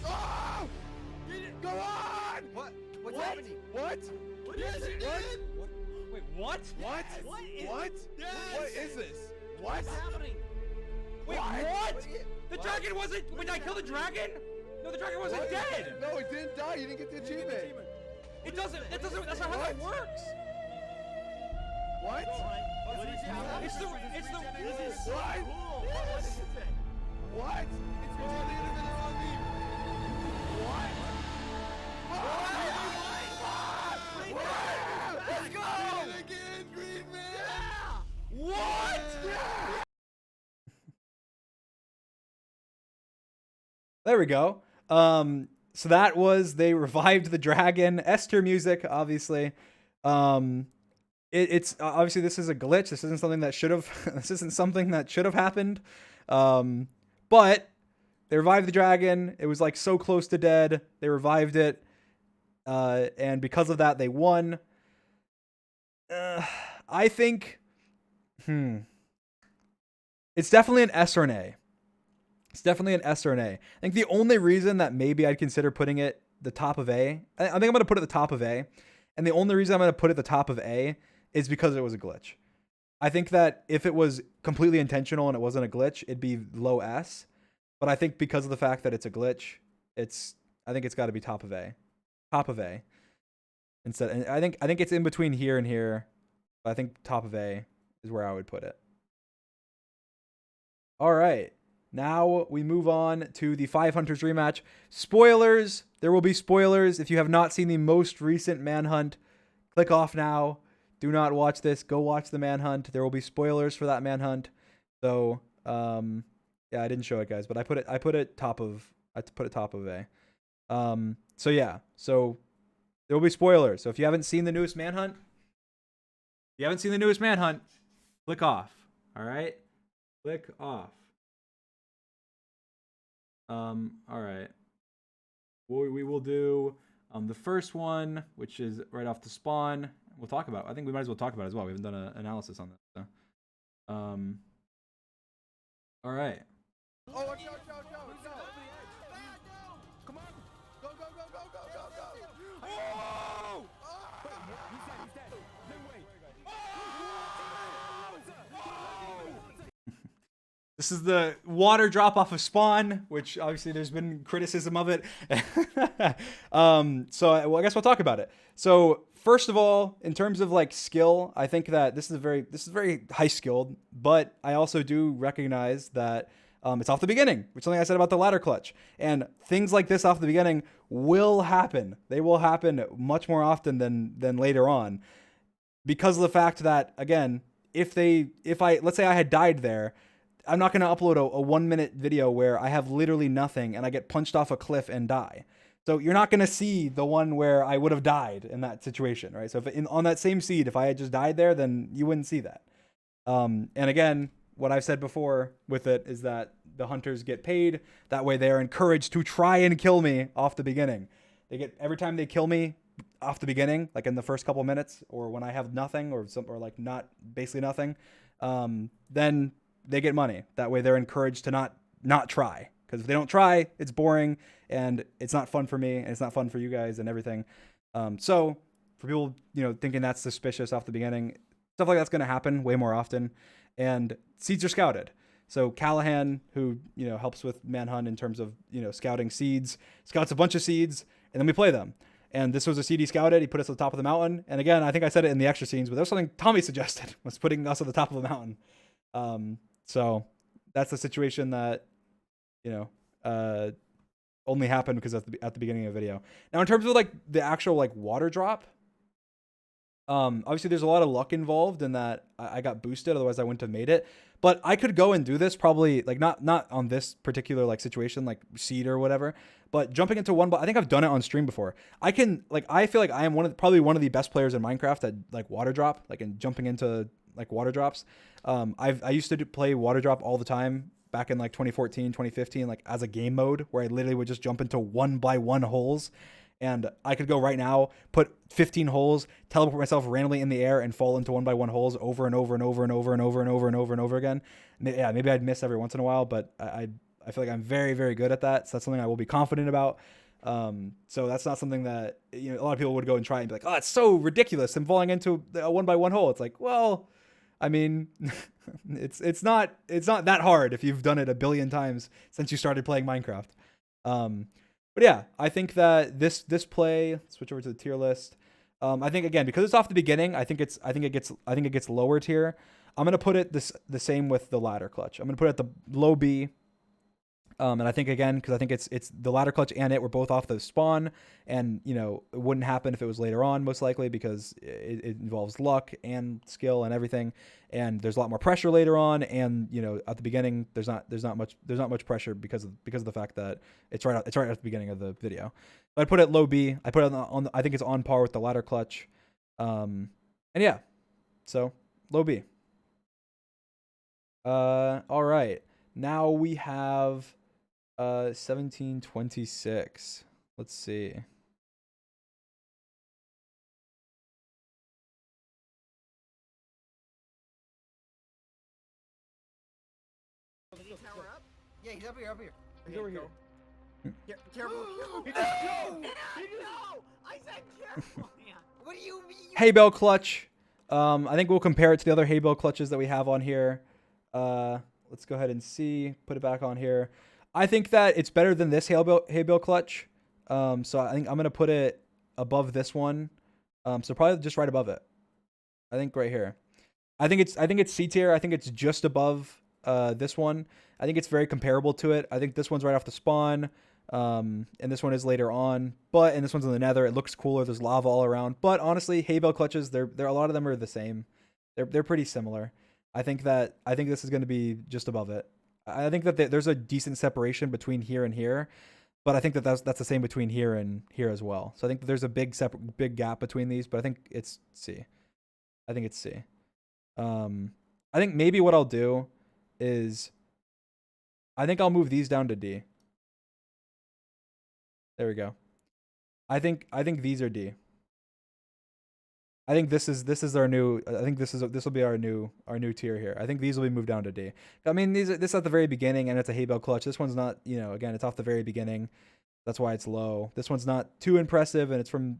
Oh! Go on! What's happening? What? What is it? What? Wait, what? What? What is? What? Yes. What is this? What? What's happening? Wait, what? The dragon wasn't. Wait, did I kill the dragon? No, the dragon wasn't What? dead. No, it didn't die. You didn't get the achievement. It doesn't. It doesn't. That's not how that works. What? What is happening? It's the. This is so What? cool. What does it say? What? It's Let's go! again, Green Man. What? There we go. So that was, they revived the dragon. Esther music, obviously. It's obviously, this is a glitch. This isn't something that should have. This isn't something that should have happened. But they revived the dragon. It was like so close to dead. They revived it, and because of that, they won. I think. It's definitely an S or an A. It's definitely an S or an A. I think the only reason that maybe I'd consider putting it the top of A, I think I'm going to put it the top of A. And the only reason I'm going to put it the top of A is because it was a glitch. I think that if it was completely intentional and it wasn't a glitch, it'd be low S. But I think because of the fact that it's a glitch, I think it's got to be top of A. Top of A. Instead, and I think it's in between here and here. But I think top of A is where I would put it. All right. Now we move on to the 5 Hunters rematch. Spoilers. There will be spoilers. If you have not seen the most recent Manhunt, click off now. Do not watch this. Go watch the Manhunt. There will be spoilers for that Manhunt. So, yeah, I didn't show it, guys, but I put it top of A. So yeah. So there will be spoilers. So if you haven't seen the newest Manhunt, click off. All right? Click off. All right. We will do the first one, which is right off the spawn. We'll talk about. I think we might as well talk about it as well. We haven't done an analysis on this. So. All right. Oh, watch out, go. Come on. Go. Oh! He's dead. No way. This is the water drop off of spawn, which obviously there's been criticism of it. So I guess we'll talk about it. So first of all, in terms of like skill, I think that this is very high skilled, but I also do recognize that it's off the beginning, which is something I said about the ladder clutch. And things like this off the beginning will happen. They will happen much more often than later on, because of the fact that, again, let's say I had died there, I'm not going to upload a 1 minute video where I have literally nothing and I get punched off a cliff and die. So you're not going to see the one where I would have died in that situation, right? So if on that same seed, if I had just died there, then you wouldn't see that. And again, what I've said before with it is that the hunters get paid. That way they're encouraged to try and kill me off the beginning. Every time they kill me off the beginning, like in the first couple minutes, or when I have nothing or like not basically nothing, then they get money. That way they're encouraged to not try. Because if they don't try, it's boring and it's not fun for me and it's not fun for you guys and everything. So for people, thinking that's suspicious off the beginning, stuff like that's going to happen way more often. And seeds are scouted. So Callahan, who, helps with Manhunt in terms of, scouting seeds, scouts a bunch of seeds and then we play them. And this was a seed he scouted. He put us at the top of the mountain. And again, I think I said it in the extra scenes, but that was something Tommy suggested, was putting us at the top of the mountain. So that's the situation that, only happened because at the beginning of the video. Now, in terms of like the actual like water drop, obviously there's a lot of luck involved in that I got boosted. Otherwise I wouldn't have made it, but I could go and do this probably like not on this particular like situation, like seed or whatever, but jumping into one, I think I've done it on stream before. I feel like I am probably one of the best players in Minecraft at like water drop, like in jumping into like water drops. I used to play water drop all the time back in like 2014, 2015, like as a game mode where I literally would just jump into 1x1 holes. And I could go right now, put 15 holes, teleport myself randomly in the air and fall into 1x1 holes over and over and over and over and over and over and over and over again. Yeah, maybe I'd miss every once in a while, but I feel like I'm very, very good at that. So that's something I will be confident about. So that's not something that, a lot of people would go and try and be like, oh, it's so ridiculous. I'm falling into a 1x1 hole. It's like, well, I mean, it's not that hard if you've done it a billion times since you started playing Minecraft. But yeah, I think that this play, switch over to the tier list. I think again, because it's off the beginning, I think it gets lower tier. I'm gonna put it the same with the ladder clutch. I'm gonna put it at the low B. And I think again, because I think it's the ladder clutch and it were both off the spawn, and you know it wouldn't happen if it was later on, most likely, because it involves luck and skill and everything, and there's a lot more pressure later on, and you know at the beginning there's not much pressure because of the fact that it's right at the beginning of the video. But I put it low B. I put it on I think it's on par with the ladder clutch, and yeah, so low B. All right, now we have 1726. Let's see. Tower up? Yeah, he's up here, He's over here. Careful. No! I said careful. Yeah. What do you mean? Hay bale clutch. I think we'll compare it to the other hay bale clutches that we have on here. Let's go ahead and see. Put it back on here. I think that it's better than this hay bale clutch. So I think I'm gonna put it above this one. So probably just right above it. I think right here. I think it's C tier. I think it's just above this one. I think it's very comparable to it. I think this one's right off the spawn. And this one is later on. And this one's in the nether. It looks cooler. There's lava all around. But honestly, hay bale clutches, they're a lot of them are the same. They're pretty similar. I think this is gonna be just above it. I think that there's a decent separation between here and here, but I think that that's the same between here and here as well. So I think that there's a big gap between these, but I think it's C. I think it's C. I think maybe what I'll do is I think I'll move these down to D. There we go. I think these are D. I think this is our new. I think this will be our new tier here. I think these will be moved down to D. I mean, this is at the very beginning, and it's a hay bale clutch. This one's not, you know, again, it's off the very beginning. That's why it's low. This one's not too impressive, and it's from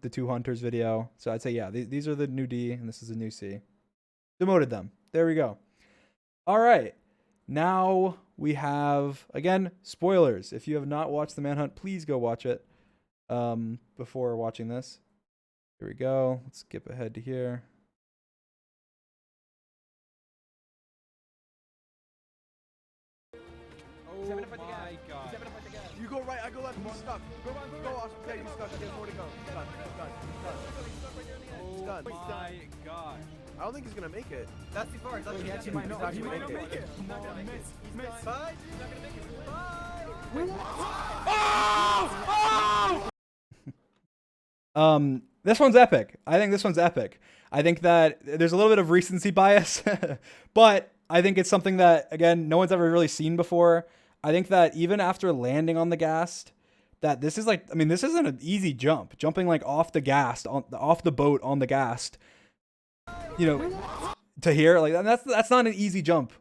the 2 Hunters video. So I'd say yeah, these are the new D, and this is the new C. Demoted them. There we go. All right, now we have again spoilers. If you have not watched the Manhunt, please go watch it before watching this. Here we go. Let's skip ahead to here. Oh my god. You go right, I go left. He's stuck. Go off. Yeah, he's stuck. He has more to go. He's done. Oh done. my gosh. I don't think he's gonna make it. That's too far. He actually might not make it. He's not gonna make it. Bye. He's not gonna make it. Bye. This one's epic. I think this one's epic. I think that there's a little bit of recency bias, but I think it's something that, again, no one's ever really seen before. I think that even after landing on the ghast, that this is like, I mean, this isn't an easy jump. Jumping like off the ghast, off the boat on the ghast, you know, to here, like that's not an easy jump.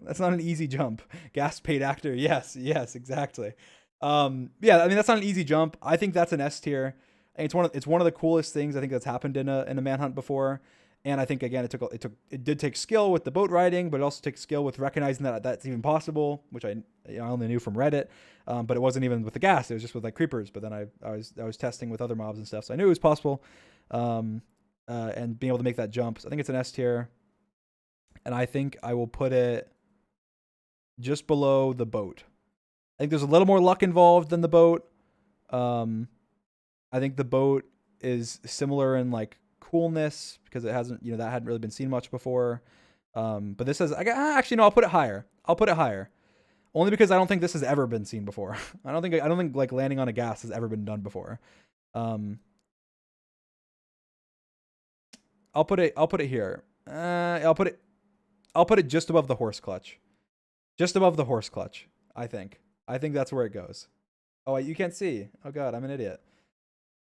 That's not an easy jump. Ghast paid actor. Yes, exactly. Yeah, I mean, that's not an easy jump. I think that's an S tier. And it's one of the coolest things I think that's happened in a Manhunt before. And I think again it did take skill with the boat riding, but it also takes skill with recognizing that that's even possible, which I only knew from Reddit. But it wasn't even with the ghast; it was just with like creepers. But then I was testing with other mobs and stuff, so I knew it was possible. And being able to make that jump, so I think it's an S tier. And I think I will put it just below the boat. I think there's a little more luck involved than the boat. I think the boat is similar in like coolness because it hasn't, that hadn't really been seen much before. But this says, actually, no, I'll put it higher. Only because I don't think this has ever been seen before. I don't think like landing on a ghast has ever been done before. I'll put it here. I'll put it just above the horse clutch. Just above the horse clutch, I think. I think that's where it goes. Oh, wait, you can't see. Oh god, I'm an idiot.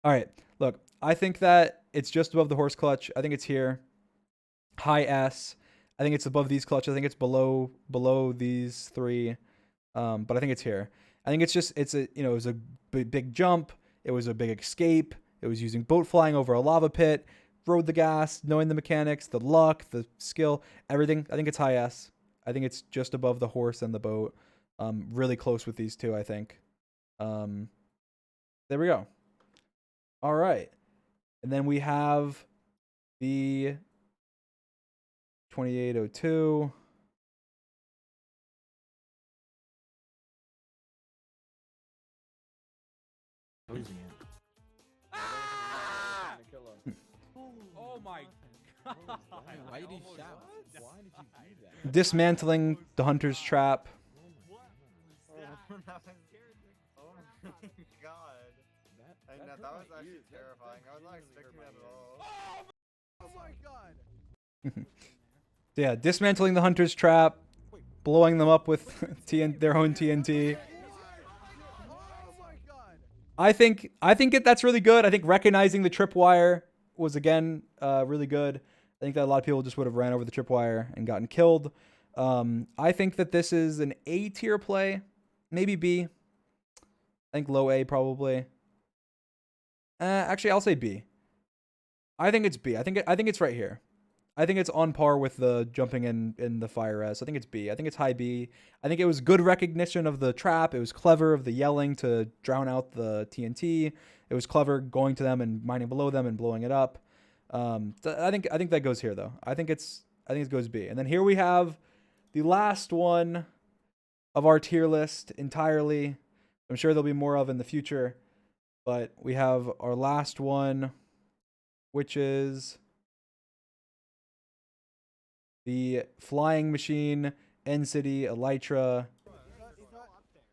All right, look, I think that it's just above the horse clutch. I think it's here. High S. I think it's above these clutches. I think it's below these three. But I think it's here. I think it was a big jump. It was a big escape. It was using boat flying over a lava pit. rode the gas, knowing the mechanics, the luck, the skill, everything. I think it's high S. I think it's just above the horse and the boat. Really close with these two, I think. There we go. All right. And then we have the 2802. Ah! Oh my god. Why did he shout? Why did you do that? Dismantling the hunter's trap. Oh my god. That was actually terrifying. I was not expecting that at all. Oh my god. Yeah, dismantling the hunter's trap, blowing them up with their own TNT. Oh my god. I think that's really good. I think recognizing the tripwire was again really good. I think that a lot of people just would have ran over the tripwire and gotten killed. I think that this is an A tier play, maybe B. I think low A probably. Actually, I'll say B. I think it's B. I think it's right here. I think it's on par with the jumping in the fire res. I think it's B. I think it's high B. I think it was good recognition of the trap. It was clever of the yelling to drown out the TNT. It was clever going to them and mining below them and blowing it up. I think that goes here though. I think it goes B. And then here we have the last one of our tier list entirely. I'm sure there'll be more of in the future, but we have our last one, which is the flying machine, End City, Elytra.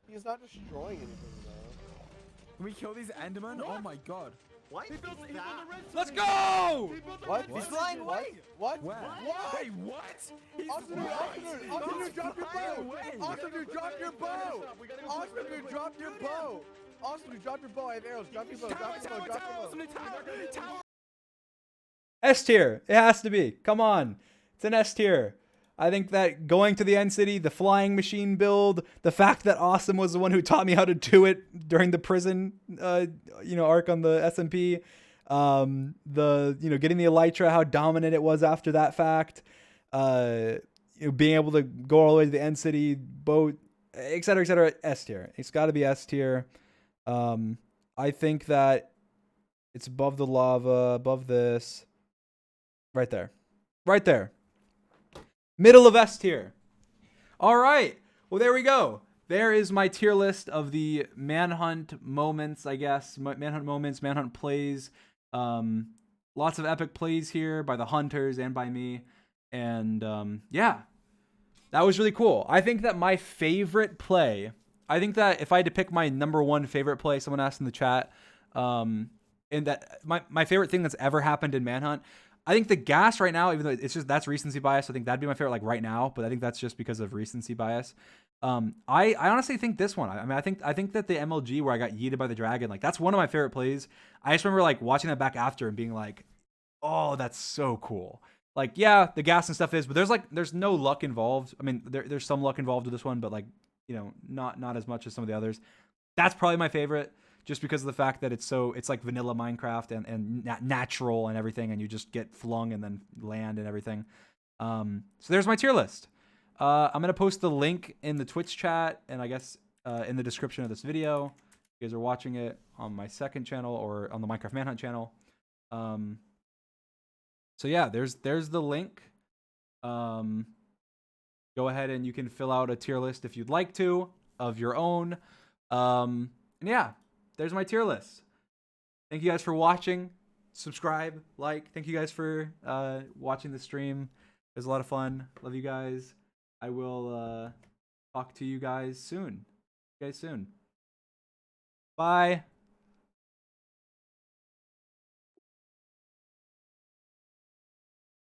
He's not destroying anything though. Can we kill these Endermen? Oh my god. What? Let's go! What? He's flying away! What? Where? What? Wait, what? He's Austin, dude, drop your bow! Austin, dude, drop your bow! Austin, dude, drop your bow! Austin, dude, drop your bow. I have arrows. Drop your bow. Drop your bow. Drop your bow. S tier. It has to be. Come on. It's an S tier. I think that going to the End City, the flying machine build, the fact that Awesome was the one who taught me how to do it during the prison, arc on the SMP, getting the Elytra, how dominant it was after that fact, being able to go all the way to the End City, boat, et cetera, S tier. It's got to be S tier. I think that it's above the lava, above this, right there. Middle of S tier. All right. Well, there we go. There is my tier list of the Manhunt moments, I guess. Manhunt moments, Manhunt plays. Lots of epic plays here by the hunters and by me. And yeah, that was really cool. I think that my favorite play, I think that if I had to pick my number one favorite play, someone asked in the chat, and that my favorite thing that's ever happened in Manhunt, I think the gas right now, even though it's just that's recency bias, I think that'd be my favorite like right now, but I think that's just because of recency bias. I honestly think this one. I mean, I think that the MLG where I got yeeted by the dragon, like that's one of my favorite plays. I just remember like watching that back after and being like, oh, that's so cool. Like, yeah, the gas and stuff is, but there's no luck involved. I mean, there's some luck involved with this one, but like, not as much as some of the others. That's probably my favorite. Just because of the fact that it's like vanilla Minecraft and natural and everything, and you just get flung and then land and everything. So there's my tier list. I'm going to post the link in the Twitch chat and I guess in the description of this video. If you guys are watching it on my second channel or on the Minecraft Manhunt channel. So yeah, there's the link. Go ahead and you can fill out a tier list if you'd like to of your own. And yeah. There's my tier list. Thank you guys for watching. Subscribe, like. Thank you guys for watching the stream. It was a lot of fun. Love you guys. I will talk to you guys soon. Bye.